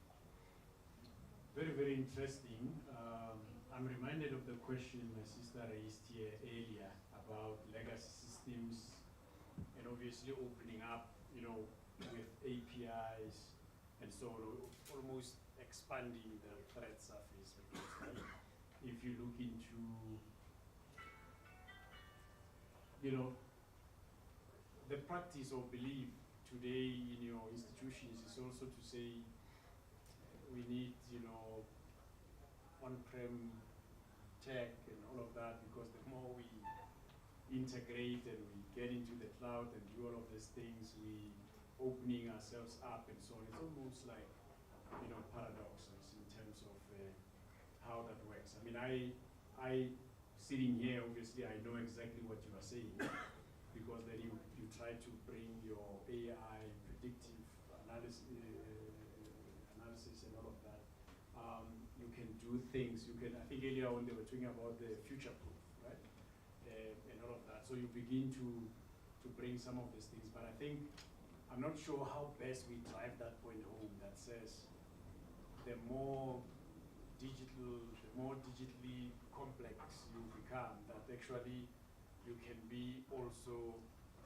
Very, very interesting. I'm reminded of the question my sister raised here earlier about legacy systems and obviously opening up, with APIs and so on, almost expanding the threat surface. Because if you look into, the practice or belief today in your institutions is also to say we need, on-prem tech and all of that, because the more we integrate and we get into the cloud and do all of these things, we opening ourselves up and so on. It's almost like, paradoxes in terms of how that works. I mean, I sitting here, obviously, I know exactly what you are saying, because then you try to bring your AI predictive analysis and all of that. You can do things. You can. I think earlier on they were talking about the future proof, right? And all of that. So you begin to bring some of these things. But I think I'm not sure how best we drive that point home. That says the more digitally complex you become, that actually you can be also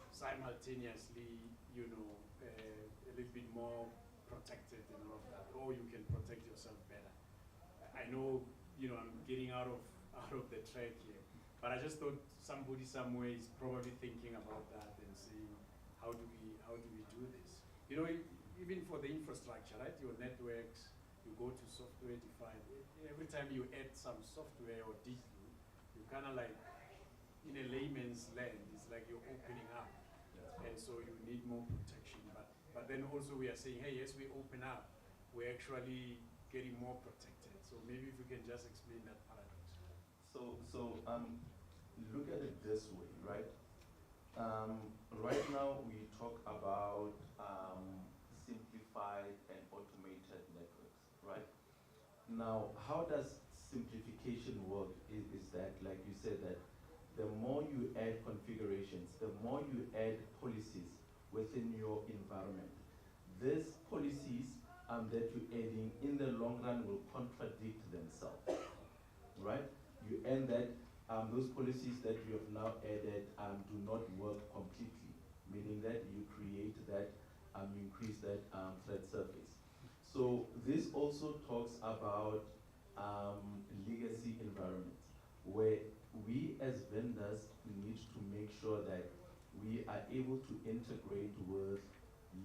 simultaneously, a little bit more protected and all of that, or you can protect yourself better. I know, I'm getting out of the track here, but I just thought somebody somewhere is probably thinking about that and saying, how do we do this? Even for the infrastructure, right? Your networks, you go to software defined. Every time you add some software or digital, you kind of like, in a layman's land, it's like you're opening up, and so you need more protection. But then also we are saying, hey, yes, we open up, we're actually getting more protected. So maybe if we can just explain that paradox. So look at it this way, right? Right now we talk about simplified and automated networks, right? Now, how does simplification work is that, like you said, that the more you add configurations, the more you add policies within your environment, these policies that you're adding in the long run will contradict themselves, right? You end that those policies that you have now added do not work completely, meaning that you create that, you increase that threat surface. So this also talks about legacy environments, where we as vendors need to make sure that we are able to integrate with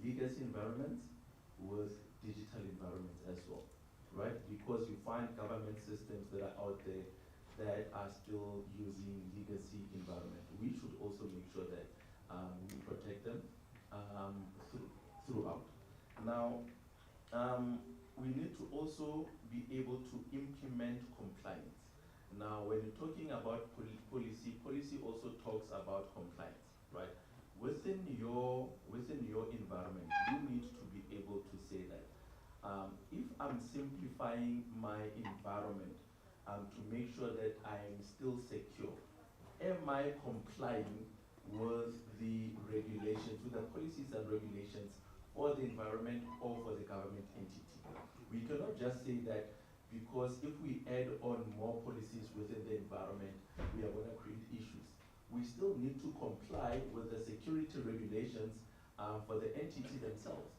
legacy environments, with digital environments as well, right? Because you find government systems that are out there that are still using legacy environment. We should also make sure that we protect them throughout. Now, we need to also be able to implement compliance. Now, when you're talking about policy also talks about compliance, right? Within your environment, you need to be able to say that if I'm simplifying simplifying my environment to make sure that I am still secure. Am I complying with the regulations, with the policies and regulations for the environment or for the government entity? We cannot just say that because if we add on more policies within the environment, we are going to create issues. We still need to comply with the security regulations for the entity themselves.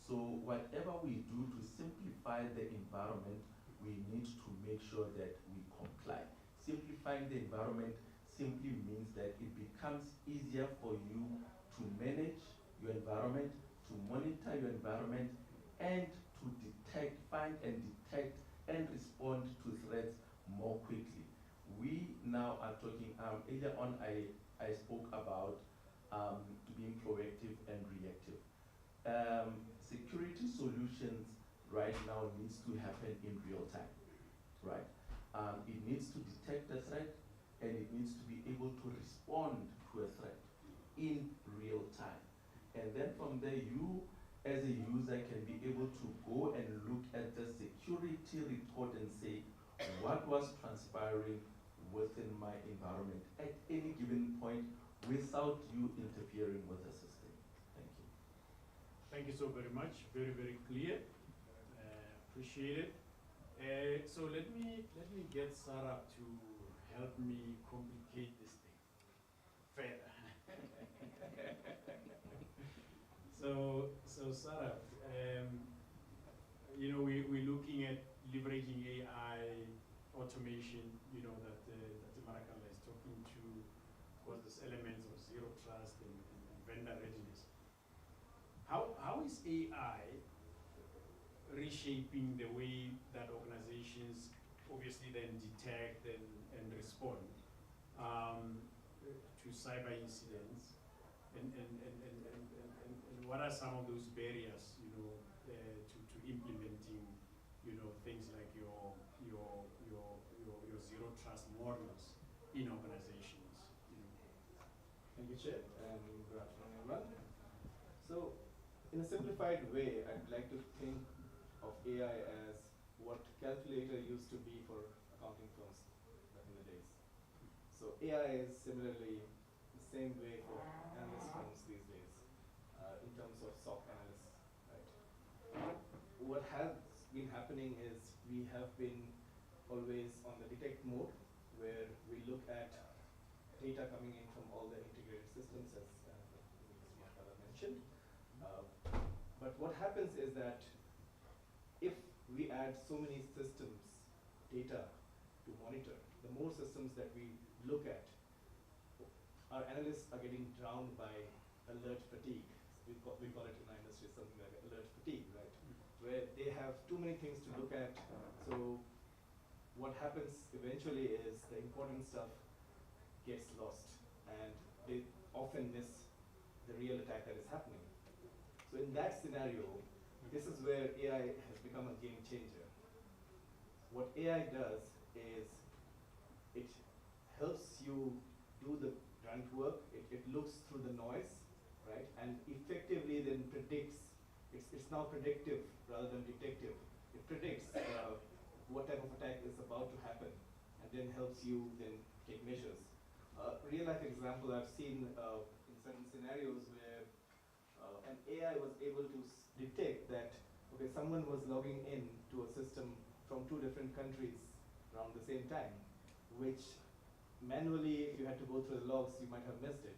So whatever we do to simplify the environment, we need to make sure that we comply. Simplifying the environment simply means that it becomes easier for you to manage your environment, to monitor your environment, and to detect, find and detect and respond to threats more quickly. We now are talking, earlier on I spoke about being proactive and reactive. Security solutions right now needs to happen in real time, right? It needs to detect a threat and it needs to be able to respond to a threat in real time. And then from there, you as a user can be able to go and look at the security report and say, what was transpiring within my environment at any given point without you interfering with the system. Thank you. Thank you so very much. Very, very clear. Appreciate it. So let me get Sarah to help me complicate this thing further. So Sarah, you know, we're looking at leveraging AI, automation, you know, that Marakala is talking to, of course, there's elements of zero trust and vendor readiness. How is AI reshaping the way that organizations obviously then detect and respond to cyber incidents? And what are some of those barriers, you know, to implementing, you know, things like your zero trust models in organizations? You know? Thank you, Chair, and good afternoon, everyone. So, in a simplified way, I'd like to think of AI as what calculator used to be for accounting firms back in the days. So AI is similarly the same way for analyst firms these days, in terms of SOC analysts, right? What has been happening is we have been always on the detect mode, where we look at data coming in from all the integrated systems, as Makala mentioned. But what happens is that if we add so many systems data to monitor, the more systems that we look at, our analysts are getting drowned by alert fatigue. We call it in our industry something like alert fatigue, right? Where they have too many things to look at. So what happens eventually is the important stuff gets lost, and they often miss the real attack that is happening. So in that scenario, this is where AI has become a game changer. What AI does is it helps you do the grunt work. It looks through the noise, right? And effectively then predicts, it's now predictive rather than detective. It predicts what type of attack is about to happen, and then helps you then take measures. Real life example I've seen in certain scenarios where an AI was able to detect that, okay, someone was logging in to a system from 2 different countries around the same time, which manually, if you had to go through the logs, you might have missed it.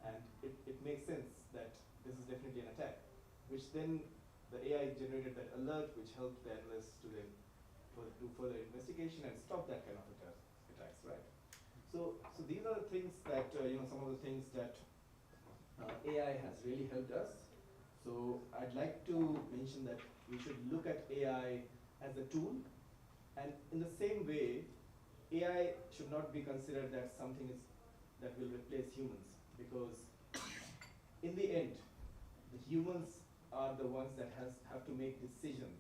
And it makes sense that this is definitely an attack, which then the AI generated that alert, which helped the analysts to then do further investigation and stop that kind of attacks, right? So these are the things that, you know, some of the things that AI has really helped us. So I'd like to mention that we should look at AI as a tool, and in the same way, AI should not be considered that something that will replace humans, because in the end, the humans are the ones that have to make decisions.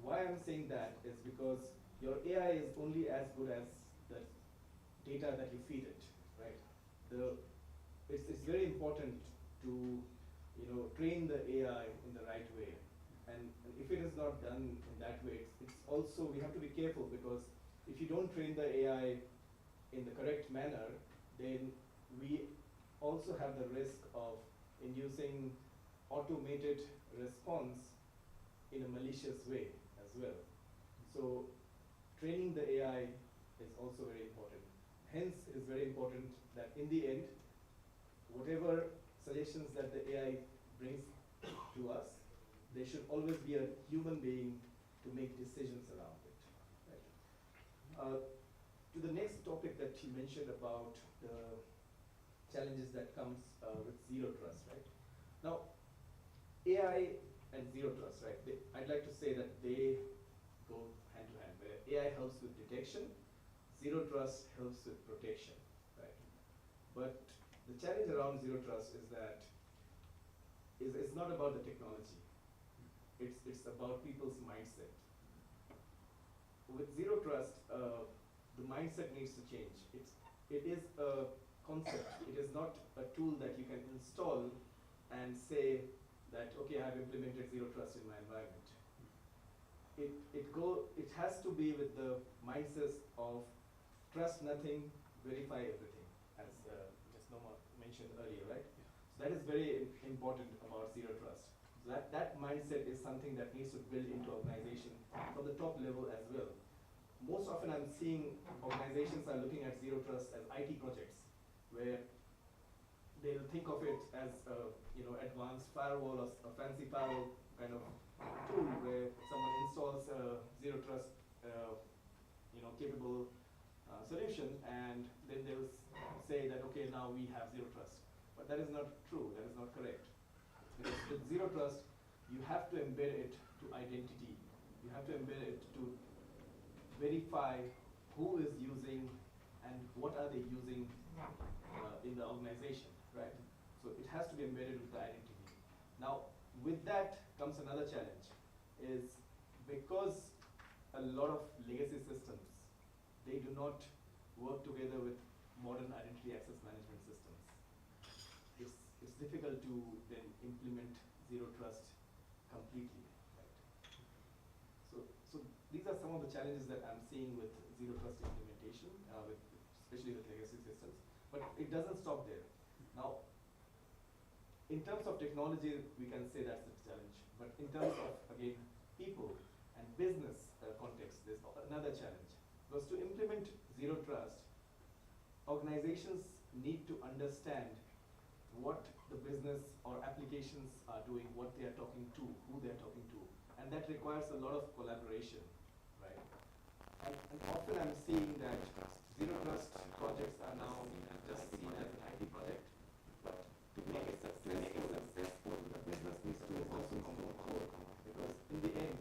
Why I'm saying that is because your AI is only as good as the data that you feed it, right? It's very important to, you know, train the AI in the right way. And if it is not done in that way, it's also, we have to be careful, because if you don't train the AI in the correct manner, then we also have the risk of inducing automated response in a malicious way as well. So training the AI is also very important. Hence, it's very important that in the end, whatever suggestions that the AI brings to us, there should always be a human being to make decisions around it. Right? To the next topic that you mentioned about the challenges that comes with zero trust, right? Now, AI and zero trust, right? I'd like to say that they go hand to hand, where AI helps with detection, zero trust helps with protection, right? But the challenge around zero trust is that it's not about the technology. It's about people's mindset. With zero trust, the mindset needs to change. It is a concept. It is not a tool that you can install and say that, okay, I've implemented zero trust in my environment. It has to be with the mindset of trust nothing, verify everything, as Ms. Noma mentioned earlier, right? So that is very important about zero trust. So that mindset is something that needs to build into organization from the top level as well. Most often I'm seeing organizations are looking at zero trust as IT projects, where they'll think of it as a advanced firewall or a fancy firewall kind of tool where someone installs a zero trust capable solution, and then they'll say that, okay, now we have zero trust. But that is not true, that is not correct. Because with zero trust, you have to embed it to identity. You have to embed it to verify who is using and what are they using in the organization, right? So it has to be embedded with the identity. Now, with that comes another challenge, is because a lot of legacy systems, they do not work together with modern identity access management systems. It's difficult to then implement zero trust completely, right? So these are some of the challenges that I'm seeing with zero trust implementation, especially with legacy systems. But it doesn't stop there. Now, in terms of technology, we can say that's the challenge. But in terms of, again, people and business context, there's another challenge. Because to implement zero trust, organizations need to understand what the business or applications are doing, what they are talking to, who they are talking to. And that requires a lot of collaboration, right? And often I'm seeing that zero trust projects are now just seen as an IT project, but to make it successful, the business needs to also come on board. Because in the end,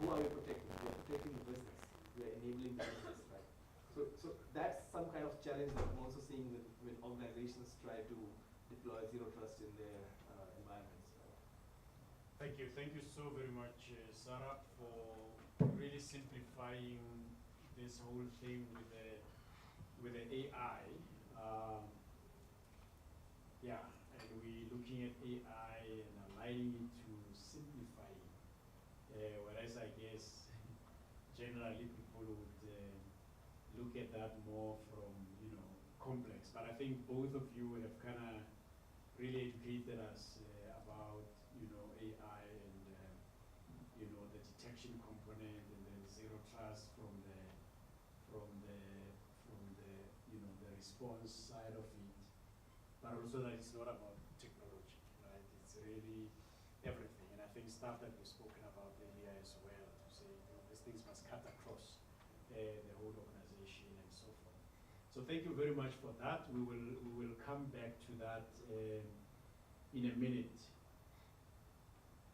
who are we protecting? We are protecting the business. We are enabling the business, right? So that's some kind of challenge that I'm also seeing when organizations try to deploy zero trust in their environments. Thank you so very much, Sarah, for really simplifying this whole thing with the AI. Yeah, and we're looking at AI and aligning it to simplifying, whereas I guess generally people would look at that more from complex. But I think both of you have kind of really educated us about AI and the detection component, and then zero trust from the the response side of it, but also that it's not about technology, right? It's really everything, and I think stuff that we've spoken about earlier as well, to say these things must cut across the whole organization and so forth. So thank you very much for that. We will come back to that in a minute.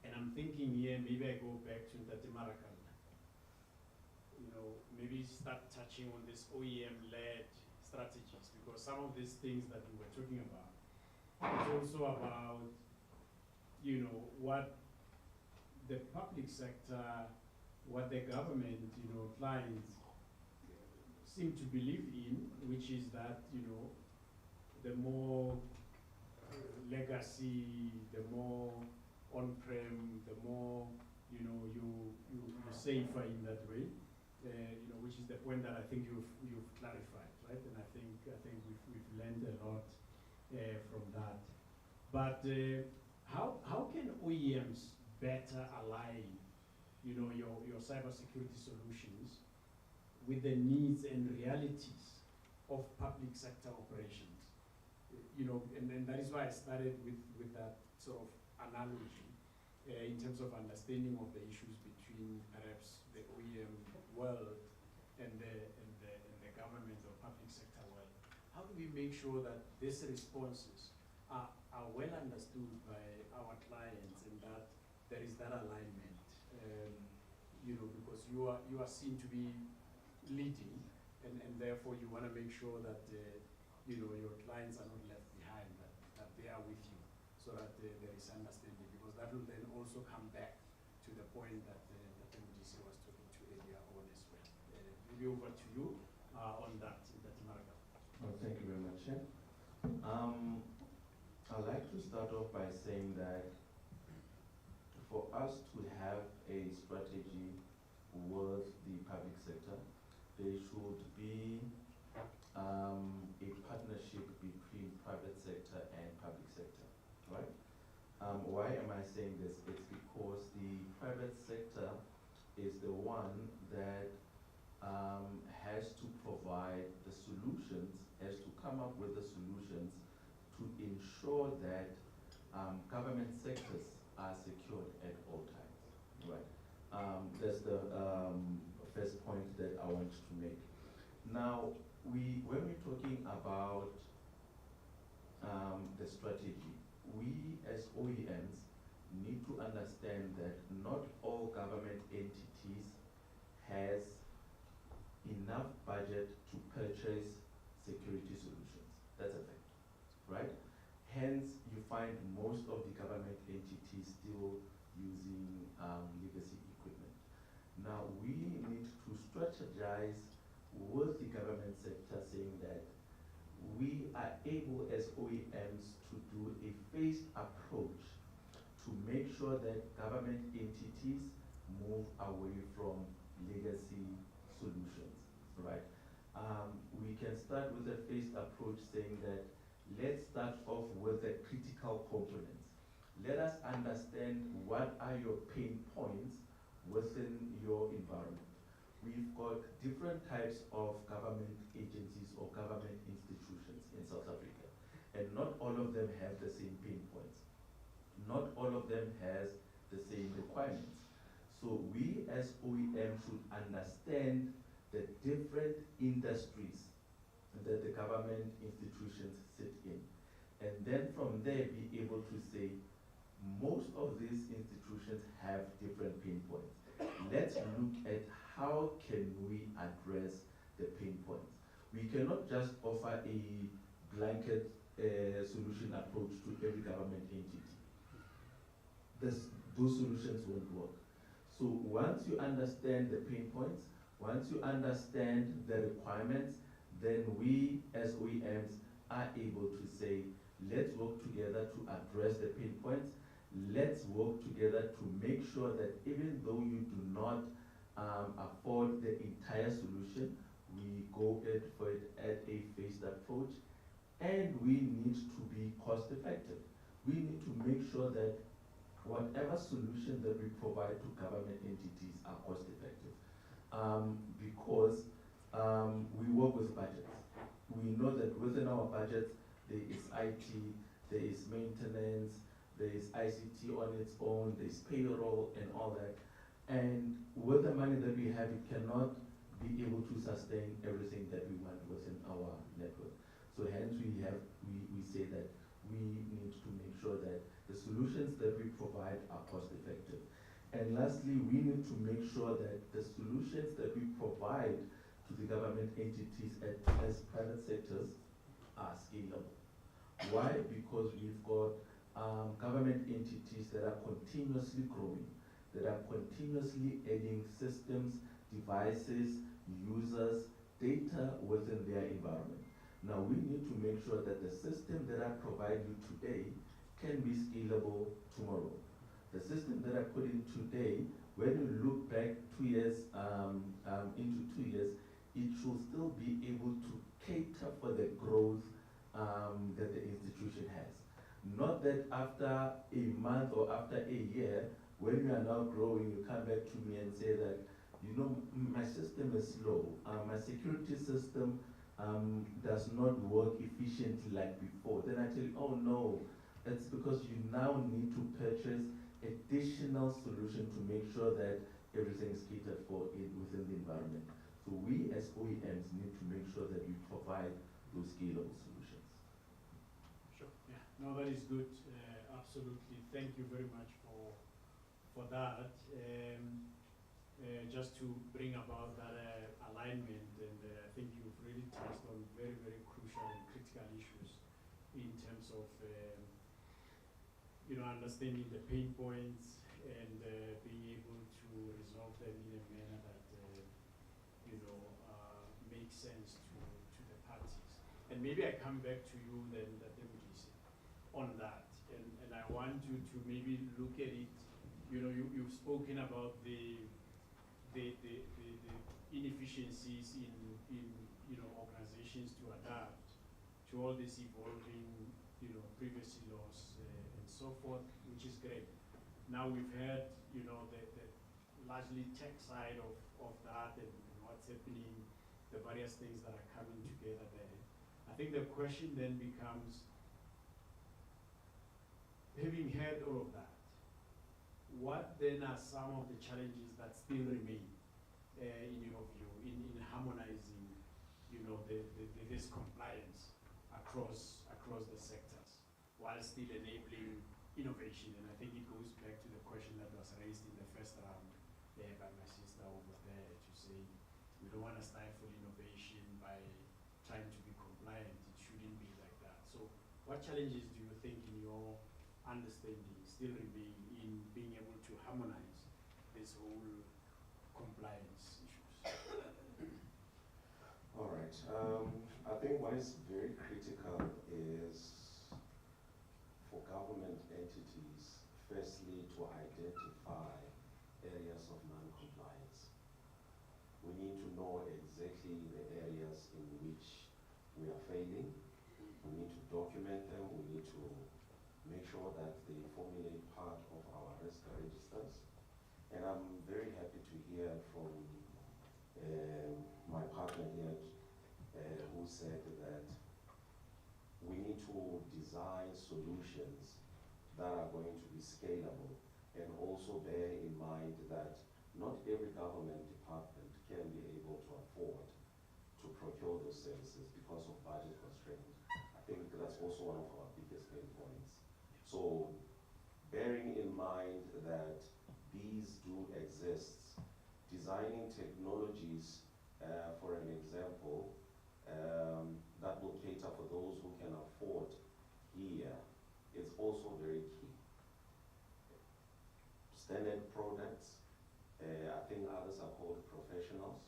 And I'm thinking here, maybe I go back to Tate Marakan. Maybe start touching on this OEM-led strategies, because some of these things that we were talking about, it's also about, what the public sector, what the government, clients seem to believe in, which is that, the more legacy, the more on-prem, the more you're safer in that way. Which is the point that I think you've clarified, right? And I think we've learned a lot from that. But how can OEMs better align, your cybersecurity solutions with the needs and realities of public sector operations? And that is why I started with that sort of analogy in terms of understanding of the issues between perhaps the OEM world and the government or public sector world. How do we make sure that these responses are well understood by our clients and that there is that alignment? Because you are seen to be leading, and therefore you want to make sure that your clients are not left behind, that they are with you, so that there is understanding, because that will then also come back to the point that MDC was talking to earlier on as well. Maybe over to you on that, Marga. Well, thank you very much, Chair. I'd like to start off by saying that for us to have a strategy with the public sector, there should be a partnership between private sector and public sector, right? Why am I saying this? It's because the private sector is the one that has to provide the solutions, has to come up with the solutions to ensure that government sectors are secured at all times, right? That's the first point that I want to make. Now, when we're talking about the strategy, we as OEMs need to understand that not all government entities has enough budget to purchase security solutions. That's a fact, right? Hence, you find most of the government entities still using legacy equipment. Now, we need to strategize with the government sector, saying that we are able as OEMs to do a phased approach to make sure that government entities move away from legacy solutions, right? We can start with a phased approach, saying that let's start off with the critical components. Let us understand what are your pain points within your environment. We've got different types of government agencies or government institutions in South Africa, and not all of them have the same pain points. Not all of them has the same requirements. So we as OEM should understand the different industries that the government institutions sit in. And then from there be able to say, most of these institutions have different pain points. Let's look at how can we address the pain points. We cannot just offer a blanket solution approach to every government entity. Those solutions won't work. So once you understand the pain points, once you understand the requirements, then we as OEMs are able to say, let's work together to address the pain points. Let's work together to make sure that even though you do not afford the entire solution, we go for it at a phased approach, and we need to be cost effective. We need to make sure that whatever solution that we provide to government entities are cost effective. Because we work with budgets. We know that within our budgets, there is IT, there is maintenance, there is ICT on its own, there is payroll and all that. And with the money that we have, it cannot be able to sustain everything that we want within our network. So hence we say that we need to make sure that the solutions that we provide are cost effective. And lastly, we need to make sure that the solutions that we provide to the government entities as private sectors are scalable. Why? Because we've got government entities that are continuously growing, that are continuously adding systems, devices, users, data within their environment. Now we need to make sure that the system that I provide you today can be scalable tomorrow. The system that I put in today, when you look back 2 years, into 2 years, it should still be able to cater for the growth that the institution has. Not that after a month or after a year, when you are now growing, you come back to me and say that, you know, my system is slow. My security system does not work efficiently like before. Then I tell you, oh no, it's because you now need to purchase additional solution to make sure that everything is catered for within the environment. So we as OEMs need to make sure that we provide those scalable solutions. Sure, yeah, no, that is good, absolutely. Thank you very much for that. Just to bring about that alignment, and I think you've really touched on very, very crucial and critical issues in terms of you know, understanding the pain points and being able to resolve them in a manner that you know, makes sense to the parties. And maybe I come back to you then, on that, and I want you to maybe look at it. You know, you've spoken about the inefficiencies in you know, organizations to adapt to all this evolving, you know, privacy laws and so forth, which is great. Now we've heard, you know, the largely tech side of that and what's happening, the various things that are coming together there. I think the question then becomes, having heard all of that, what then are some of the challenges that still remain, in your view, in harmonizing, you know, this compliance across the sectors, while still enabling innovation? And I think it goes back to the question that was raised in the first round by my sister over there, to say we don't want to stifle innovation by trying to be compliant. It shouldn't be like that. So what challenges do you think, in your understanding, still remain in being able to harmonize this whole compliance issues? All right. I think what is very critical is for government entities, firstly, to identify areas of non-compliance. We need to know exactly the areas in which we are failing. We need to document them. We need to make sure that they formulate part of our risk registers. And I'm very happy to hear from my partner here who said that we need to design solutions that are going to be scalable, and also bear in mind that not every government department can be able to afford to procure those services because of budget constraints. I think that's also one of our biggest pain points. So bearing in mind that these do exist, designing technologies, for an example, that will cater for those who can afford here is also very key. Standard products, I think others are called professionals.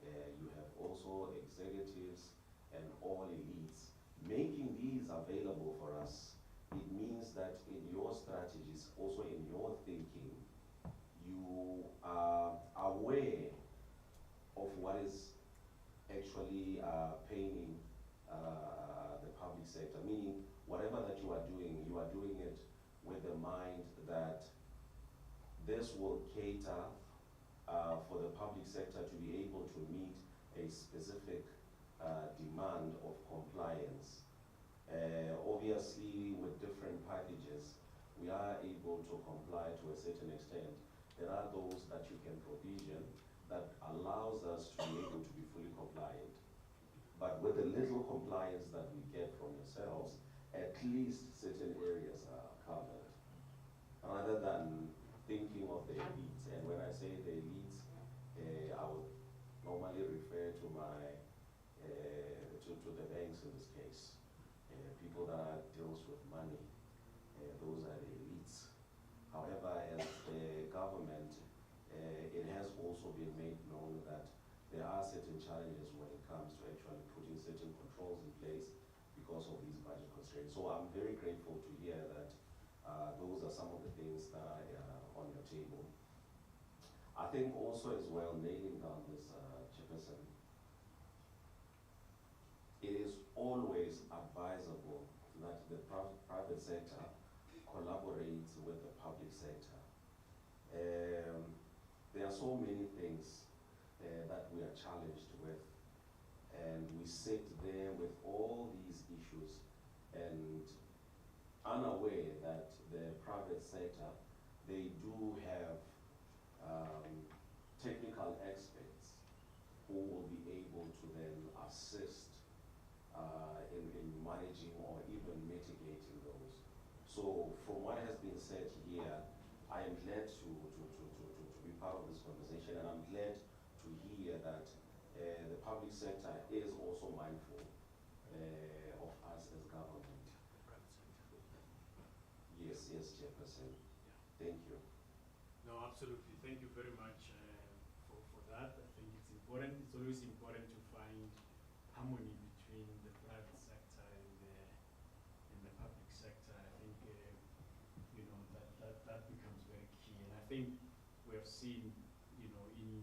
You have also executives and all elites. Making these available for us, it means that in your strategies, also in your thinking, you are aware of what is actually paining the public sector, meaning whatever that you are doing it with the mind that this will cater for the public sector to be able to meet a specific demand of compliance. Obviously, with different packages, we are able to comply to a certain extent. There are those that you can provision that allows us to be able to be fully compliant. But with the little compliance that we get from yourselves, at least certain areas are covered, rather than thinking of the elites. And when I say the elites, I would normally refer to my to the banks in this case. People that deals with money, those are the elites. However, as the government, it has also been made known that there are certain challenges when it comes to actually putting certain controls in place because of these budget constraints. So I'm very grateful to hear that those are some of the things that are I think also as well, nailing down this Chairperson, it is always advisable that the private sector collaborates with the public sector. There are so many things that we are challenged with, and we sit there with all these issues and unaware that the private sector, they do have technical experts who will be able to then assist in managing or even mitigating those. So from what has been said here, I am glad to be part of this conversation, and I'm glad to hear that the public sector is also mindful of us as government. Yes, yes, Chairperson. Thank you. No, absolutely. Thank you very much for that. I think it's important. It's always important to find harmony between the private sector and the public sector. I think you know that becomes very key. And I think we have seen, you know, in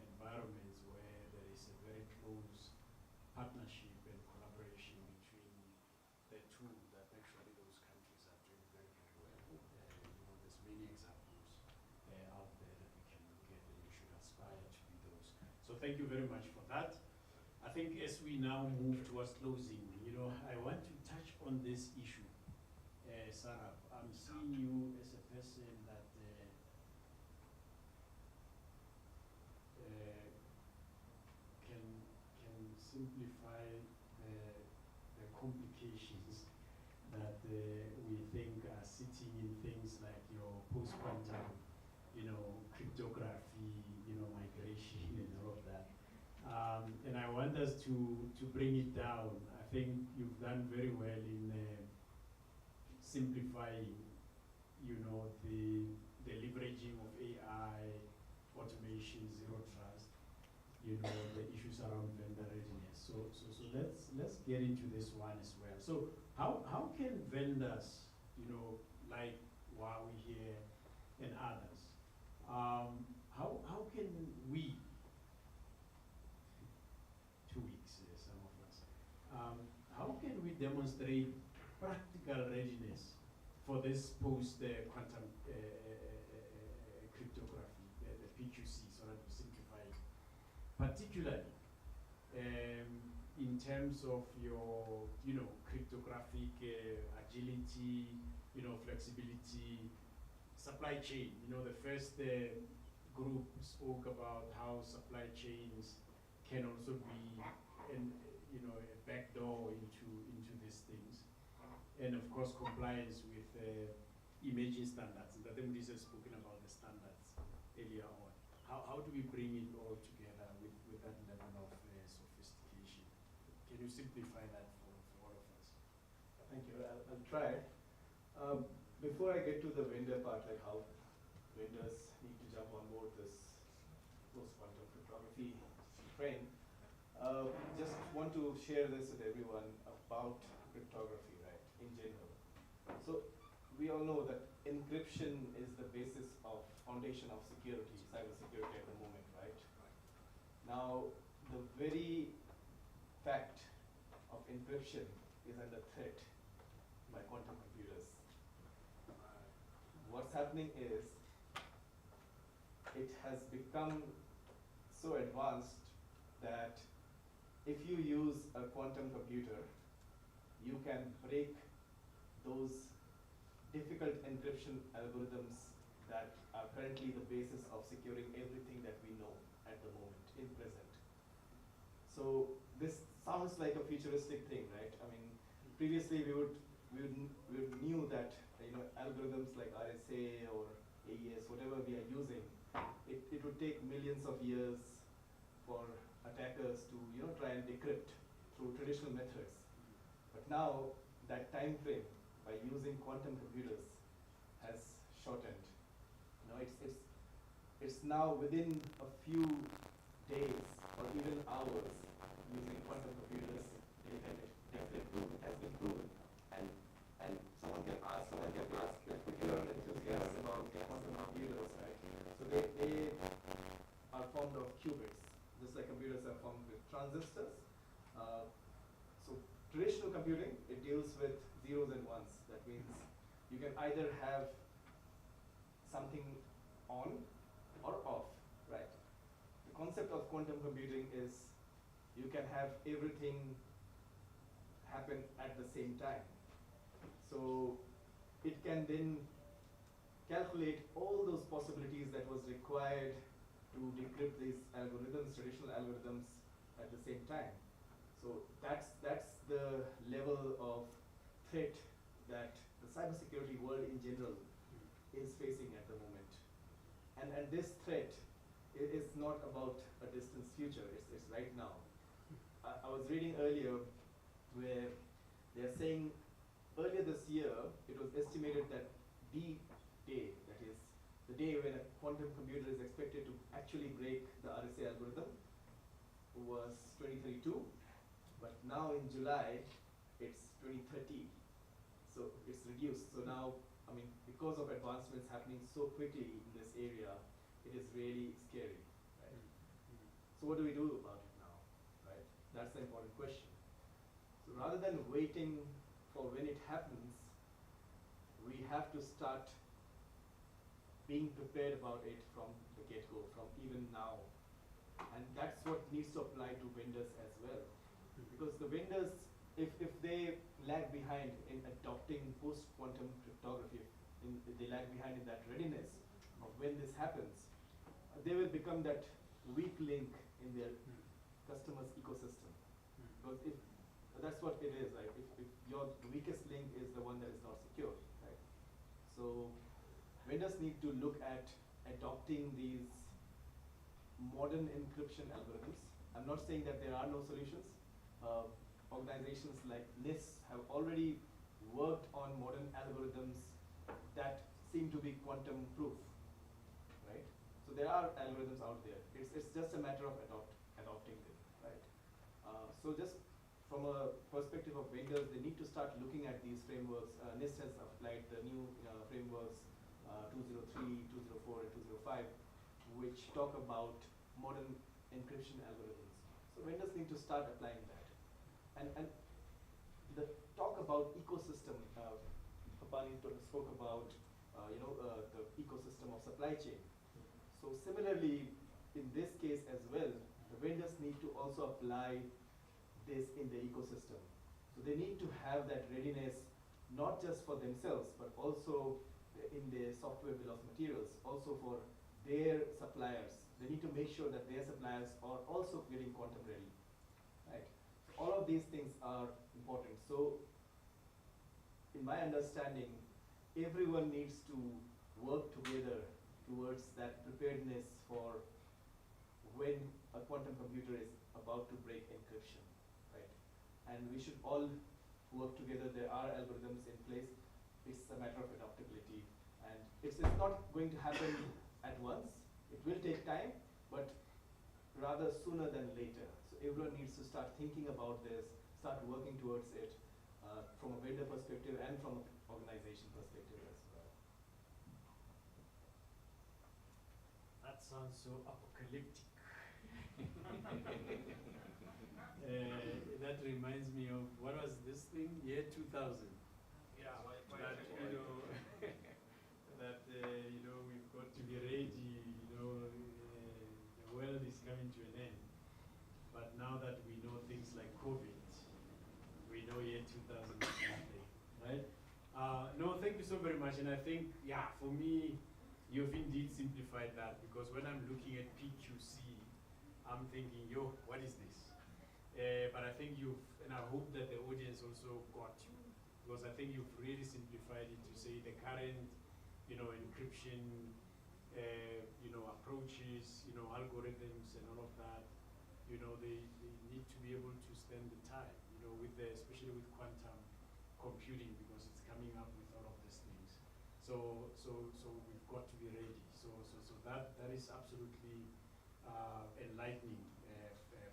environments where there is a very close partnership and collaboration between the two, that actually those countries are doing very, very well. You know, there's many examples out there that we can look at, and we should aspire to be those. So thank you very much for that. I think as we now move towards closing, you know, I want to touch on this issue. Sarah, I'm seeing you as a person that can simplify the complications that we think are sitting in things like your post-quantum, you know, cryptography, you know, migration and all of that. And I want us to bring it down. I think you've done very well in simplifying, you know, the leveraging of AI, automation, zero trust, you know, the issues around vendor readiness. So let's get into this one as well. So how can vendors, you know, like Huawei here and others, how can we, 2 weeks, some of us, how can we demonstrate practical readiness for this post-quantum cryptography, the PQC, so that we simplify it, particularly in terms of your, you know, cryptographic agility, you know, flexibility, supply chain. You know, the first group spoke about how supply chains can also be, you know, a backdoor into these things, and of course compliance with emerging standards. And I think this has spoken about the standards earlier on. How do we bring it all together with that level of sophistication? Can you simplify that for all of us? Thank you. I'll try. Before I get to the vendor part, like how vendors need to jump on board this post-quantum cryptography train, just want to share this with everyone about cryptography, right, in general. So we all know that encryption is the basis of foundation of security, cybersecurity at the moment, right? Now, the very fact of encryption is under threat by quantum computers. What's happening is it has become so advanced that if you use a quantum computer, you can break those difficult encryption algorithms that are currently the basis of securing everything that we know at the moment, in present. So this sounds like a futuristic thing, right? I mean, previously we knew that, you know, algorithms like RSA or AES, whatever we are using, it would take millions of years for attackers to, you know, try and decrypt through traditional methods. But now that time frame, by using quantum computers, has shortened. You know, it's now within a few days or even hours using quantum computers, they can decrypt, has been proven. And someone can ask, like, if you're an enthusiast about quantum computers, right? So they you can either have something on or off, right? The concept of quantum computing is you can have everything happen at the same time. So it can then calculate all those possibilities that was required to decrypt these algorithms, traditional algorithms, at the same time. So that's the level of threat that the cybersecurity world in general is facing at the moment. And this threat is not about a distant future, it's right now. I was reading earlier where they're saying earlier this year, it was estimated that the day, that is, the day when a quantum computer is expected to actually break the RSA algorithm was 2032, but now in July, it's 2030. So it's reduced. So now, I mean, because of advancements happening so quickly in this area, it is really scary, right? So what do we do about it now, right? That's the important question. So rather than waiting for when it happens, we have to start being prepared about it from the get-go, from even now. And that's what needs to apply to vendors as well. Because the vendors, if they lag behind in adopting post-quantum cryptography, if they lag behind in that readiness of when this happens, they will become that weak link in their customer's ecosystem. Because if that's what it is, right? If your weakest link is the one that is not secure, right? So vendors need to look at adopting these modern encryption algorithms. I'm not saying that there are no solutions. Organizations like NIST have already worked on modern algorithms that seem to be quantum proof, right? So there are algorithms out there. It's just a matter of adopting them, right? So just from a perspective of vendors, they need to start looking at these frameworks. NIST has applied the new frameworks 203, 204, and 205, which talk about modern encryption algorithms. So vendors need to start applying that. And the talk about ecosystem, Papani spoke about the ecosystem of supply chain. So similarly, in this case as well, the vendors need to also apply this in the ecosystem. So they need to have that readiness, not just for themselves, but also in their software bill of materials, also for their suppliers. They need to make sure that their suppliers are also getting quantum ready, right? So all of these things are important. So in my understanding, everyone needs to work together towards that preparedness for when a quantum computer is about to break encryption, right? And we should all work together. There are algorithms in place. It's a matter of adaptability. And it's not going to happen at once. It will take time, but rather sooner than later. So everyone needs to start thinking about this, start working towards it from a vendor perspective and from an organization perspective as well. That sounds so apocalyptic. That reminds me of, what was this thing? Year 2000. Yeah, that, that we've got to be ready, the world is coming to an end. But now that we know things like COVID, we know year 2000 is something, right? No, thank you so very much. And I think, yeah, for me, you've indeed simplified that, because when I'm looking at PQC, I'm thinking, yo, what is this? But I think and I hope that the audience also got you, because I think you've really simplified it to say the current, encryption, approaches, algorithms and all of that, they need to be able to stand the time, especially with quantum computing, because it's coming up with all of these things. So we've got to be ready. So that is absolutely enlightening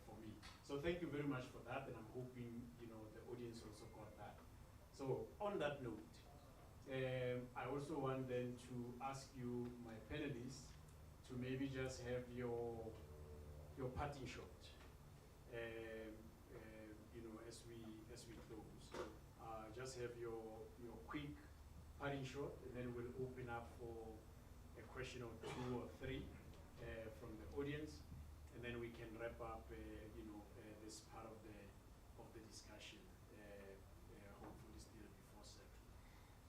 for me. So thank you very much for that, and I'm hoping the audience also got that. So on that note, I also want then to ask you, my panelists, to maybe just have your parting shot, as we close. Just have your quick parting shot, and then we'll open up for a question or two or three from the audience, and then we can wrap up, this part of the discussion, hopefully still before 7.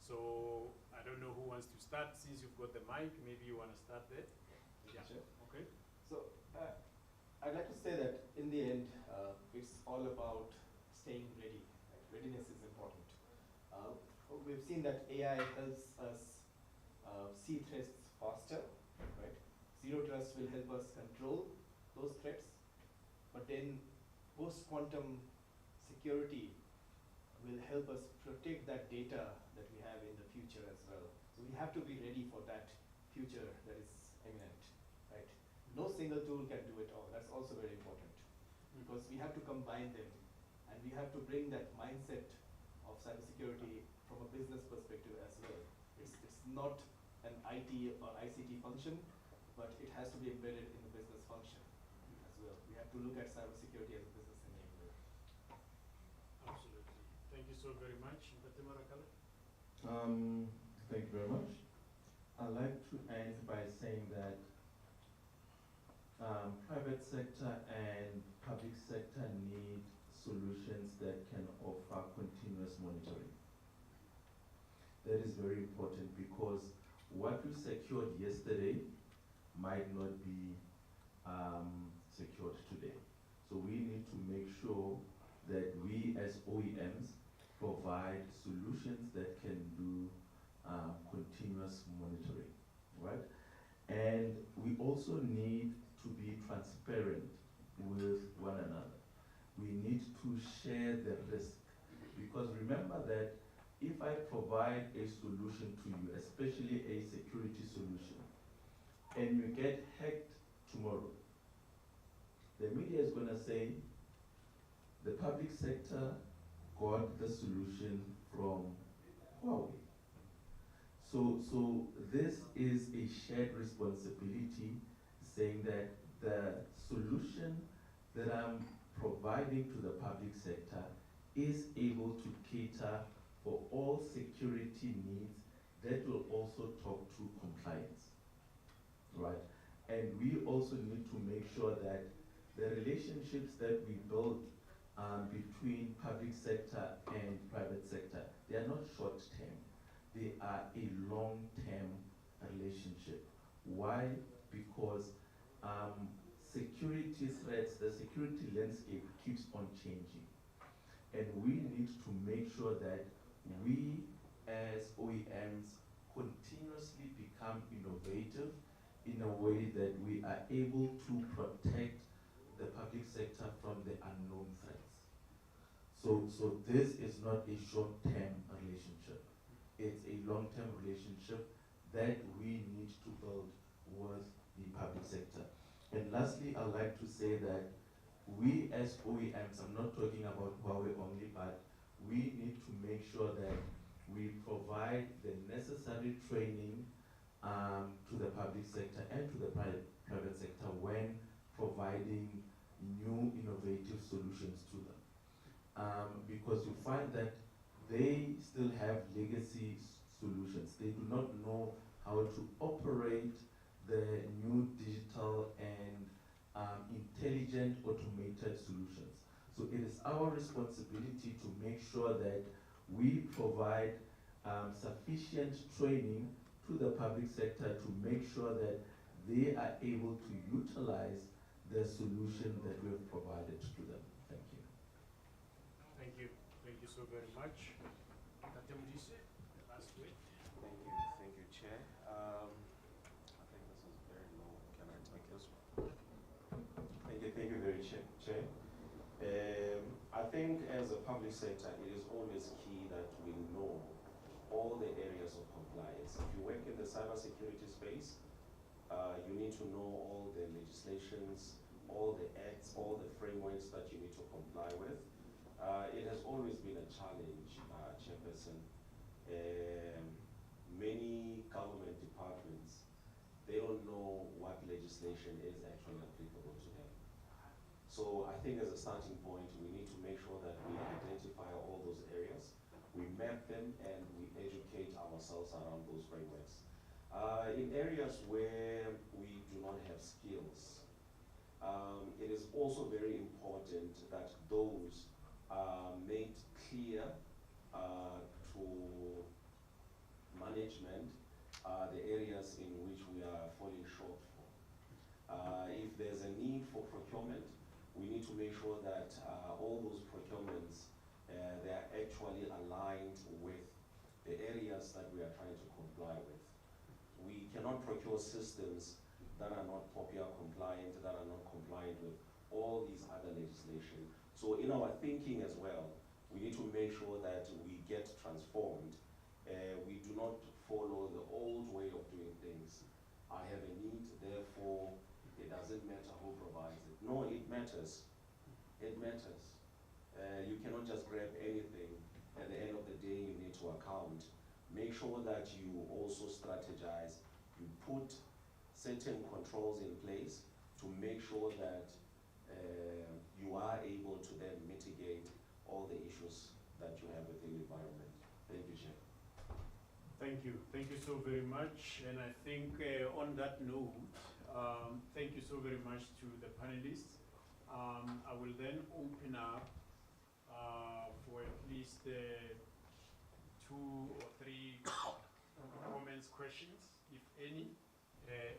So I don't know who wants to start. Since you've got the mic, maybe you want to start there. Yeah. Sure. Okay. So I'd like to say that in the end, it's all about staying ready. Right? Readiness is important. We've seen that AI helps us see threats faster, right? Zero trust will help us control those threats, but then post-quantum security will help us protect that data that we have in the future as well. So we have to be ready for that future that is imminent, right? No single tool can do it all. That's also very important, because we have to combine them, and we have to bring that mindset of cybersecurity from a business perspective as well. It's not an IT or ICT function, but it has to be embedded in the business function as well. We have to look at cybersecurity as a business enabler. Absolutely. Thank you so very much. Rakale? Thank you very much. I'd like to end by saying that private sector and public sector need solutions that can offer continuous monitoring. That is very important, because what we secured yesterday might not be secured today. So we need to make sure that we as OEMs provide solutions that can do continuous monitoring, right? And we also need to be transparent with one another. We need to share the risk, because remember that if I provide a solution to you, especially a security solution, and you get hacked tomorrow, the media is going to say the public sector got the solution from Huawei. So this is a shared responsibility, saying that the solution that I'm providing to the public sector is able to cater for all security needs that will also talk to compliance, right? And we also need to make sure that the relationships that we build between public sector and private sector, they are not short-term. They are a long-term relationship. Why? Because security threats, the security landscape keeps on changing. And we need to make sure that we as OEMs continuously become innovative in a way that we are able to protect the public sector from the unknown threats. So this is not a short-term relationship. It's a long-term relationship that we need to build with the public sector. And lastly, I'd like to say that we as OEMs, I'm not talking about Huawei only, but we need to make sure that we provide the necessary training to the public sector and to the private sector when providing new innovative solutions to them. Because you find that they still have legacy solutions. They do not know how to operate the new digital and intelligent automated solutions. So it is our responsibility to make sure that we provide sufficient training to the public sector to make sure that they are able to utilize the solution that we have provided to them. Thank you. Thank you. Thank you so very much. Last week. Thank you, Chair. I think this is very low. Can I take this one? Thank you very much, Chair. I think as a public sector, it is always key that we know all the areas of compliance. If you work in the cybersecurity space, you need to know all the legislations, all the acts, all the frameworks that you need to comply with. It has always been a challenge, Chairperson. Many government departments, they don't know what legislation is actually applicable to them. So I think as a starting point, we need to make sure that we identify all those areas. we map them, and we educate ourselves around those frameworks. In areas where we do not have skills, it is also very important that those are made clear to management, the areas in which we are falling short for. If there's a need for procurement, we need to make sure that all those procurements, they are actually aligned with the areas that we are trying to comply with. We cannot procure systems that are not POPIA compliant, that are not compliant with all these other legislation. So in our thinking as well, we need to make sure that we get transformed. We do not follow the old way of doing things. I have a need, therefore it doesn't matter who provides it. No, it matters. It matters. You cannot just grab anything. At the end of the day, you need to account. Make sure that you also strategize. You put certain controls in place to make sure that you are able to then mitigate all the issues that you have within the environment. Thank you, Chair. Thank you. Thank you so very much. And I think on that note, thank you so very much to the panelists. I will then open up for at least 2 or 3 comments, questions, if any,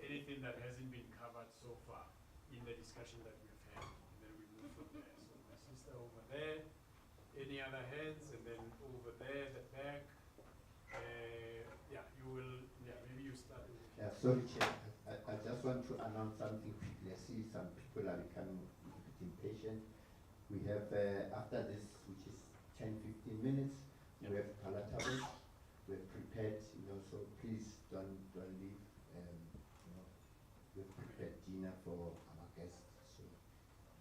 anything that hasn't been covered so far in the discussion that we've had, and then we move from there. So my sister over there, any other hands, and then over there, the back. Yeah, you will, yeah, maybe you start with it. Yeah, sorry, Chair. I just want to announce something quickly. I see some people are becoming a bit impatient. We have, after this, which is 10-15 minutes, we have palatables. We've prepared, so please don't leave. We've prepared dinner for our guests. So,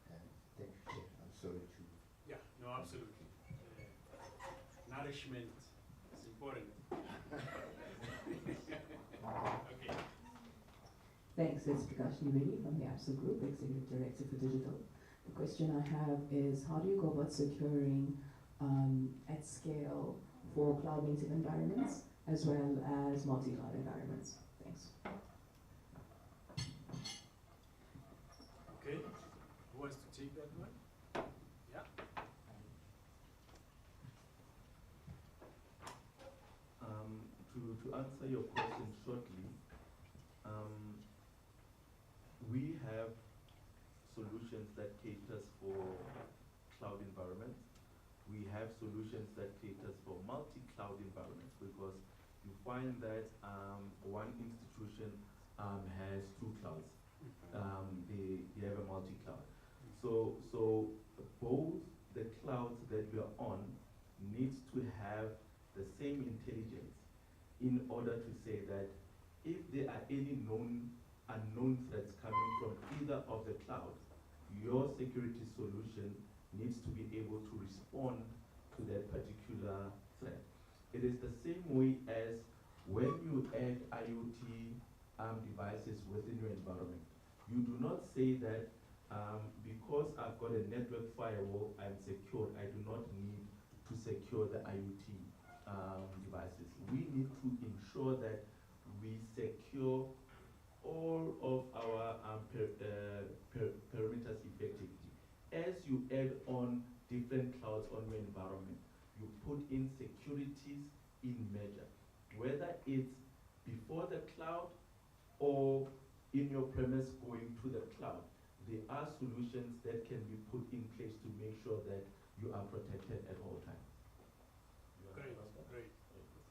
thank you, Chair. I'm sorry to. Yeah, no, absolutely. Nourishment is important. Okay. Thanks, it's Prakash Nivedi from the APSA Group, Executive Director for Digital. The question I have is, how do you go about securing at scale for cloud-native environments as well as multi-cloud environments? Thanks. Okay, who wants to take that one? Yeah. To answer your question shortly, we have solutions that caters for cloud environments. We have solutions that caters for multi-cloud environments, because you find that one institution has 2 clouds. They have a multi-cloud. So both the clouds that we are on needs to have the same intelligence in order to say that if there are any unknown threats coming from either of the clouds, your security solution needs to be able to respond to that particular threat. It is the same way as when you add IoT devices within your environment. You do not say that because I've got a network firewall, I'm secure. I do not need to secure the IoT devices. We need to ensure that we secure all of our perimeters effectively. As you add on different clouds on your environment, you put in securities in measure, whether it's before the cloud or in your premise going to the cloud. There are solutions that can be put in place to make sure that you are protected at all times. Great, great.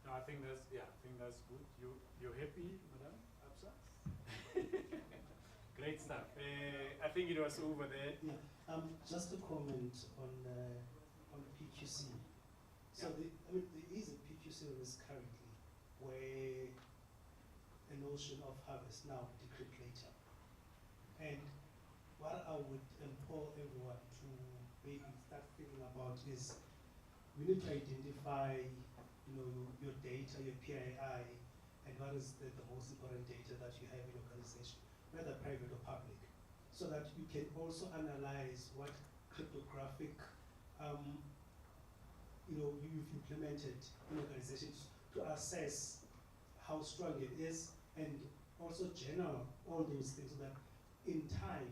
No, I think that's good. You're happy, Madam Absa? Great stuff. I think it was over there. Yeah. Just a comment on PQC. So there is a PQC risk currently where a notion of harvest now, decrypt later. And what I would implore everyone to maybe start thinking about is we need to identify, your data, your PII, and what is the most important data that you have in your organization, whether private or public, so that you can also analyze what cryptographic you've implemented in organizations to assess how strong it is, and also journal all those things so that in time,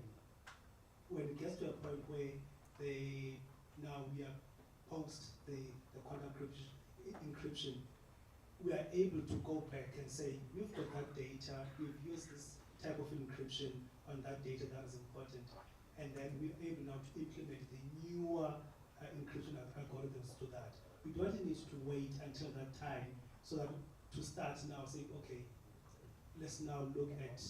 when it gets to a point where we are post the quantum encryption, we are able to go back and say, we've got that data, we've used this type of encryption on that data that is important, and then we're able now to implement the newer encryption algorithms to that. We don't need to wait until that time so that to start now saying, okay, let's now look at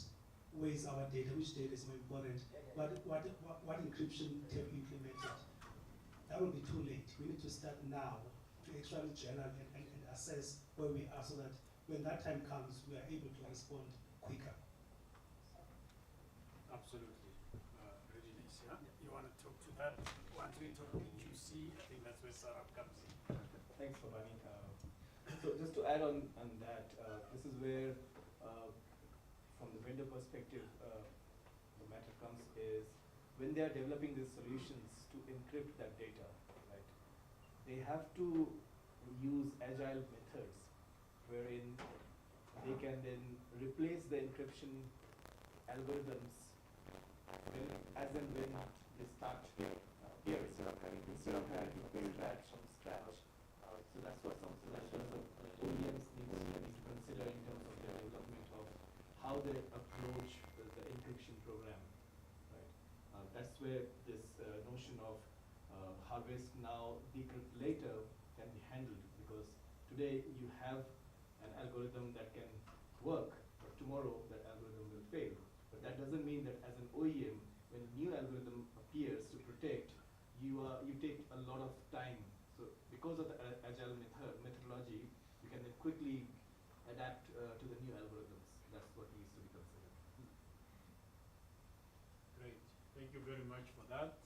where's our data, which data is more important, what encryption have we implemented. That will be too late. We need to start now to actually journal and assess where we are so that when that time comes, we are able to respond quicker. Absolutely. Readiness, yeah? You want to talk to that? Want to talk to QC? I think that's where Sarah comes in. Thanks for Bani. So just to add on that, this is where, from the vendor perspective, the matter comes is when they are developing these solutions to encrypt that data, right? They have to use agile methods wherein they can then replace the encryption algorithms as and when they start appearing, instead of having to build that from scratch. So that's what some solutions of OEMs need to consider in terms of their development of how they approach the encryption program, right? That's where this notion of harvest now, decrypt later can be handled, because today you have an algorithm that can work, but tomorrow that algorithm will fail. But that doesn't mean that as an OEM, when a new algorithm appears to protect, you take a lot of time. So because of the agile methodology, you can then quickly adapt to the new algorithms. That's what needs to be considered. Great. Thank you very much for that.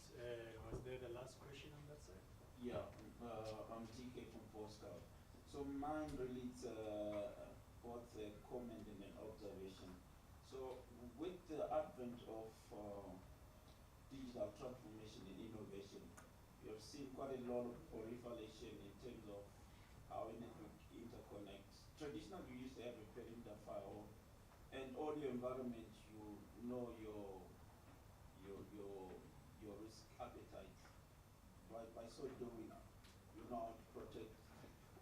Was there the last question on that side? Yeah, I'm TK from Postcard. So mine relates both a comment and an observation. So with the advent of digital transformation and innovation, we have seen quite a lot of proliferation in terms of how a network interconnects. Traditionally, we used to have a perimeter firewall, and all your environment, you know your risk appetite. By so doing, you know how to protect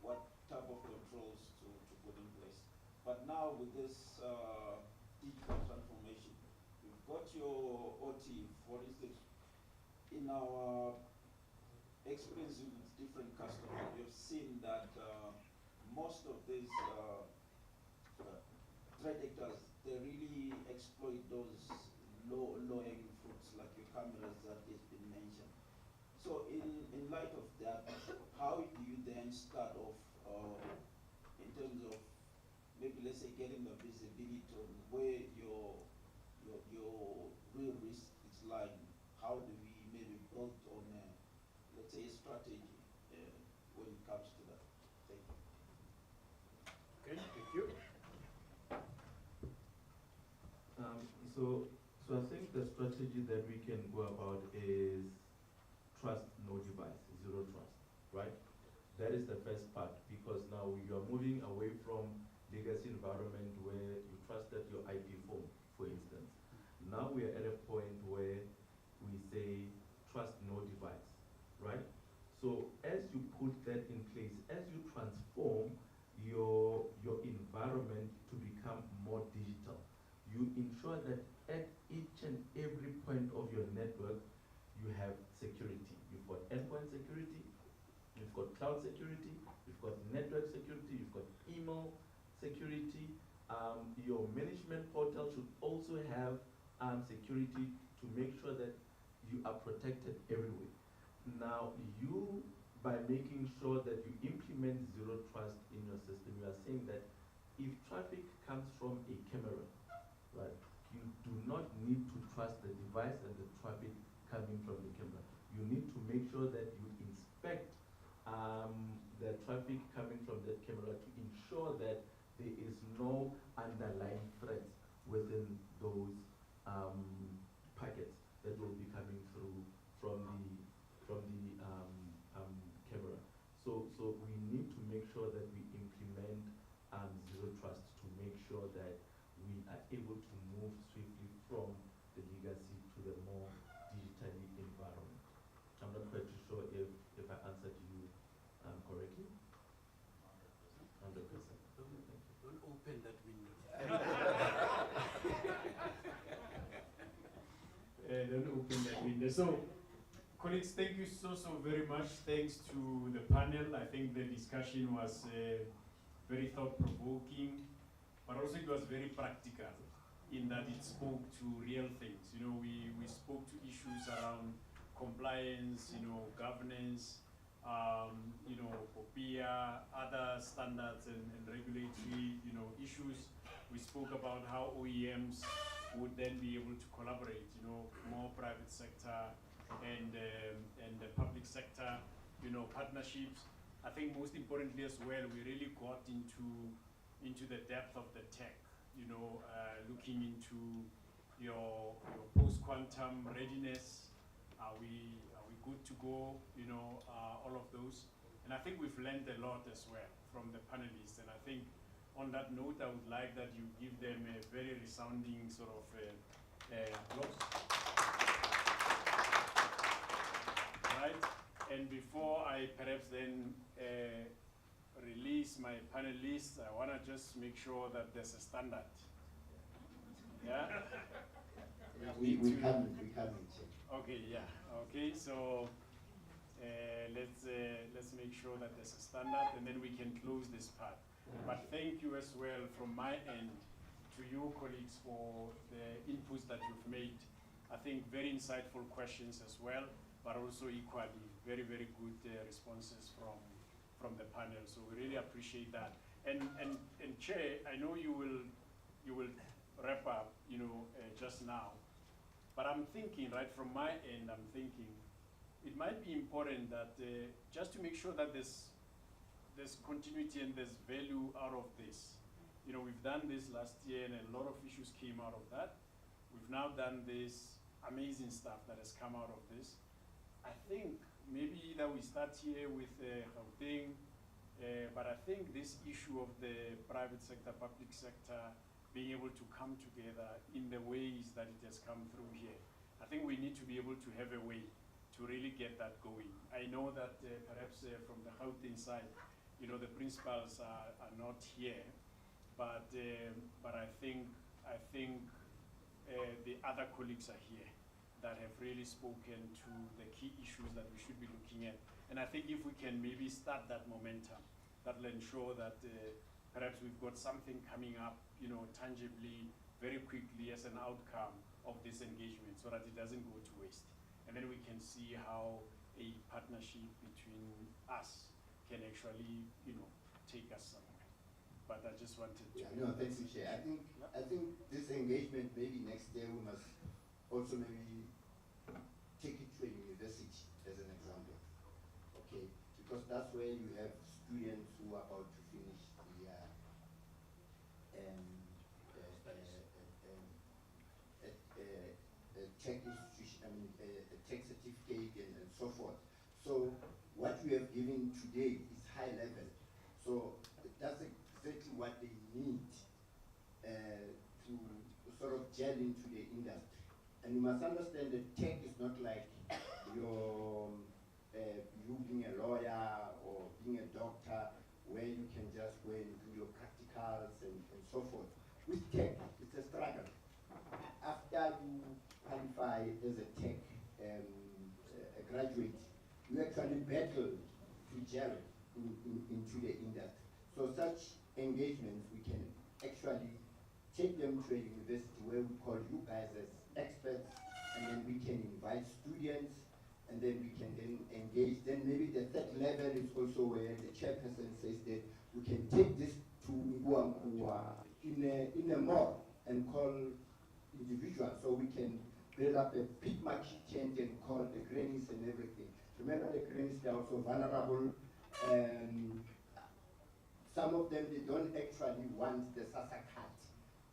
what type of controls to put in place. But now with this digital transformation, we've got your OT, for instance, in our experience with different customers, we've seen that most of these threat actors, they really exploit those low-hanging fruits like your cameras that has been mentioned. So in light of that, how do you then start off in terms of maybe, let's say, getting the visibility on where your real risk is lying? How do we maybe build on let's say, a strategy when it comes to that? Thank you. Okay, thank you. So I think the strategy that we can go about is trust no device, zero trust, right? That is the first part, because now you are moving away from legacy environment where you trusted your IP phone, for instance. Now we are at a point where we say trust no device, right? So as you put that in place, as you transform your environment to become more digital, you ensure that at each and every point of your network, you have security. You've got endpoint security, you've got cloud security, you've got network security, you've got email security. Your management portal should also have security to make sure that you are protected everywhere. Now, by making sure that you implement zero trust in your system, you are saying that if traffic comes from a camera, right, you do not need to trust the device and the traffic coming from the camera. You need to make sure that you inspect the traffic coming from that camera to ensure that there is no underlying threats within those packets that will be coming through from the camera. So we are able to move swiftly from the legacy to the more digitally environment. I'm not quite too sure if I answered you correctly. 100%. Don't open that window. Don't open that window. So, colleagues, thank you so very much. Thanks to the panel. I think the discussion was very thought-provoking, but also it was very practical in that it spoke to real things. You know, we spoke to issues around compliance, you know, governance, you know, POPIA, other standards and regulatory, you know, issues. We spoke about how OEMs would then be able to collaborate, you know, more private sector and the public sector, you know, partnerships. I think most importantly as well, we really got into the depth of the tech, you know, looking into your post-quantum readiness. Are we good to go? You know, all of those. And I think we've learned a lot as well from the panelists. And I think on that note, I would like that you give them a very resounding sort of applause. Right? And before I perhaps then release my panelists, I want to just make sure that there's a standard. Yeah? We can. Okay, yeah. Okay, so let's make sure that there's a standard, and then we can close this part. But thank you as well from my end to you colleagues for the inputs that you've made. I think very insightful questions as well, but also equally very good responses from the panel. So we really appreciate that. And Chair, I know you will wrap up, you know, just now. But I'm thinking, right, from my end, I'm thinking it might be important that just to make sure that there's continuity and there's value out of this. You know, we've done this last year and a lot of issues came out of that. We've now done this amazing stuff that has come out of this. I think maybe either we start here with Gauteng, but I think this issue of the private sector, public sector, being able to come together in the ways that it has come through here. I think we need to be able to have a way to really get that going. I know that perhaps from the Gauteng side, you know, the principals are not here, but I think the other colleagues are here that have really spoken to the key issues that we should be looking at. And I think if we can maybe start that momentum, that will ensure that perhaps we've got something coming up, you know, tangibly, very quickly as an outcome of this engagement so that it doesn't go to waste. And then we can see how a partnership between us can actually, you know, take us somewhere. But I just wanted to... Yeah, no, thanks, Chair. I think this engagement, maybe next year we must also maybe take it to a university as an example, okay? Because that's where you have students who are about to finish their tech institution, a tech certificate and so forth. So what we have given today is high level. So that's exactly what they need to sort of gel into the industry. And you must understand that tech is not like your you being a lawyer or being a doctor where you can just go and do your practicals and so forth. With tech, it's a struggle. After you qualify as a tech a graduate, you actually battle to gel into the industry. So such engagements, we can actually take them to a university where we call you guys as experts, and then we can invite students, and then we can then engage. Then maybe the third level is also where the chairperson says that we can take this to in a mall and call individuals, so we can build up a big market change and call the grannies and everything. Remember, the grannies, they're also vulnerable. Some of them, they don't actually want the SASSA card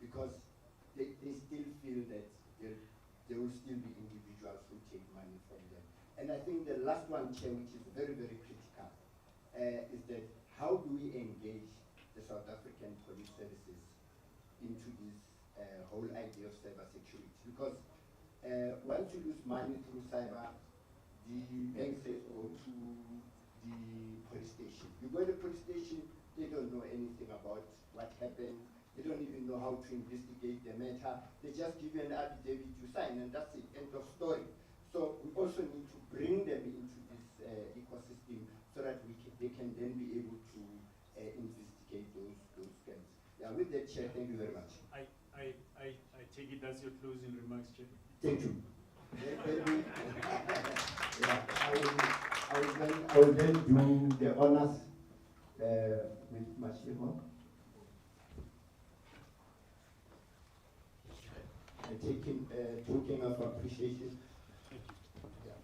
because they still feel that there will still be individuals who take money from them. And I think the last one, Chair, which is very critical, is that how do we engage the South African police services into this whole idea of cybersecurity. Because once you lose money through cyber, the bank says go to the police station. You go to the police station, they don't know anything about what happened. They don't even know how to investigate the matter. They just give you an affidavit you sign, and that's it, end of story. So we also need to bring them into this ecosystem so that they can then be able to investigate those scams. Yeah, with that, Chair, thank you very much. I take it as your closing remarks, Chair. Thank you. Yeah, I will then do the honors with Mashimo. Taking token of appreciation. Yeah.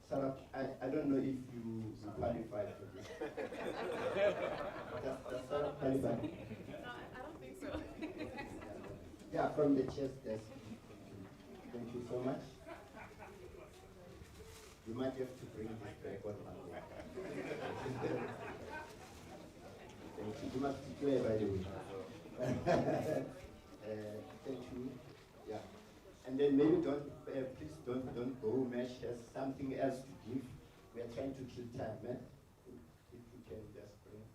Sarah, I don't know if you qualify for this. Does Sarah qualify? No, I don't think so. Yeah, from the chair's desk. Thank you so much. You might have to bring this back on Monday. Thank you. You must declare, by the way. Thank you. Yeah. And then maybe please don't go. Mesh has something else to give. We are trying to kill time, man. If you can just bring.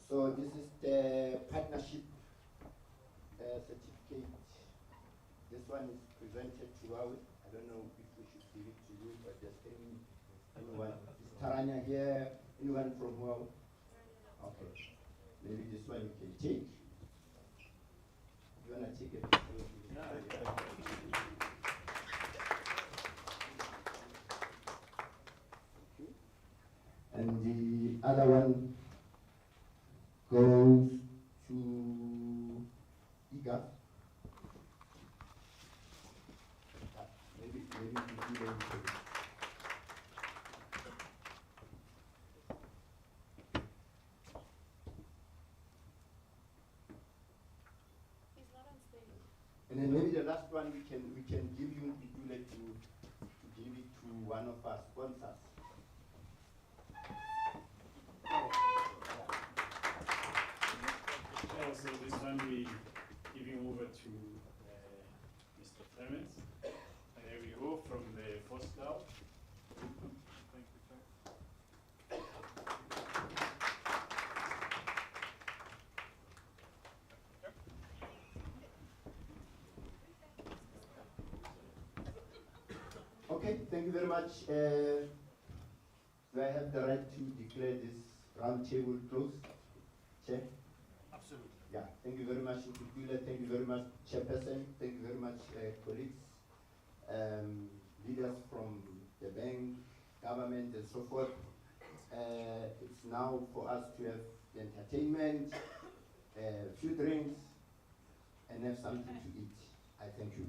So this is the partnership certificate. This one is presented to Huawei. I don't know if we should give it to you, but just anyone. Is Taranya here? Anyone from Huawei? Okay. Maybe this one you can take. You wanna take it? And the other one goes to IGA. Maybe you will take it. And then maybe the last one we can give you to give it to one of our sponsors. So this one we giving over to Mr. Clements. And there we go from the first cloud. Thank you, sir. Okay, thank you very much. Do I have the right to declare this roundtable closed? Chair? Absolutely. Yeah, thank you very much, Nkukula. Thank you very much, Chairperson. Thank you very much, colleagues, leaders from the bank, government, and so forth. It's now for us to have the entertainment, a few drinks, and have something to eat. I thank you.